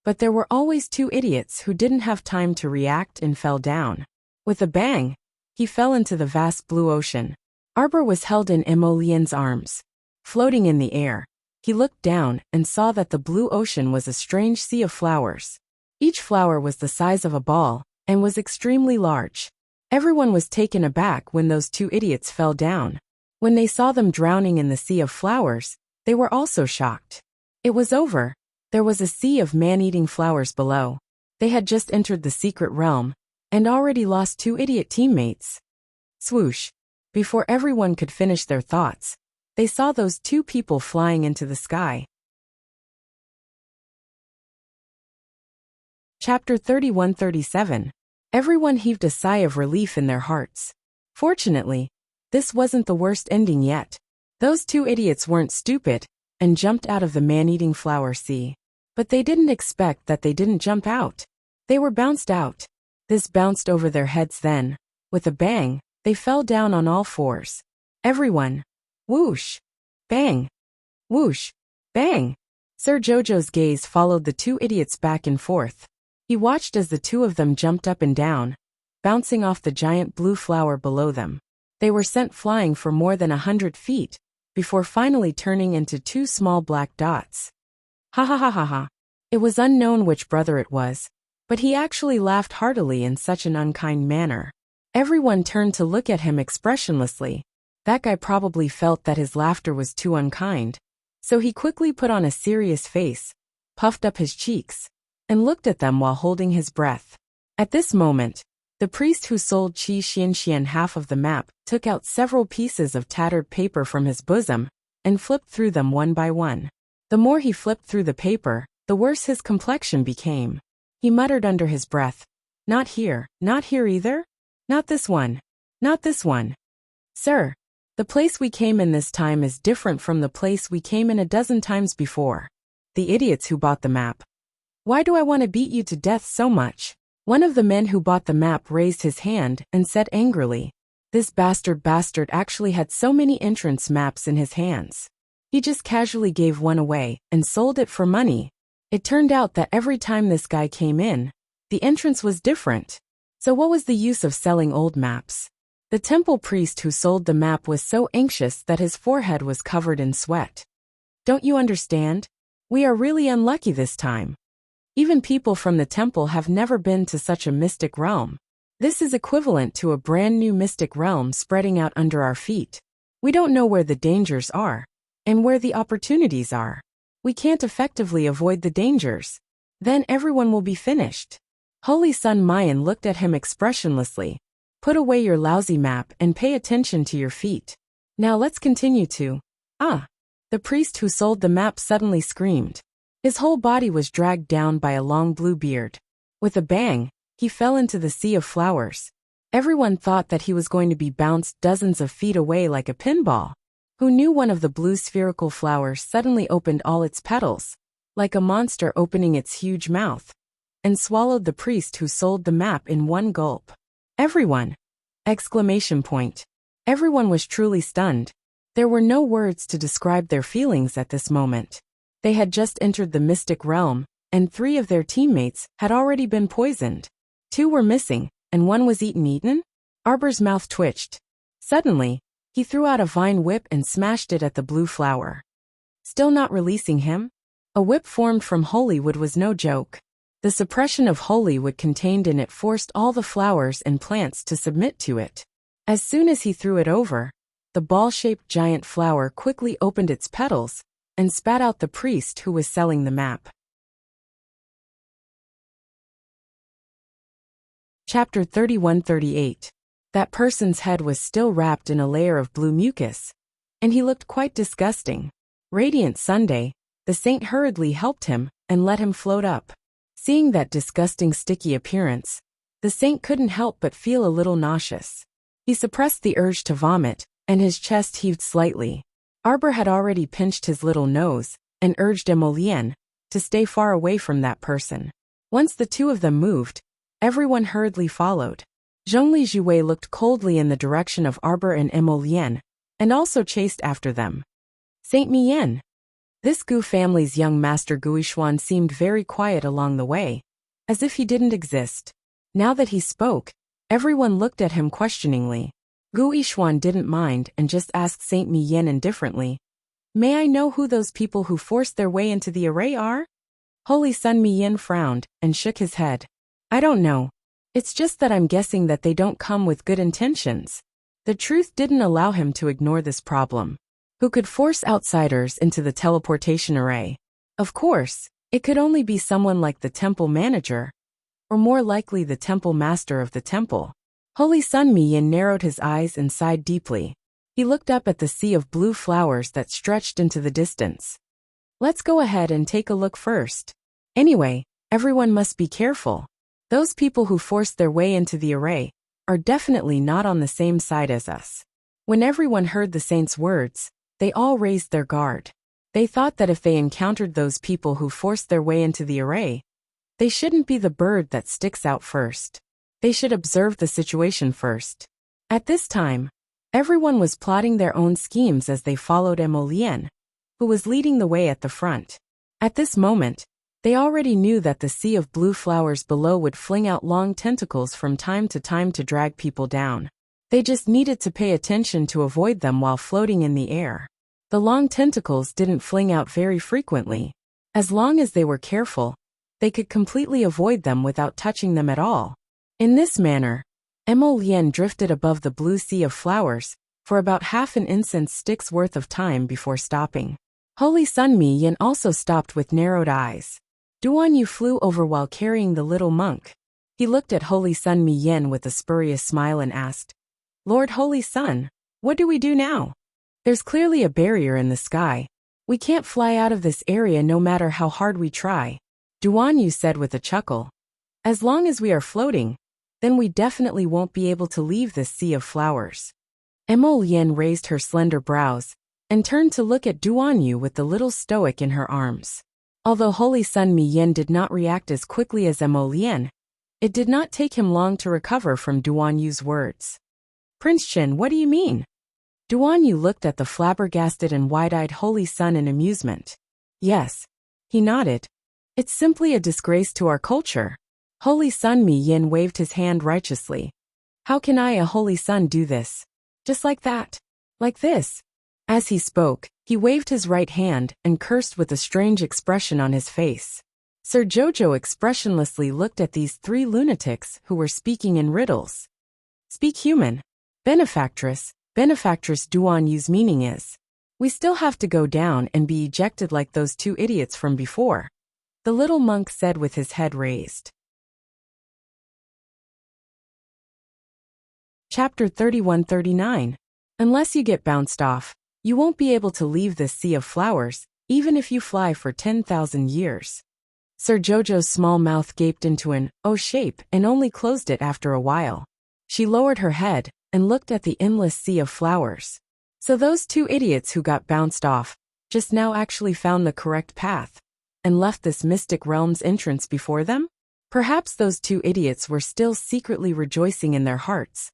But there were always two idiots who didn't have time to react and fell down. With a bang, he fell into the vast blue ocean. Arbor was held in Emolian's arms. Floating in the air, he looked down and saw that the blue ocean was a strange sea of flowers. Each flower was the size of a ball and was extremely large. Everyone was taken aback when those two idiots fell down. When they saw them drowning in the sea of flowers, they were also shocked. It was over. There was a sea of man-eating flowers below. They had just entered the secret realm and already lost two idiot teammates. Swoosh. Before everyone could finish their thoughts, they saw those two people flying into the sky. Chapter 31-37. Everyone heaved a sigh of relief in their hearts. Fortunately, this wasn't the worst ending yet. Those two idiots weren't stupid and jumped out of the man-eating flower sea. But they didn't expect that they didn't jump out. They were bounced out. This bounced over their heads then. With a bang, they fell down on all fours. Everyone. Whoosh. Bang. Whoosh. Bang. Sir Jojo's gaze followed the two idiots back and forth. He watched as the two of them jumped up and down, bouncing off the giant blue flower below them. They were sent flying for more than 100 feet, before finally turning into two small black dots. Ha ha ha ha ha. It was unknown which brother it was, but he actually laughed heartily in such an unkind manner. Everyone turned to look at him expressionlessly. That guy probably felt that his laughter was too unkind, so he quickly put on a serious face, puffed up his cheeks, and looked at them while holding his breath. At this moment, the priest who sold Qi Xianxian half of the map took out several pieces of tattered paper from his bosom and flipped through them one by one. The more he flipped through the paper, the worse his complexion became. He muttered under his breath, not here either? Not this one. Not this one. Sir, the place we came in this time is different from the place we came in a dozen times before. The idiots who bought the map. Why do I want to beat you to death so much? One of the men who bought the map raised his hand and said angrily, this bastard actually had so many entrance maps in his hands. He just casually gave one away and sold it for money. It turned out that every time this guy came in, the entrance was different. So what was the use of selling old maps? The temple priest who sold the map was so anxious that his forehead was covered in sweat. Don't you understand? We are really unlucky this time. Even people from the temple have never been to such a mystic realm. This is equivalent to a brand new mystic realm spreading out under our feet. We don't know where the dangers are, and where the opportunities are. We can't effectively avoid the dangers. Then everyone will be finished. Holy Sun Mayan looked at him expressionlessly. Put away your lousy map and pay attention to your feet. Now let's continue to. The priest who sold the map suddenly screamed. His whole body was dragged down by a long blue beard. With a bang, he fell into the sea of flowers. Everyone thought that he was going to be bounced dozens of feet away like a pinball. Who knew one of the blue spherical flowers suddenly opened all its petals, like a monster opening its huge mouth, and swallowed the priest who sold the map in one gulp. Everyone! Exclamation point. Everyone was truly stunned. There were no words to describe their feelings at this moment. They had just entered the mystic realm, and 3 of their teammates had already been poisoned. 2 were missing, and 1 was eaten? Arbor's mouth twitched. Suddenly, he threw out a vine whip and smashed it at the blue flower. Still not releasing him? A whip formed from holy wood was no joke. The suppression of holy wood contained in it forced all the flowers and plants to submit to it. As soon as he threw it over, the ball-shaped giant flower quickly opened its petals and spat out the priest who was selling the map. Chapter 31-38. That person's head was still wrapped in a layer of blue mucus, and he looked quite disgusting. Radiant Sunday, the saint hurriedly helped him and let him float up. Seeing that disgusting sticky appearance, the saint couldn't help but feel a little nauseous. He suppressed the urge to vomit, and his chest heaved slightly. Arbor had already pinched his little nose and urged Emolien to stay far away from that person. Once the 2 of them moved, everyone hurriedly followed. Zhongli Jue looked coldly in the direction of Arbor and Emolien, and also chased after them. Saint Mien. This Gu family's young master Guishuan seemed very quiet along the way, as if he didn't exist. Now that he spoke, everyone looked at him questioningly. Guishuan didn't mind and just asked Saint Mien indifferently, "May I know who those people who forced their way into the array are?" Holy Sun Mien frowned and shook his head. "I don't know. It's just that I'm guessing that they don't come with good intentions." The truth didn't allow him to ignore this problem. Who could force outsiders into the teleportation array? Of course, it could only be someone like the temple manager, or more likely the temple master of the temple. Holy Sun Mien narrowed his eyes and sighed deeply. He looked up at the sea of blue flowers that stretched into the distance. Let's go ahead and take a look first. Anyway, everyone must be careful. Those people who forced their way into the array are definitely not on the same side as us. When everyone heard the saint's words, they all raised their guard. They thought that if they encountered those people who forced their way into the array, they shouldn't be the bird that sticks out first. They should observe the situation first. At this time, everyone was plotting their own schemes as they followed Emolien, who was leading the way at the front. At this moment, they already knew that the sea of blue flowers below would fling out long tentacles from time to drag people down. They just needed to pay attention to avoid them while floating in the air. The long tentacles didn't fling out very frequently. As long as they were careful, they could completely avoid them without touching them at all. In this manner, Emolien drifted above the blue sea of flowers for about half an incense stick's worth of time before stopping. Holy Sun Mi-yin also stopped with narrowed eyes. Duan Yu flew over while carrying the little monk. He looked at Holy Sun Mi-yin with a spurious smile and asked, "Lord Holy Sun, what do we do now? There's clearly a barrier in the sky. We can't fly out of this area no matter how hard we try." Duan Yu said with a chuckle. "As long as we are floating, then we definitely won't be able to leave this sea of flowers." Emolien raised her slender brows and turned to look at Duan Yu with the little stoic in her arms. Although Holy Sun Mi-yin did not react as quickly as Emolien, it did not take him long to recover from Duan Yu's words. "Prince Chen, what do you mean?" Duan Yu looked at the flabbergasted and wide-eyed Holy Sun in amusement. "Yes." He nodded. "It's simply a disgrace to our culture." Holy Sun Mi-yin waved his hand righteously. "How can I, a Holy Sun, do this? Just like that? Like this?" As he spoke, he waved his right hand and cursed with a strange expression on his face. Sir Jojo expressionlessly looked at these three lunatics who were speaking in riddles. "Speak human. Benefactress Duan Yu's meaning is, we still have to go down and be ejected like those two idiots from before," the little monk said with his head raised. Chapter 31-39. Unless you get bounced off, you won't be able to leave this sea of flowers, even if you fly for 10,000 years. Sir Jojo's small mouth gaped into an O shape and only closed it after a while. She lowered her head and looked at the endless sea of flowers. So those two idiots who got bounced off just now actually found the correct path and left this mystic realm's entrance before them? Perhaps those two idiots were still secretly rejoicing in their hearts,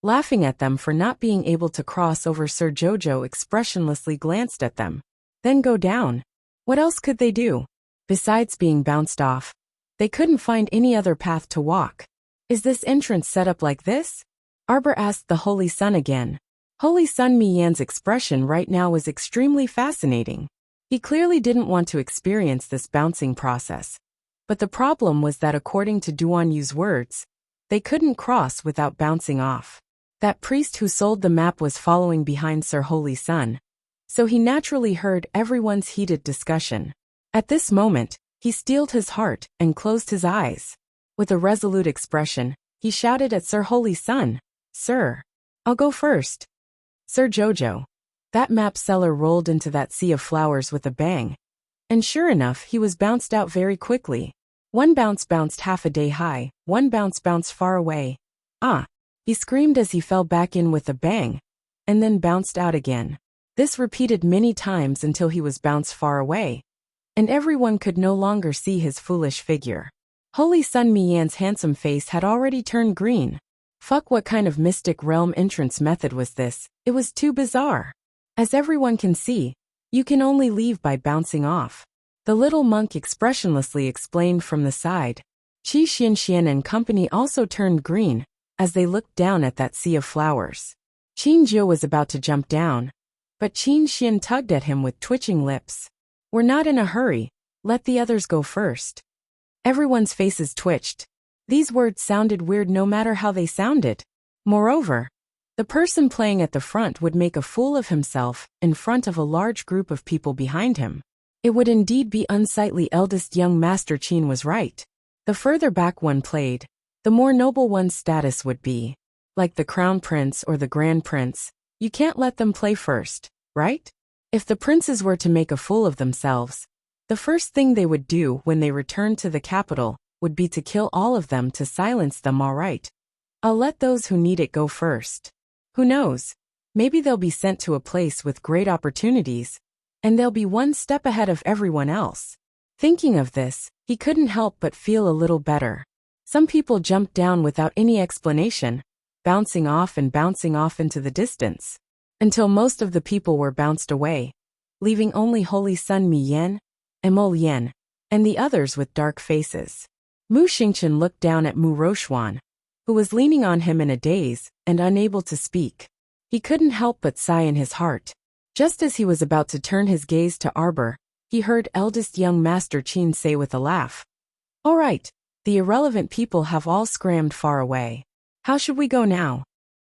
laughing at them for not being able to cross over. Sir Jojo expressionlessly glanced at them. Then go down. What else could they do? Besides being bounced off, they couldn't find any other path to walk. Is this entrance set up like this? Arbor asked the Holy Sun again. Holy Sun Mi-yan's expression right now was extremely fascinating. He clearly didn't want to experience this bouncing process. But the problem was that according to Duan Yu's words, they couldn't cross without bouncing off. That priest who sold the map was following behind Sir Holy Sun, so he naturally heard everyone's heated discussion. At this moment, he steeled his heart and closed his eyes. With a resolute expression, he shouted at Sir Holy Sun, "Sir, I'll go first." Sir Jojo. That map seller rolled into that sea of flowers with a bang. And sure enough, he was bounced out very quickly. One bounce bounced half a day high, one bounce bounced far away. "Ah!" he screamed as he fell back in with a bang, and then bounced out again. This repeated many times until he was bounced far away, and everyone could no longer see his foolish figure. Holy Sun Mi-yan's handsome face had already turned green. Fuck, what kind of mystic realm entrance method was this? It was too bizarre. As everyone can see, you can only leave by bouncing off. The little monk expressionlessly explained from the side. Qi Xianxian and company also turned green as they looked down at that sea of flowers. Qin Zhou was about to jump down, but Qin Xian tugged at him with twitching lips. "We're not in a hurry. Let the others go first." Everyone's faces twitched. These words sounded weird no matter how they sounded. Moreover, the person playing at the front would make a fool of himself in front of a large group of people behind him. It would indeed be unsightly. Eldest young Master Qin was right. The further back one played, the more noble one's status would be. Like the Crown Prince or the Grand Prince, you can't let them play first, right? If the princes were to make a fool of themselves, the first thing they would do when they returned to the capital would be to kill all of them to silence them. All right. I'll let those who need it go first. Who knows? Maybe they'll be sent to a place with great opportunities, and they'll be one step ahead of everyone else. Thinking of this, he couldn't help but feel a little better. Some people jumped down without any explanation, bouncing off into the distance, until most of the people were bounced away, leaving only Holy Sun Mi Yen, Emol Yen, and the others with dark faces. Mu Xingchen looked down at Mu Rochuan, who was leaning on him in a daze and unable to speak. He couldn't help but sigh in his heart. Just as he was about to turn his gaze to Arbor, he heard eldest young Master Qin say with a laugh, "All right, the irrelevant people have all scrammed far away. How should we go now?"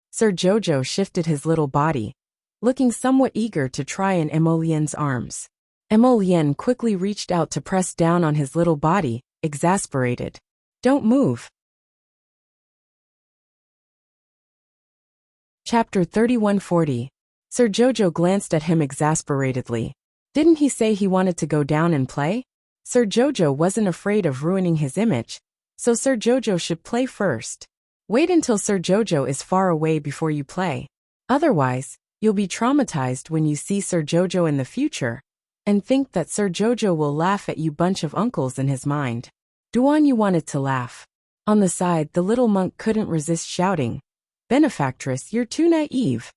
Sir Jojo shifted his little body, looking somewhat eager to try in Emolien's arms. Emolien quickly reached out to press down on his little body, exasperated. "Don't move." Chapter 3140. Sir Jojo glanced at him exasperatedly. Didn't he say he wanted to go down and play? Sir Jojo wasn't afraid of ruining his image, so Sir Jojo should play first. Wait until Sir Jojo is far away before you play. Otherwise, you'll be traumatized when you see Sir Jojo in the future, and think that Sir Jojo will laugh at you bunch of uncles in his mind. Duanyu wanted to laugh. On the side, the little monk couldn't resist shouting, "Benefactress, you're too naive."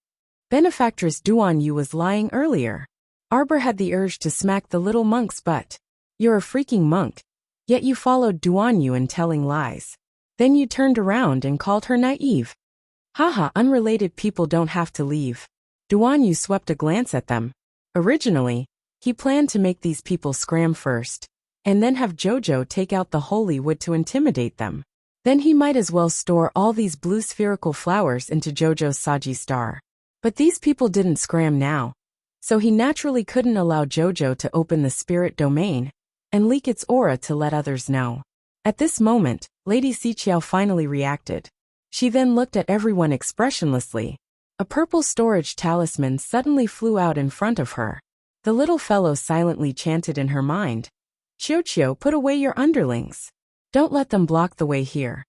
Benefactress Duanyu was lying earlier. Arbor had the urge to smack the little monk's butt. "You're a freaking monk, yet you followed Duanyu in telling lies. Then you turned around and called her naive. Haha, unrelated people don't have to leave." Duanyu swept a glance at them. Originally, he planned to make these people scram first, and then have Jojo take out the holy wood to intimidate them. Then he might as well store all these blue spherical flowers into Jojo's Saji star. But these people didn't scram now, so he naturally couldn't allow Jojo to open the spirit domain and leak its aura to let others know. At this moment, Lady Xiqiao finally reacted. She then looked at everyone expressionlessly. A purple storage talisman suddenly flew out in front of her. The little fellow silently chanted in her mind, "Qiuqiu, put away your underlings. Don't let them block the way here."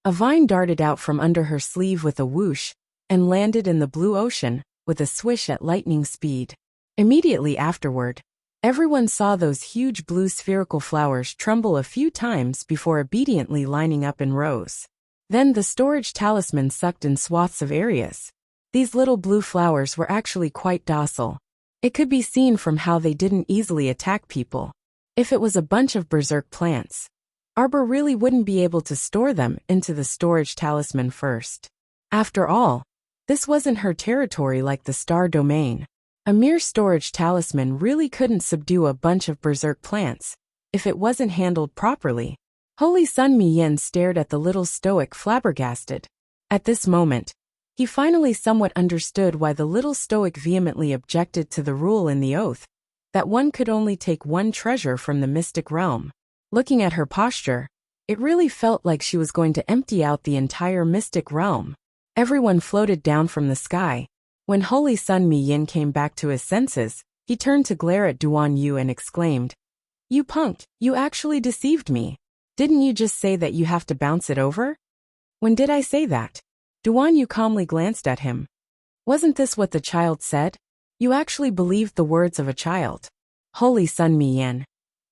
A vine darted out from under her sleeve with a whoosh, and landed in the blue ocean, with a swish at lightning speed. Immediately afterward, everyone saw those huge blue spherical flowers tremble a few times before obediently lining up in rows. Then the storage talisman sucked in swaths of areas. These little blue flowers were actually quite docile. It could be seen from how they didn't easily attack people. If it was a bunch of berserk plants, Arbor really wouldn't be able to store them into the storage talisman first. After all, this wasn't her territory like the star domain. A mere storage talisman really couldn't subdue a bunch of berserk plants if it wasn't handled properly. Holy Sun Mi Yen stared at the little stoic flabbergasted. At this moment, he finally somewhat understood why the little stoic vehemently objected to the rule in the oath that one could only take one treasure from the mystic realm. Looking at her posture, it really felt like she was going to empty out the entire mystic realm. Everyone floated down from the sky. When Holy Sun Mi Yin came back to his senses, he turned to glare at Duanyu and exclaimed, "You punk, you actually deceived me. Didn't you just say that you have to bounce it over?" "When did I say that?" Duanyu calmly glanced at him. "Wasn't this what the child said? You actually believed the words of a child." Holy Sun Mi Yin.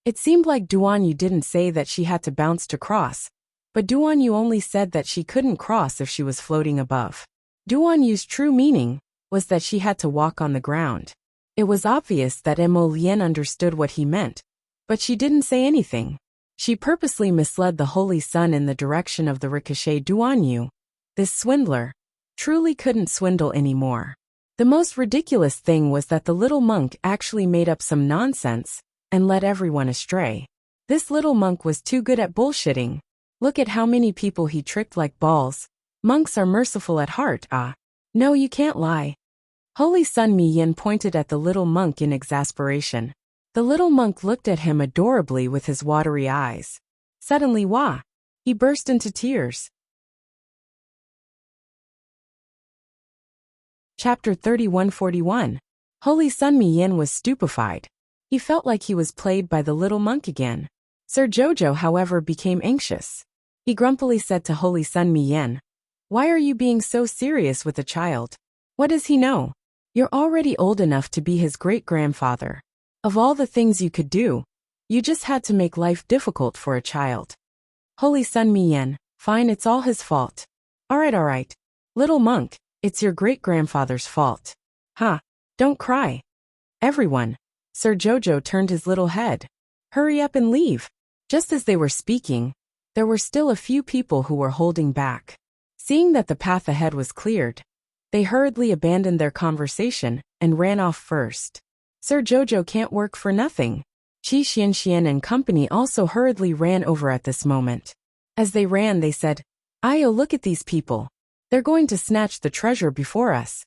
It seemed like Duanyu didn't say that she had to bounce to cross, but Duanyu only said that she couldn't cross if she was floating above. Duanyu's true meaning was that she had to walk on the ground. It was obvious that Emolien understood what he meant, but she didn't say anything. She purposely misled the Holy Sun in the direction of the ricochet Duanyu. This swindler truly couldn't swindle anymore. The most ridiculous thing was that the little monk actually made up some nonsense and led everyone astray. This little monk was too good at bullshitting. Look at how many people he tricked like balls. Monks are merciful at heart, ah. No, you can't lie. Holy Sun Mi Yin pointed at the little monk in exasperation. The little monk looked at him adorably with his watery eyes. Suddenly, he burst into tears. Chapter 3141. Holy Sun Mi Yin was stupefied. He felt like he was played by the little monk again. Sir Jojo, however, became anxious. He grumpily said to Holy Sun Mi Yin, "Why are you being so serious with the child? What does he know? You're already old enough to be his great-grandfather. Of all the things you could do, you just had to make life difficult for a child. Holy Sun Miyan, fine, it's all his fault. Alright. Little monk, it's your great-grandfather's fault. Ha, don't cry. Everyone. Sir Jojo turned his little head. Hurry up and leave. Just as they were speaking, there were still a few people who were holding back. Seeing that the path ahead was cleared, they hurriedly abandoned their conversation and ran off first. Sir Jojo can't work for nothing. Qi Xianxian and company also hurriedly ran over at this moment. As they ran, they said, "Ayo, look at these people. They're going to snatch the treasure before us."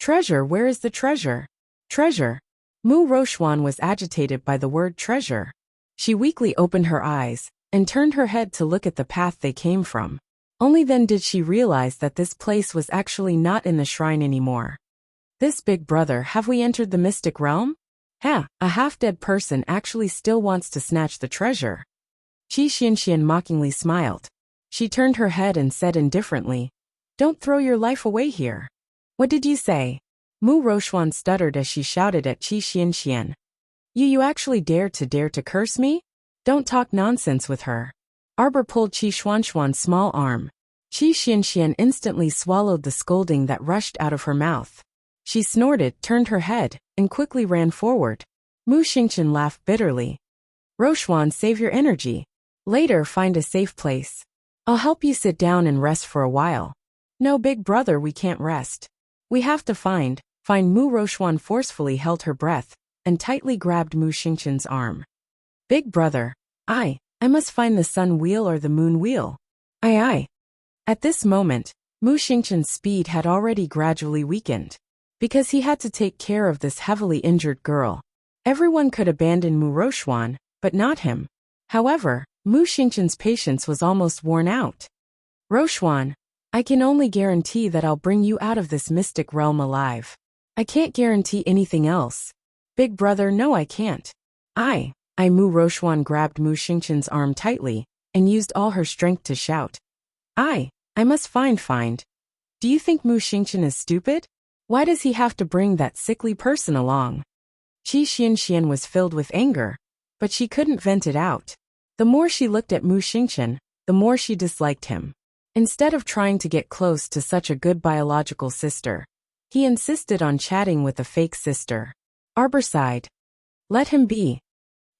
Treasure? Where is the treasure? Treasure. Mu Rochuan was agitated by the word treasure. She weakly opened her eyes and turned her head to look at the path they came from. Only then did she realize that this place was actually not in the shrine anymore. This big brother, have we entered the mystic realm? A half-dead person actually still wants to snatch the treasure. Qi Xianxian mockingly smiled. She turned her head and said indifferently, "Don't throw your life away here." "What did you say?" Mu Rochuan stuttered as she shouted at Qi Xianxian. You actually dare to curse me? Don't talk nonsense with her." Arbor pulled Qi Xuanxuan's small arm. Qi Xianxian instantly swallowed the scolding that rushed out of her mouth. She snorted, turned her head, and quickly ran forward. Mu Xingqian laughed bitterly. "Rochuan, save your energy. Later, find a safe place. I'll help you sit down and rest for a while." "No, big brother, we can't rest. We have to find." Mu Rochuan forcefully held her breath and tightly grabbed Mu Xingqian's arm. "Big brother, I must find the sun wheel or the moon wheel." Aye. At this moment, Mu Xingqian's speed had already gradually weakened. Because he had to take care of this heavily injured girl. Everyone could abandon Mu Rochuan, but not him. However, Mu Xingqian's patience was almost worn out. "Rochuan, I can only guarantee that I'll bring you out of this mystic realm alive. I can't guarantee anything else." "Big brother, no, I can't." Mu Rochuan grabbed Mu Xingqian's arm tightly and used all her strength to shout. I must find. Do you think Mu Xingqian is stupid? Why does he have to bring that sickly person along?" Qi Xianxian was filled with anger, but she couldn't vent it out. The more she looked at Mu Xingqian, the more she disliked him. Instead of trying to get close to such a good biological sister, he insisted on chatting with a fake sister. Arbor sighed. Let him be.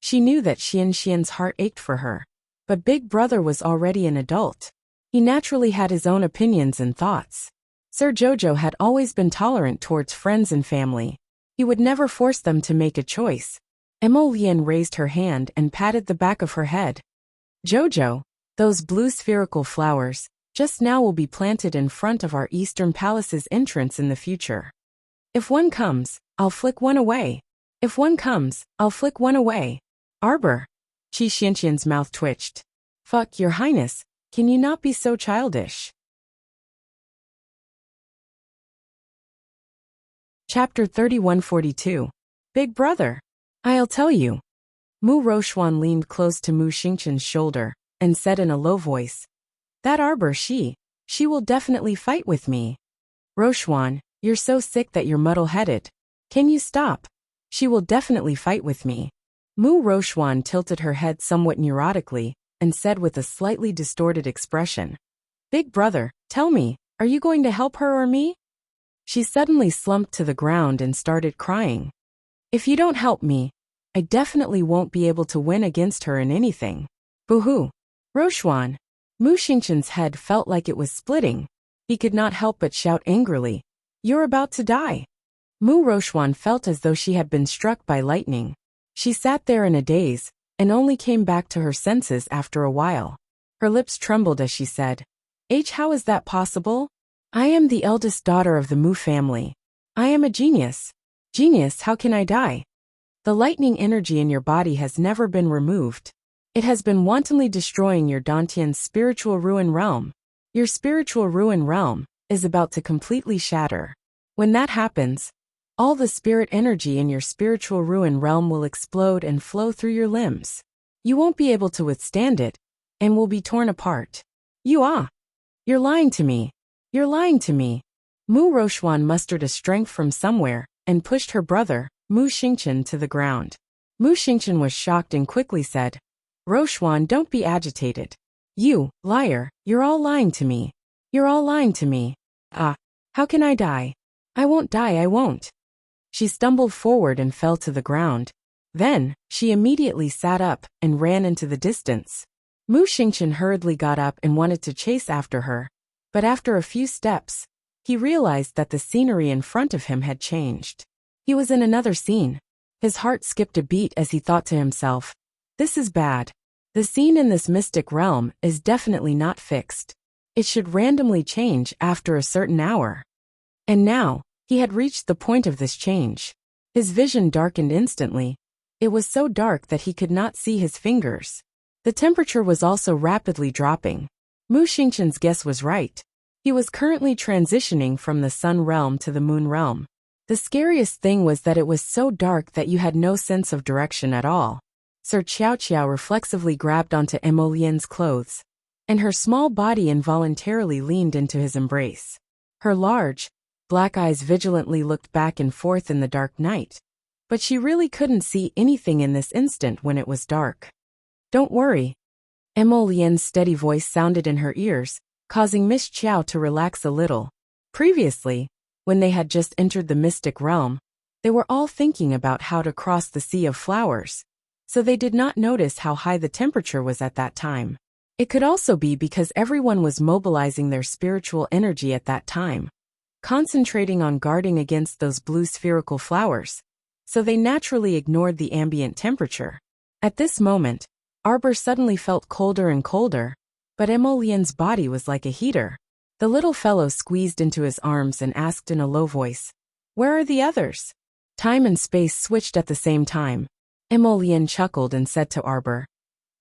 She knew that Xianxian's heart ached for her, but Big Brother was already an adult. He naturally had his own opinions and thoughts. Sir Jojo had always been tolerant towards friends and family. He would never force them to make a choice. Emolian raised her hand and patted the back of her head. "Jojo, those blue spherical flowers just now will be planted in front of our Eastern Palace's entrance in the future. If one comes, I'll flick one away. If one comes, I'll flick one away." "Arbor." Qi Xianxian's mouth twitched. "Fuck, Your Highness, can you not be so childish?" Chapter 3142. Big Brother. "I'll tell you." Mu Rochuan leaned close to Mu Xingqian's shoulder and said in a low voice, "That Arbor, she will definitely fight with me." "Rochuan, you're so sick that you're muddle-headed. Can you stop? She will definitely fight with me." Mu Rochuan tilted her head somewhat neurotically and said with a slightly distorted expression, "Big Brother, tell me, are you going to help her or me?" She suddenly slumped to the ground and started crying. "If you don't help me, I definitely won't be able to win against her in anything." "Boo-hoo." "Rochuan." Mu Xingqian's head felt like it was splitting. He could not help but shout angrily, "You're about to die." Mu Rochuan felt as though she had been struck by lightning. She sat there in a daze and only came back to her senses after a while. Her lips trembled as she said, How is that possible? I am the eldest daughter of the Mu family. I am a genius. Genius, how can I die? The lightning energy in your body has never been removed. It has been wantonly destroying your Dantian's spiritual ruin realm. Your spiritual ruin realm is about to completely shatter. When that happens, all the spirit energy in your spiritual ruin realm will explode and flow through your limbs. You won't be able to withstand it, and will be torn apart. You're lying to me. You're lying to me. Mu Rochuan mustered a strength from somewhere and pushed her brother, Mu Xingqian, to the ground. Mu Xingqian was shocked and quickly said, Rochuan, don't be agitated. You, liar, you're all lying to me. You're all lying to me. Ah, how can I die? I won't die, I won't. She stumbled forward and fell to the ground. Then, she immediately sat up and ran into the distance. Mu Xingqian hurriedly got up and wanted to chase after her, but after a few steps, he realized that the scenery in front of him had changed. He was in another scene. His heart skipped a beat as he thought to himself, this is bad. The scene in this mystic realm is definitely not fixed. It should randomly change after a certain hour. And now, he had reached the point of this change. His vision darkened instantly. It was so dark that he could not see his fingers. The temperature was also rapidly dropping. Mu Xingqian's guess was right. He was currently transitioning from the sun realm to the moon realm. The scariest thing was that it was so dark that you had no sense of direction at all. Sir Qiao reflexively grabbed onto Emolien's clothes, and her small body involuntarily leaned into his embrace. Her large, black eyes vigilantly looked back and forth in the dark night, but she really couldn't see anything in this instant when it was dark. Don't worry. Emolien's steady voice sounded in her ears, causing Miss Qiao to relax a little. Previously, when they had just entered the mystic realm, they were all thinking about how to cross the sea of flowers, so they did not notice how high the temperature was at that time. It could also be because everyone was mobilizing their spiritual energy at that time, concentrating on guarding against those blue spherical flowers, so they naturally ignored the ambient temperature. At this moment, Arbor suddenly felt colder and colder, but Emolien's body was like a heater. The little fellow squeezed into his arms and asked in a low voice, Where are the others? Time and space switched at the same time. Emolien chuckled and said to Arbor,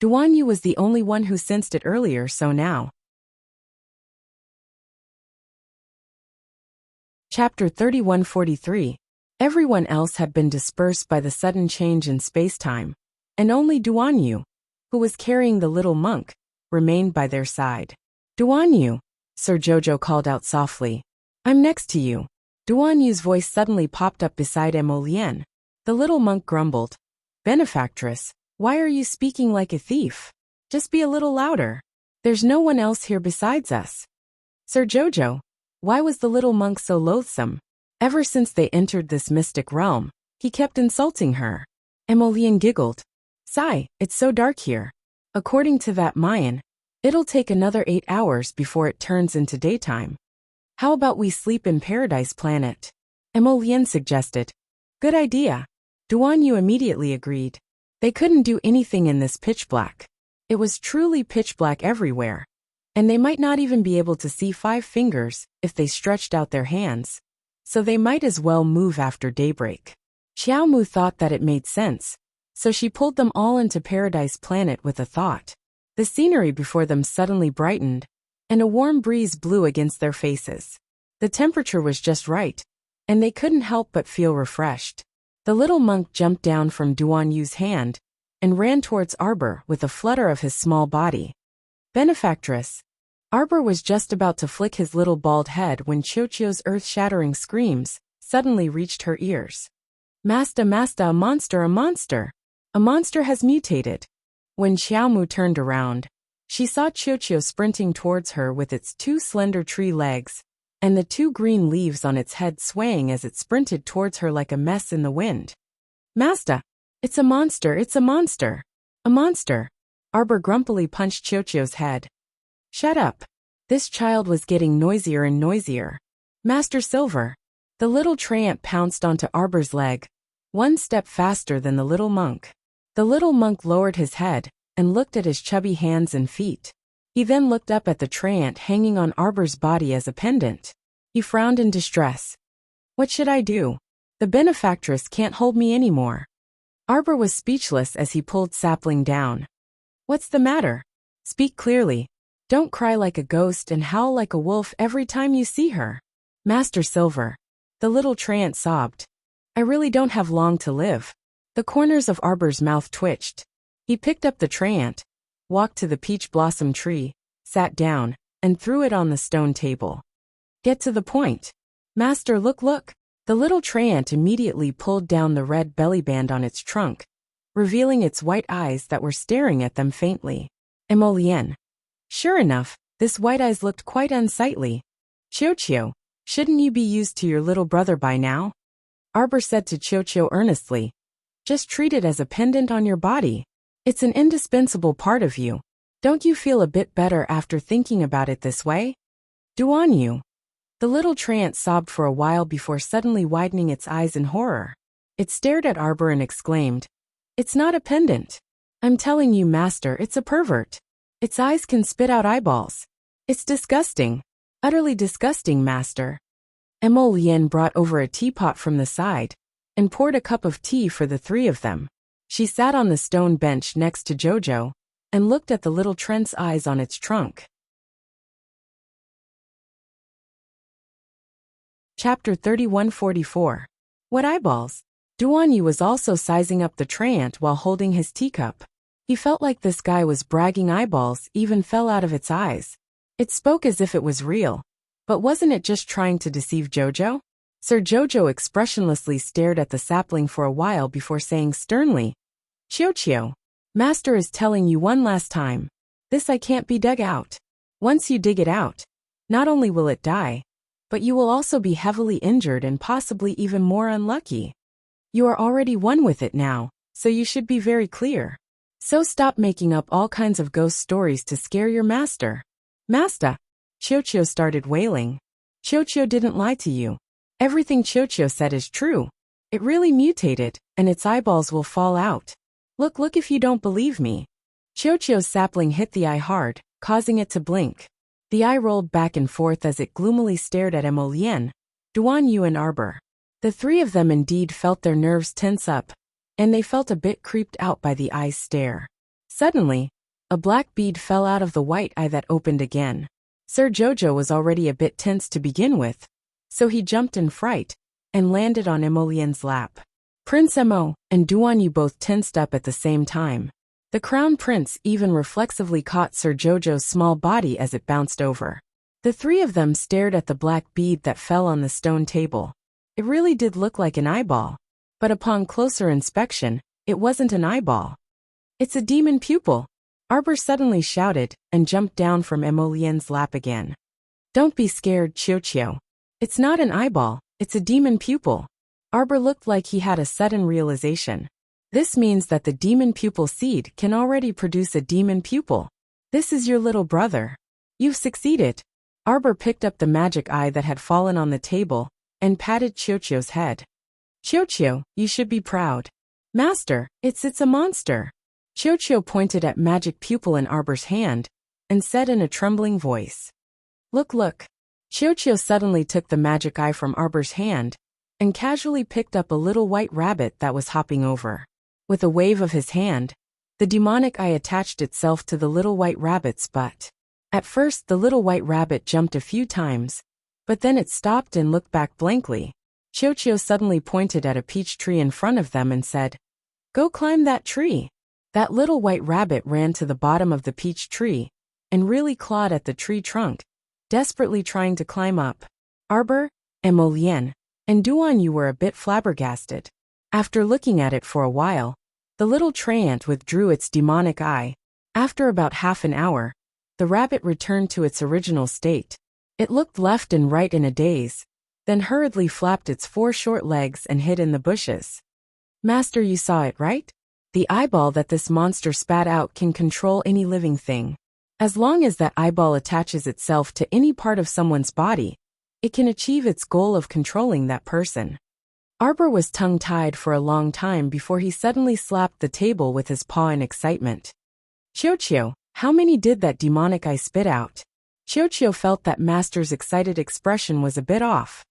Duan Yu was the only one who sensed it earlier, so now. Chapter 3143. Everyone else had been dispersed by the sudden change in space-time, and only Duan Yu, who was carrying the little monk, remained by their side. Duan Yu, Sir Jojo called out softly. I'm next to you. Duan Yu's voice suddenly popped up beside Emolien. The little monk grumbled. Benefactress, why are you speaking like a thief? Just be a little louder. There's no one else here besides us. Sir Jojo, why was the little monk so loathsome? Ever since they entered this mystic realm, he kept insulting her. Emolien giggled. Sigh, it's so dark here. According to that Mayan, it'll take another 8 hours before it turns into daytime. How about we sleep in Paradise Planet? Emolien suggested. Good idea. Duan Yu immediately agreed. They couldn't do anything in this pitch black. It was truly pitch black everywhere, and they might not even be able to see 5 fingers if they stretched out their hands, so they might as well move after daybreak. Xiao Mu thought that it made sense, so she pulled them all into Paradise Planet with a thought. The scenery before them suddenly brightened, and a warm breeze blew against their faces. The temperature was just right, and they couldn't help but feel refreshed. The little monk jumped down from Duan Yu's hand and ran towards Arbor with a flutter of his small body. Benefactress. Arbor was just about to flick his little bald head when Qiuqiu's earth-shattering screams suddenly reached her ears. Master, a monster, a monster! A monster has mutated. When Xiaomu turned around, she saw Qiuqiu sprinting towards her with its 2 slender tree legs, and the 2 green leaves on its head swaying as it sprinted towards her like a mess in the wind. Master! It's a monster, it's a monster! A monster! Arbor grumpily punched Qiuqiu's head. Shut up. This child was getting noisier and noisier. Master Silver. The little treant pounced onto Arbor's leg, 1 step faster than the little monk. The little monk lowered his head and looked at his chubby hands and feet. He then looked up at the treant hanging on Arbor's body as a pendant. He frowned in distress. What should I do? The benefactress can't hold me anymore. Arbor was speechless as he pulled Sapling down. What's the matter? Speak clearly. Don't cry like a ghost and howl like a wolf every time you see her. Master Silver. The little treant sobbed. I really don't have long to live. The corners of Arbor's mouth twitched. He picked up the treant, walked to the peach blossom tree, sat down, and threw it on the stone table. Get to the point. Master, look, look. The little tree ant immediately pulled down the red belly band on its trunk, revealing its white eyes that were staring at them faintly. Emolien. Sure enough, this white eyes looked quite unsightly. Chio, shouldn't you be used to your little brother by now? Arbor said to Chio earnestly. Just treat it as a pendant on your body. It's an indispensable part of you. Don't you feel a bit better after thinking about it this way? Duan. The little tree ant sobbed for a while before suddenly widening its eyes in horror. It stared at Arbor and exclaimed, "It's not a pendant. I'm telling you, Master, it's a pervert. Its eyes can spit out eyeballs. It's disgusting. Utterly disgusting, Master." Emolien brought over a teapot from the side and poured a cup of tea for the three of them. She sat on the stone bench next to Jojo and looked at the little trent's eyes on its trunk. Chapter 3144. What eyeballs? Duan was also sizing up the tree ant while holding his teacup. He felt like this guy was bragging. Eyeballs even fell out of its eyes. It spoke as if it was real. But wasn't it just trying to deceive Jojo? Sir Jojo expressionlessly stared at the sapling for a while before saying sternly, Chio, Master is telling you one last time. This eye can't be dug out. Once you dig it out, not only will it die, but you will also be heavily injured and possibly even more unlucky. You are already one with it now, so you should be very clear. So stop making up all kinds of ghost stories to scare your master. Master! Chio started wailing. Chio didn't lie to you. Everything Chio said is true. It really mutated, and its eyeballs will fall out. Look if you don't believe me. Chio's sapling hit the eye hard, causing it to blink. The eye rolled back and forth as it gloomily stared at Emolien, Duan and Arbor. The three of them indeed felt their nerves tense up, and they felt a bit creeped out by the eye's stare. Suddenly, a black bead fell out of the white eye that opened again. Sir Jojo was already a bit tense to begin with, so he jumped in fright and landed on Emolien's lap. Prince Emo and Duan both tensed up at the same time. The Crown Prince even reflexively caught Sir Jojo's small body as it bounced over. The three of them stared at the black bead that fell on the stone table. It really did look like an eyeball, but upon closer inspection, it wasn't an eyeball. It's a demon pupil! Arbor suddenly shouted and jumped down from Emolien's lap again. Don't be scared, Chio. It's not an eyeball, it's a demon pupil. Arbor looked like he had a sudden realization. This means that the demon pupil seed can already produce a demon pupil. This is your little brother. You've succeeded. Arbor picked up the magic eye that had fallen on the table and patted Chio's head. Chio, you should be proud. Master, it's a monster. Chio pointed at magic pupil in Arbor's hand and said in a trembling voice. Look. Chio suddenly took the magic eye from Arbor's hand and casually picked up a little white rabbit that was hopping over. With a wave of his hand, the demonic eye attached itself to the little white rabbit's butt. At first the little white rabbit jumped a few times, but then it stopped and looked back blankly. Chio suddenly pointed at a peach tree in front of them and said, Go climb that tree. That little white rabbit ran to the bottom of the peach tree and really clawed at the tree trunk, desperately trying to climb up. Arbor, Emolien, and Duan were a bit flabbergasted. After looking at it for a while, the little tree ant withdrew its demonic eye. After about half an hour, the rabbit returned to its original state. It looked left and right in a daze, then hurriedly flapped its 4 short legs and hid in the bushes. Master, you saw it, right? The eyeball that this monster spat out can control any living thing. As long as that eyeball attaches itself to any part of someone's body, it can achieve its goal of controlling that person. Arbor was tongue-tied for a long time before he suddenly slapped the table with his paw in excitement. Chio, how many did that demonic eye spit out? Chio felt that Master's excited expression was a bit off.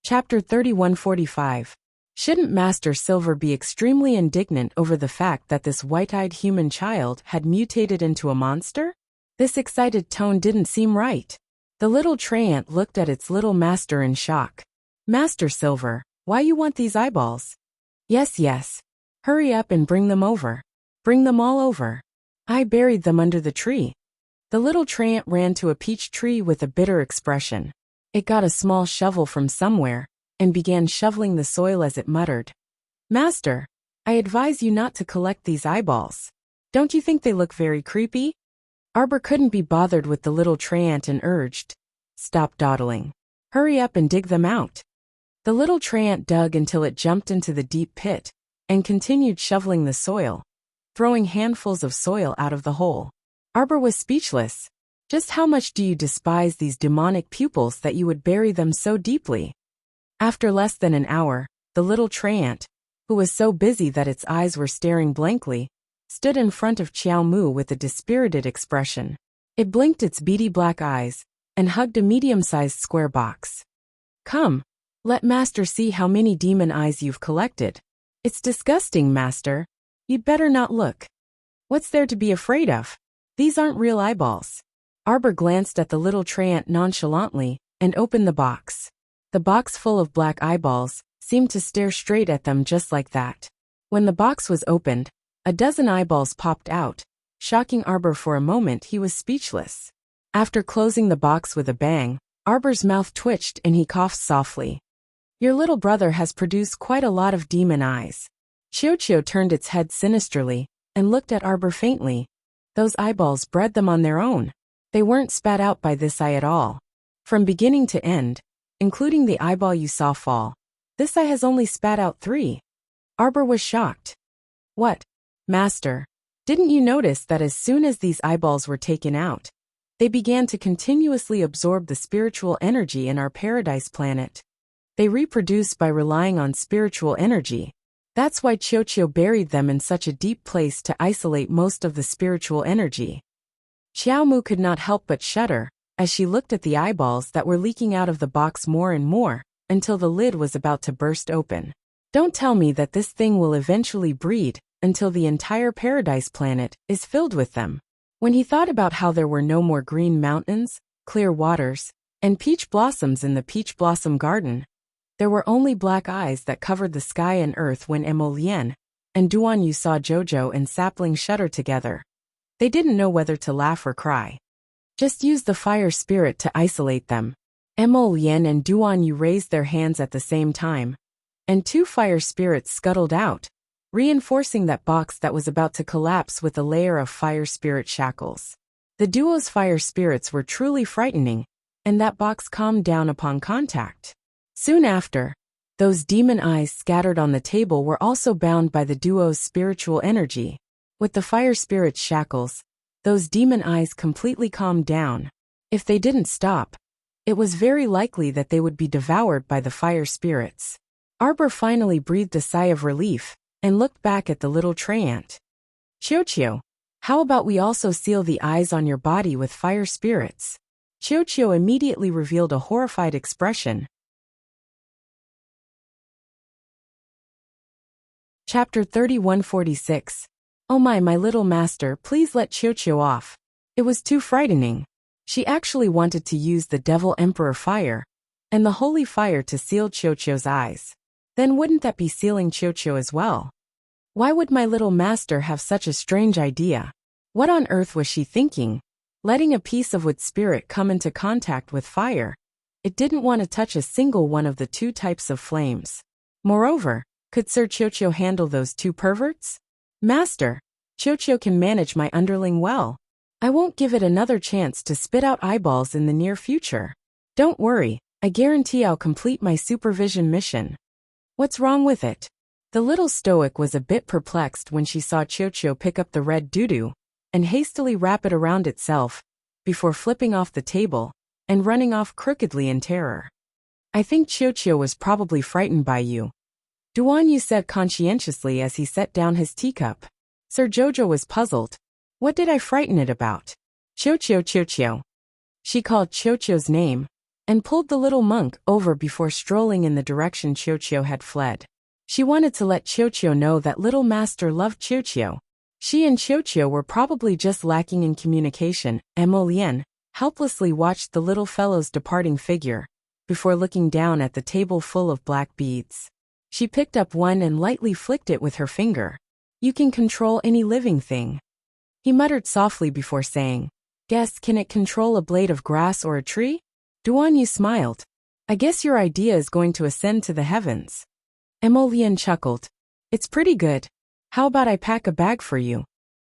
Chapter 3145. Shouldn't Master Silver be extremely indignant over the fact that this white-eyed human child had mutated into a monster? This excited tone didn't seem right. The little tree ant looked at its little master in shock. Master Silver, why you want these eyeballs? Yes. Hurry up and bring them over. Bring them all over. I buried them under the tree. The little treant ran to a peach tree with a bitter expression. It got a small shovel from somewhere and began shoveling the soil as it muttered. Master, I advise you not to collect these eyeballs. Don't you think they look very creepy? Arbor couldn't be bothered with the little treant and urged, Stop dawdling. Hurry up and dig them out. The little treant dug until it jumped into the deep pit and continued shoveling the soil, throwing handfuls of soil out of the hole. Arbor was speechless. Just how much do you despise these demonic pupils that you would bury them so deeply? After less than an hour, the little treant, who was so busy that its eyes were staring blankly, stood in front of Qiao Mu with a dispirited expression. It blinked its beady black eyes and hugged a medium-sized square box. Come, let Master see how many demon eyes you've collected. It's disgusting, Master. You'd better not look. What's there to be afraid of? These aren't real eyeballs. Arbor glanced at the little treant nonchalantly and opened the box. The box full of black eyeballs seemed to stare straight at them just like that. When the box was opened, a dozen eyeballs popped out, shocking Arbor. For a moment he was speechless. After closing the box with a bang, Arbor's mouth twitched and he coughed softly. Your little brother has produced quite a lot of demon eyes. Qiao turned its head sinisterly and looked at Arbor faintly. Those eyeballs bred them on their own. They weren't spat out by this eye at all. From beginning to end, including the eyeball you saw fall, this eye has only spat out 3. Arbor was shocked. What, Master? Didn't you notice that as soon as these eyeballs were taken out, they began to continuously absorb the spiritual energy in our paradise planet? They reproduce by relying on spiritual energy. That's why Qiao buried them in such a deep place to isolate most of the spiritual energy. Qiao Mu could not help but shudder as she looked at the eyeballs that were leaking out of the box more and more until the lid was about to burst open. Don't tell me that this thing will eventually breed until the entire paradise planet is filled with them. When he thought about how there were no more green mountains, clear waters, and peach blossoms in the peach blossom garden, there were only black eyes that covered the sky and earth when Emolien and Duan Yu saw Jojo and Sapling shudder together. They didn't know whether to laugh or cry. Just use the fire spirit to isolate them. Emolien and Duan Yu raised their hands at the same time, and 2 fire spirits scuttled out, reinforcing that box that was about to collapse with a layer of fire spirit shackles. The duo's fire spirits were truly frightening, and that box calmed down upon contact. Soon after, those demon eyes scattered on the table were also bound by the duo's spiritual energy. With the fire spirit's shackles, those demon eyes completely calmed down. If they didn't stop, it was very likely that they would be devoured by the fire spirits. Arbor finally breathed a sigh of relief and looked back at the little treant. Qiao, how about we also seal the eyes on your body with fire spirits? Qiao immediately revealed a horrified expression. Chapter 3146. Oh my little master, please let Qiao off. It was too frightening. She actually wanted to use the Devil Emperor fire and the holy fire to seal Qiao's eyes. Then wouldn't that be sealing Qiao as well? Why would my little master have such a strange idea? What on earth was she thinking? Letting a piece of wood spirit come into contact with fire. It didn't want to touch a single one of the 2 types of flames. Moreover, could Sir Qiao handle those 2 perverts? Master, Qiao can manage my underling well. I won't give it another chance to spit out eyeballs in the near future. Don't worry, I guarantee I'll complete my supervision mission. What's wrong with it? The little stoic was a bit perplexed when she saw Qiao pick up the red doo-doo and hastily wrap it around itself before flipping off the table and running off crookedly in terror. I think Qiao was probably frightened by you, Duan Yu said conscientiously as he set down his teacup. Sir Jojo was puzzled. What did I frighten it about? Qiao. She called Qiao's name and pulled the little monk over before strolling in the direction Qiao had fled. She wanted to let Qiao know that little master loved Qiao. She and Qiao were probably just lacking in communication. Emolien helplessly watched the little fellow's departing figure before looking down at the table full of black beads. She picked up one and lightly flicked it with her finger. You can control any living thing. He muttered softly before saying, Guess, can it control a blade of grass or a tree? Duan Yu smiled. I guess your idea is going to ascend to the heavens. Emolian chuckled. It's pretty good. How about I pack a bag for you?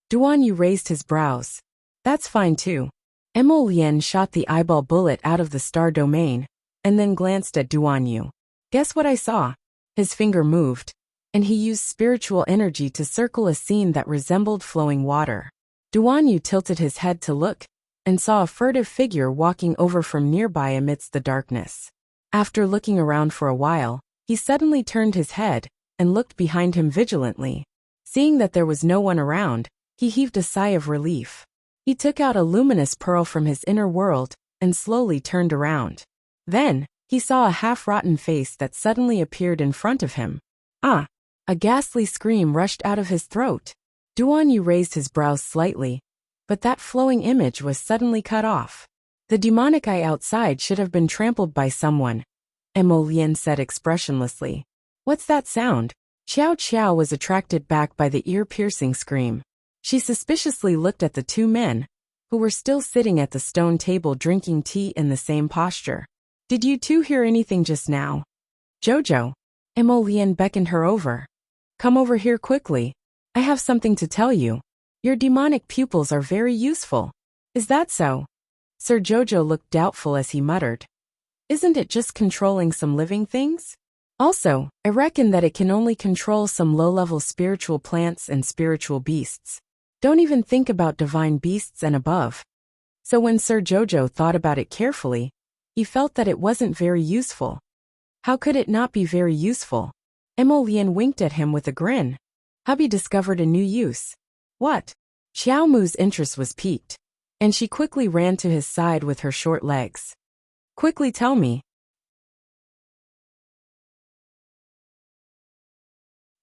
Duan Yu raised his brows. That's fine too. Emolian shot the eyeball bullet out of the star domain, and then glanced at Duan Yu. Guess what I saw? His finger moved, and he used spiritual energy to circle a scene that resembled flowing water. Duan Yu tilted his head to look, and saw a furtive figure walking over from nearby amidst the darkness. After looking around for a while, he suddenly turned his head, and looked behind him vigilantly. Seeing that there was no one around, he heaved a sigh of relief. He took out a luminous pearl from his inner world, and slowly turned around. Then, he saw a half-rotten face that suddenly appeared in front of him. Ah! A ghastly scream rushed out of his throat. Duan Yu raised his brows slightly, but that flowing image was suddenly cut off. The demonic eye outside should have been trampled by someone, Emolian said expressionlessly. What's that sound? Xiao Xiao was attracted back by the ear-piercing scream. She suspiciously looked at the two men, who were still sitting at the stone table drinking tea in the same posture. Did you two hear anything just now? Jojo. Emolian beckoned her over. Come over here quickly. I have something to tell you. Your demonic pupils are very useful. Is that so? Sir Jojo looked doubtful as he muttered. Isn't it just controlling some living things? Also, I reckon that it can only control some low-level spiritual plants and spiritual beasts. Don't even think about divine beasts and above. So when Sir Jojo thought about it carefully, he felt that it wasn't very useful. How could it not be very useful? Emolian winked at him with a grin. Hubby discovered a new use. What? Xiao Mu's interest was piqued, and she quickly ran to his side with her short legs. Quickly tell me.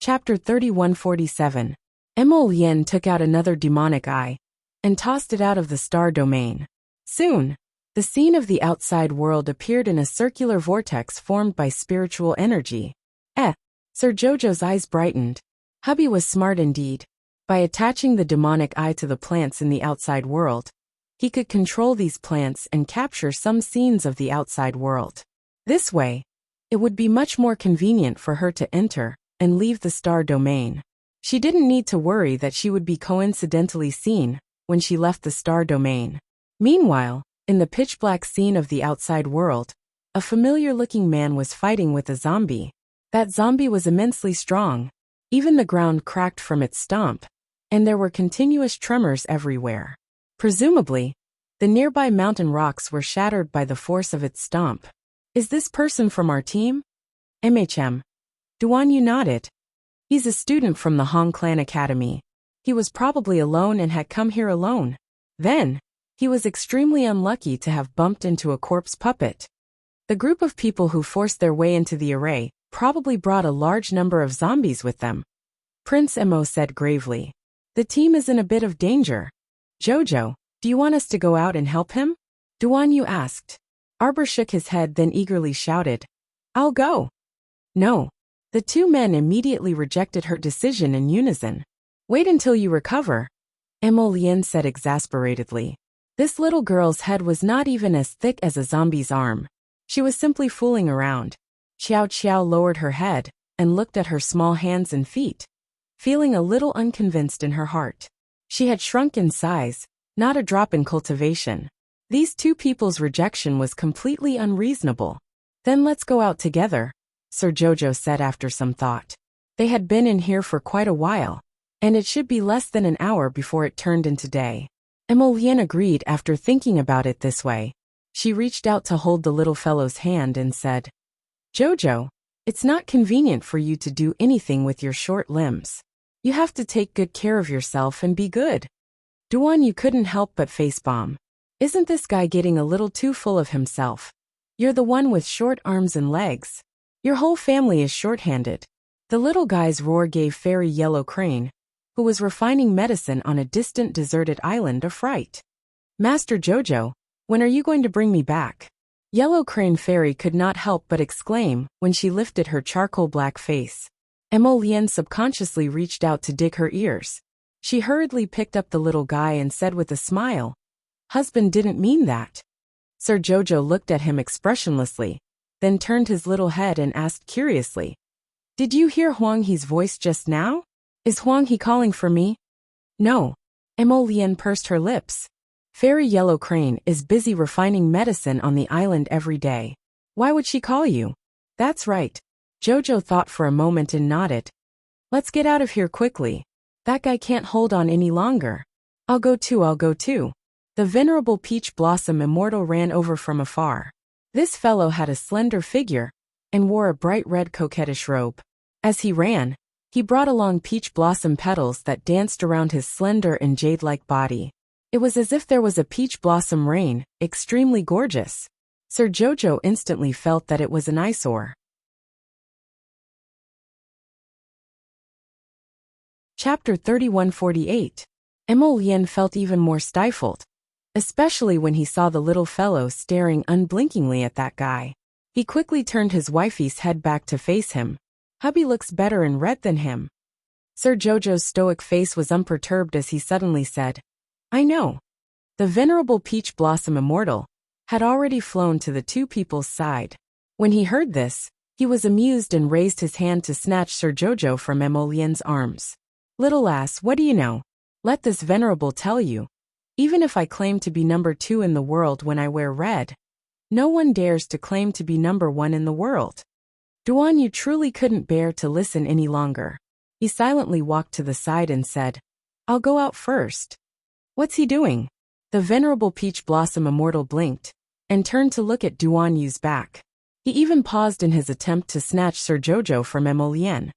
Chapter 3147. Emolian took out another demonic eye, and tossed it out of the star domain. Soon, the scene of the outside world appeared in a circular vortex formed by spiritual energy. Sir Jojo's eyes brightened. Hubby was smart indeed. By attaching the demonic eye to the plants in the outside world, he could control these plants and capture some scenes of the outside world. This way, it would be much more convenient for her to enter and leave the star domain. She didn't need to worry that she would be coincidentally seen when she left the star domain. Meanwhile, in the pitch-black scene of the outside world, a familiar-looking man was fighting with a zombie. That zombie was immensely strong. Even the ground cracked from its stomp, and there were continuous tremors everywhere. Presumably, the nearby mountain rocks were shattered by the force of its stomp. Is this person from our team? MHM. Duan Yu nodded. He's a student from the Hong Clan Academy. He was probably alone and had come here alone. Then, he was extremely unlucky to have bumped into a corpse puppet. The group of people who forced their way into the array probably brought a large number of zombies with them. Prince Mo said gravely. The team is in a bit of danger. Jojo, do you want us to go out and help him? Duan Yu asked. Arbor shook his head then eagerly shouted. I'll go. No. The two men immediately rejected her decision in unison. Wait until you recover, Emolian said exasperatedly. This little girl's head was not even as thick as a zombie's arm. She was simply fooling around. Xiao Xiao lowered her head and looked at her small hands and feet, feeling a little unconvinced in her heart. She had shrunk in size, not a drop in cultivation. These two people's rejection was completely unreasonable. Then let's go out together, Sir Jojo said after some thought. They had been in here for quite a while, and it should be less than an hour before it turned into day. Emolian agreed after thinking about it this way. She reached out to hold the little fellow's hand and said, Jojo, it's not convenient for you to do anything with your short limbs. You have to take good care of yourself and be good. Duan Yu couldn't help but facepalm. Isn't this guy getting a little too full of himself? You're the one with short arms and legs. Your whole family is short-handed. The little guy's roar gave Fairy Yellow Crane, who was refining medicine on a distant deserted island, a fright. Master Jojo, when are you going to bring me back? Yellow Crane Fairy could not help but exclaim when she lifted her charcoal black face. Emolian subconsciously reached out to dig her ears. She hurriedly picked up the little guy and said with a smile, Husband didn't mean that. Sir Jojo looked at him expressionlessly, then turned his little head and asked curiously, "Did you hear Huang He's voice just now? Is Huang He calling for me?" "No." Emolian pursed her lips. "Fairy Yellow Crane is busy refining medicine on the island every day. Why would she call you?" "That's right." Jojo thought for a moment and nodded. "Let's get out of here quickly. That guy can't hold on any longer." I'll go too. The venerable Peach Blossom Immortal ran over from afar. This fellow had a slender figure and wore a bright red coquettish robe. As he ran, he brought along peach blossom petals that danced around his slender and jade-like body. It was as if there was a peach blossom rain, extremely gorgeous. Sir Jojo instantly felt that it was an eyesore. Chapter 3148. Emolian felt even more stifled, especially when he saw the little fellow staring unblinkingly at that guy. He quickly turned his wifey's head back to face him. "Hubby looks better in red than him." Sir Jojo's stoic face was unperturbed as he suddenly said, "I know." The venerable Peach Blossom Immortal had already flown to the two people's side. When he heard this, he was amused and raised his hand to snatch Sir Jojo from Emolian's arms. "Little ass, what do you know? Let this venerable tell you. Even if I claim to be number 2 in the world when I wear red, no one dares to claim to be number 1 in the world." Duan Yu truly couldn't bear to listen any longer. He silently walked to the side and said, "I'll go out first." "What's he doing?" The venerable Peach Blossom Immortal blinked and turned to look at Duan Yu's back. He even paused in his attempt to snatch Sir Jojo from Emolian.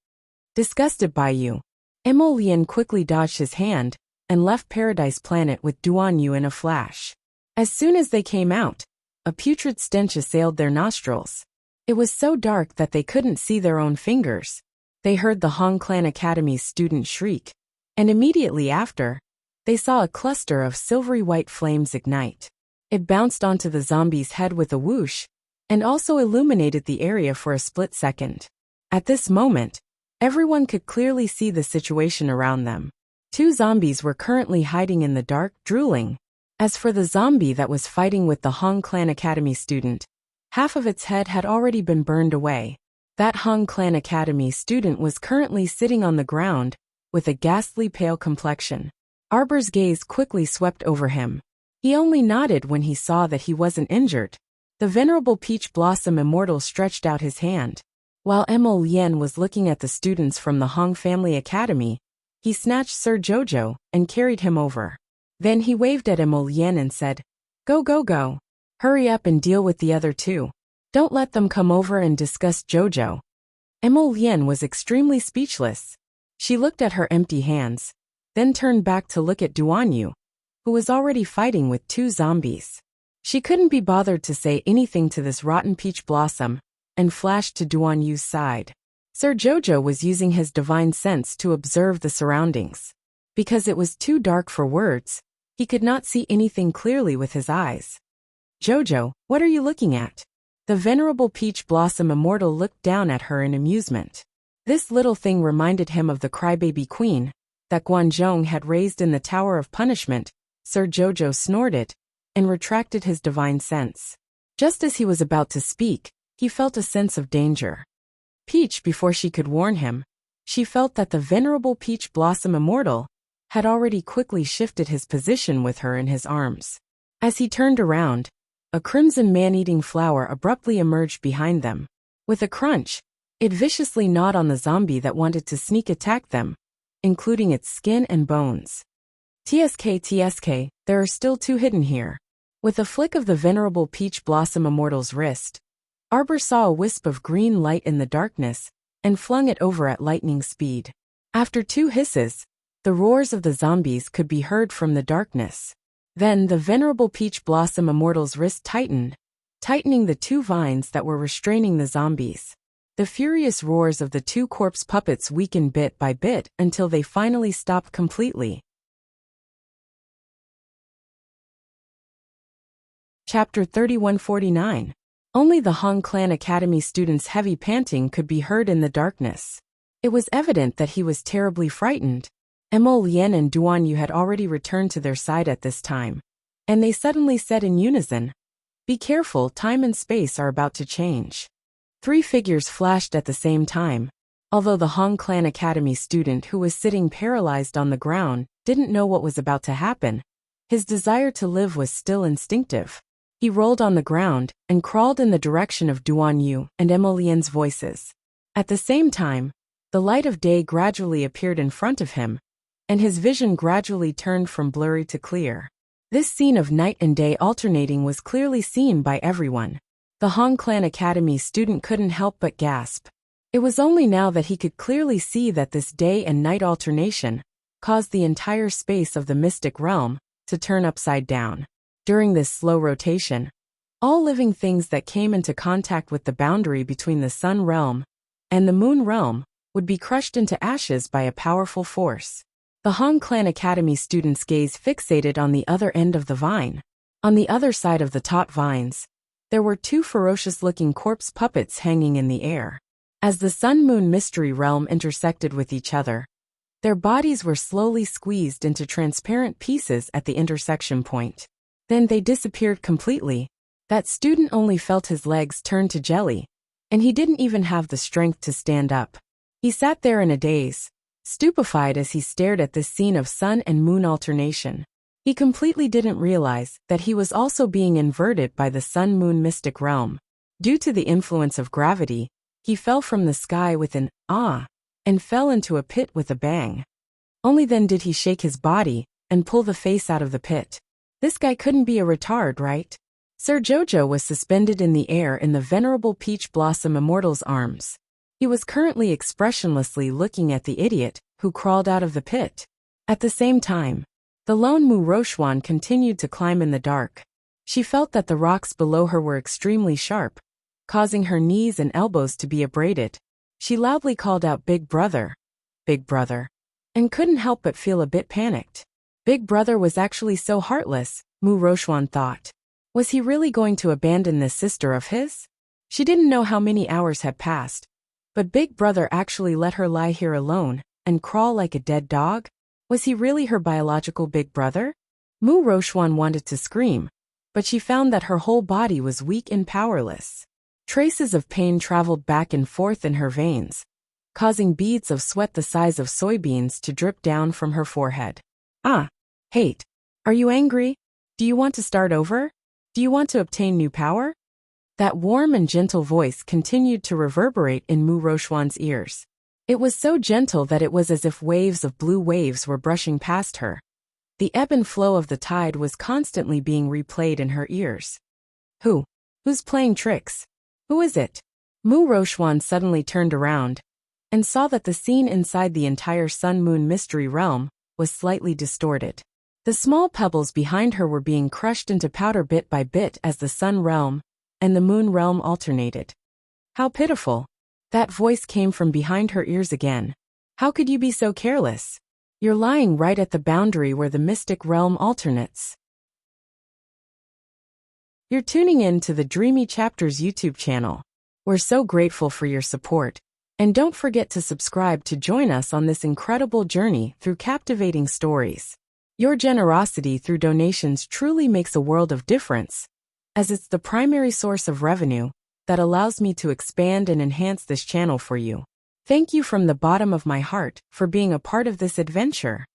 "Disgusted by you." Emolian quickly dodged his hand and left Paradise Planet with Duan Yu in a flash. As soon as they came out, a putrid stench assailed their nostrils. It was so dark that they couldn't see their own fingers. They heard the Hong Clan Academy's student shriek, and immediately after, they saw a cluster of silvery white flames ignite. It bounced onto the zombie's head with a whoosh, and also illuminated the area for a split second. At this moment, everyone could clearly see the situation around them. 2 zombies were currently hiding in the dark, drooling. As for the zombie that was fighting with the Hong Clan Academy student, half of its head had already been burned away. That Hong Clan Academy student was currently sitting on the ground, with a ghastly pale complexion. Arbor's gaze quickly swept over him. He only nodded when he saw that he wasn't injured. The venerable Peach Blossom Immortal stretched out his hand. While Emolian was looking at the students from the Hong Family Academy, he snatched Sir Jojo and carried him over. Then he waved at Emolian and said, Go. Hurry up and deal with the other 2. Don't let them come over and discuss Jojo." Emolian was extremely speechless. She looked at her empty hands, then turned back to look at Duan Yu, who was already fighting with 2 zombies. She couldn't be bothered to say anything to this rotten peach blossom, and flashed to Duan Yu's side. Sir Jojo was using his divine sense to observe the surroundings. Because it was too dark for words, he could not see anything clearly with his eyes. "Jojo, what are you looking at?" The venerable Peach Blossom Immortal looked down at her in amusement. This little thing reminded him of the crybaby queen that Guanzhong had raised in the Tower of Punishment. Sir Jojo snorted and retracted his divine sense. Just as he was about to speak, he felt a sense of danger. Peach, before she could warn him, she felt that the venerable Peach Blossom Immortal had already quickly shifted his position with her in his arms. As he turned around, a crimson man-eating flower abruptly emerged behind them. With a crunch, it viciously gnawed on the zombie that wanted to sneak attack them, including its skin and bones. TSK, there are still 2 hidden here. With a flick of the venerable Peach Blossom Immortal's wrist, Arbor saw a wisp of green light in the darkness and flung it over at lightning speed. After 2 hisses, the roars of the zombies could be heard from the darkness. Then the venerable Peach Blossom Immortal's wrist tightened, tightening the 2 vines that were restraining the zombies. The furious roars of the 2 corpse puppets weakened bit by bit until they finally stopped completely. Chapter 3149. Only the Hong Clan Academy student's heavy panting could be heard in the darkness. It was evident that he was terribly frightened. Emolian and Duan Yu had already returned to their side at this time. And they suddenly said in unison, "Be careful, time and space are about to change." 3 figures flashed at the same time. Although the Hong Clan Academy student who was sitting paralyzed on the ground didn't know what was about to happen, his desire to live was still instinctive. He rolled on the ground and crawled in the direction of Duan Yu and Emmelien's voices. At the same time, the light of day gradually appeared in front of him, and his vision gradually turned from blurry to clear. This scene of night and day alternating was clearly seen by everyone. The Hong Clan Academy student couldn't help but gasp. It was only now that he could clearly see that this day and night alternation caused the entire space of the mystic realm to turn upside down. During this slow rotation, all living things that came into contact with the boundary between the Sun realm and the Moon realm would be crushed into ashes by a powerful force. The Hong Clan Academy student's gaze fixated on the other end of the vine. On the other side of the taut vines, there were 2 ferocious-looking corpse puppets hanging in the air. As the Sun-Moon mystery realm intersected with each other, their bodies were slowly squeezed into transparent pieces at the intersection point. Then they disappeared completely. That student only felt his legs turn to jelly, and he didn't even have the strength to stand up. He sat there in a daze, stupefied as he stared at this scene of sun and moon alternation. He completely didn't realize that he was also being inverted by the Sun-Moon mystic realm. Due to the influence of gravity, he fell from the sky with an "ah" and fell into a pit with a bang. Only then did he shake his body and pull the face out of the pit. This guy couldn't be a retard, right? Sir Jojo was suspended in the air in the venerable Peach Blossom Immortal's arms. He was currently expressionlessly looking at the idiot who crawled out of the pit. At the same time, the lone Mu Rochuan continued to climb in the dark. She felt that the rocks below her were extremely sharp, causing her knees and elbows to be abraded. She loudly called out, "Big brother, big brother," and couldn't help but feel a bit panicked. Big brother was actually so heartless, Mu Rochuan thought. Was he really going to abandon this sister of his? She didn't know how many hours had passed, but Big brother actually let her lie here alone and crawl like a dead dog? Was he really her biological big brother? Mu Rochuan wanted to scream, but she found that her whole body was weak and powerless. Traces of pain traveled back and forth in her veins, causing beads of sweat the size of soybeans to drip down from her forehead. "Ah, hate. Are you angry? Do you want to start over? Do you want to obtain new power?" That warm and gentle voice continued to reverberate in Mu Rochuan's ears. It was so gentle that it was as if waves of blue waves were brushing past her. The ebb and flow of the tide was constantly being replayed in her ears. Who's playing tricks? Who is it? Mu Rochuan suddenly turned around and saw that the scene inside the entire Sun-Moon mystery realm was slightly distorted. The small pebbles behind her were being crushed into powder bit by bit as the Sun realm and the Moon realm alternated. How pitiful. That voice came from behind her ears again. How could you be so careless? You're lying right at the boundary where the mystic realm alternates. You're tuning in to the Dreamy Chapters YouTube channel. We're so grateful for your support, and don't forget to subscribe to join us on this incredible journey through captivating stories. Your generosity through donations truly makes a world of difference, as it's the primary source of revenue that allows me to expand and enhance this channel for you. Thank you from the bottom of my heart for being a part of this adventure.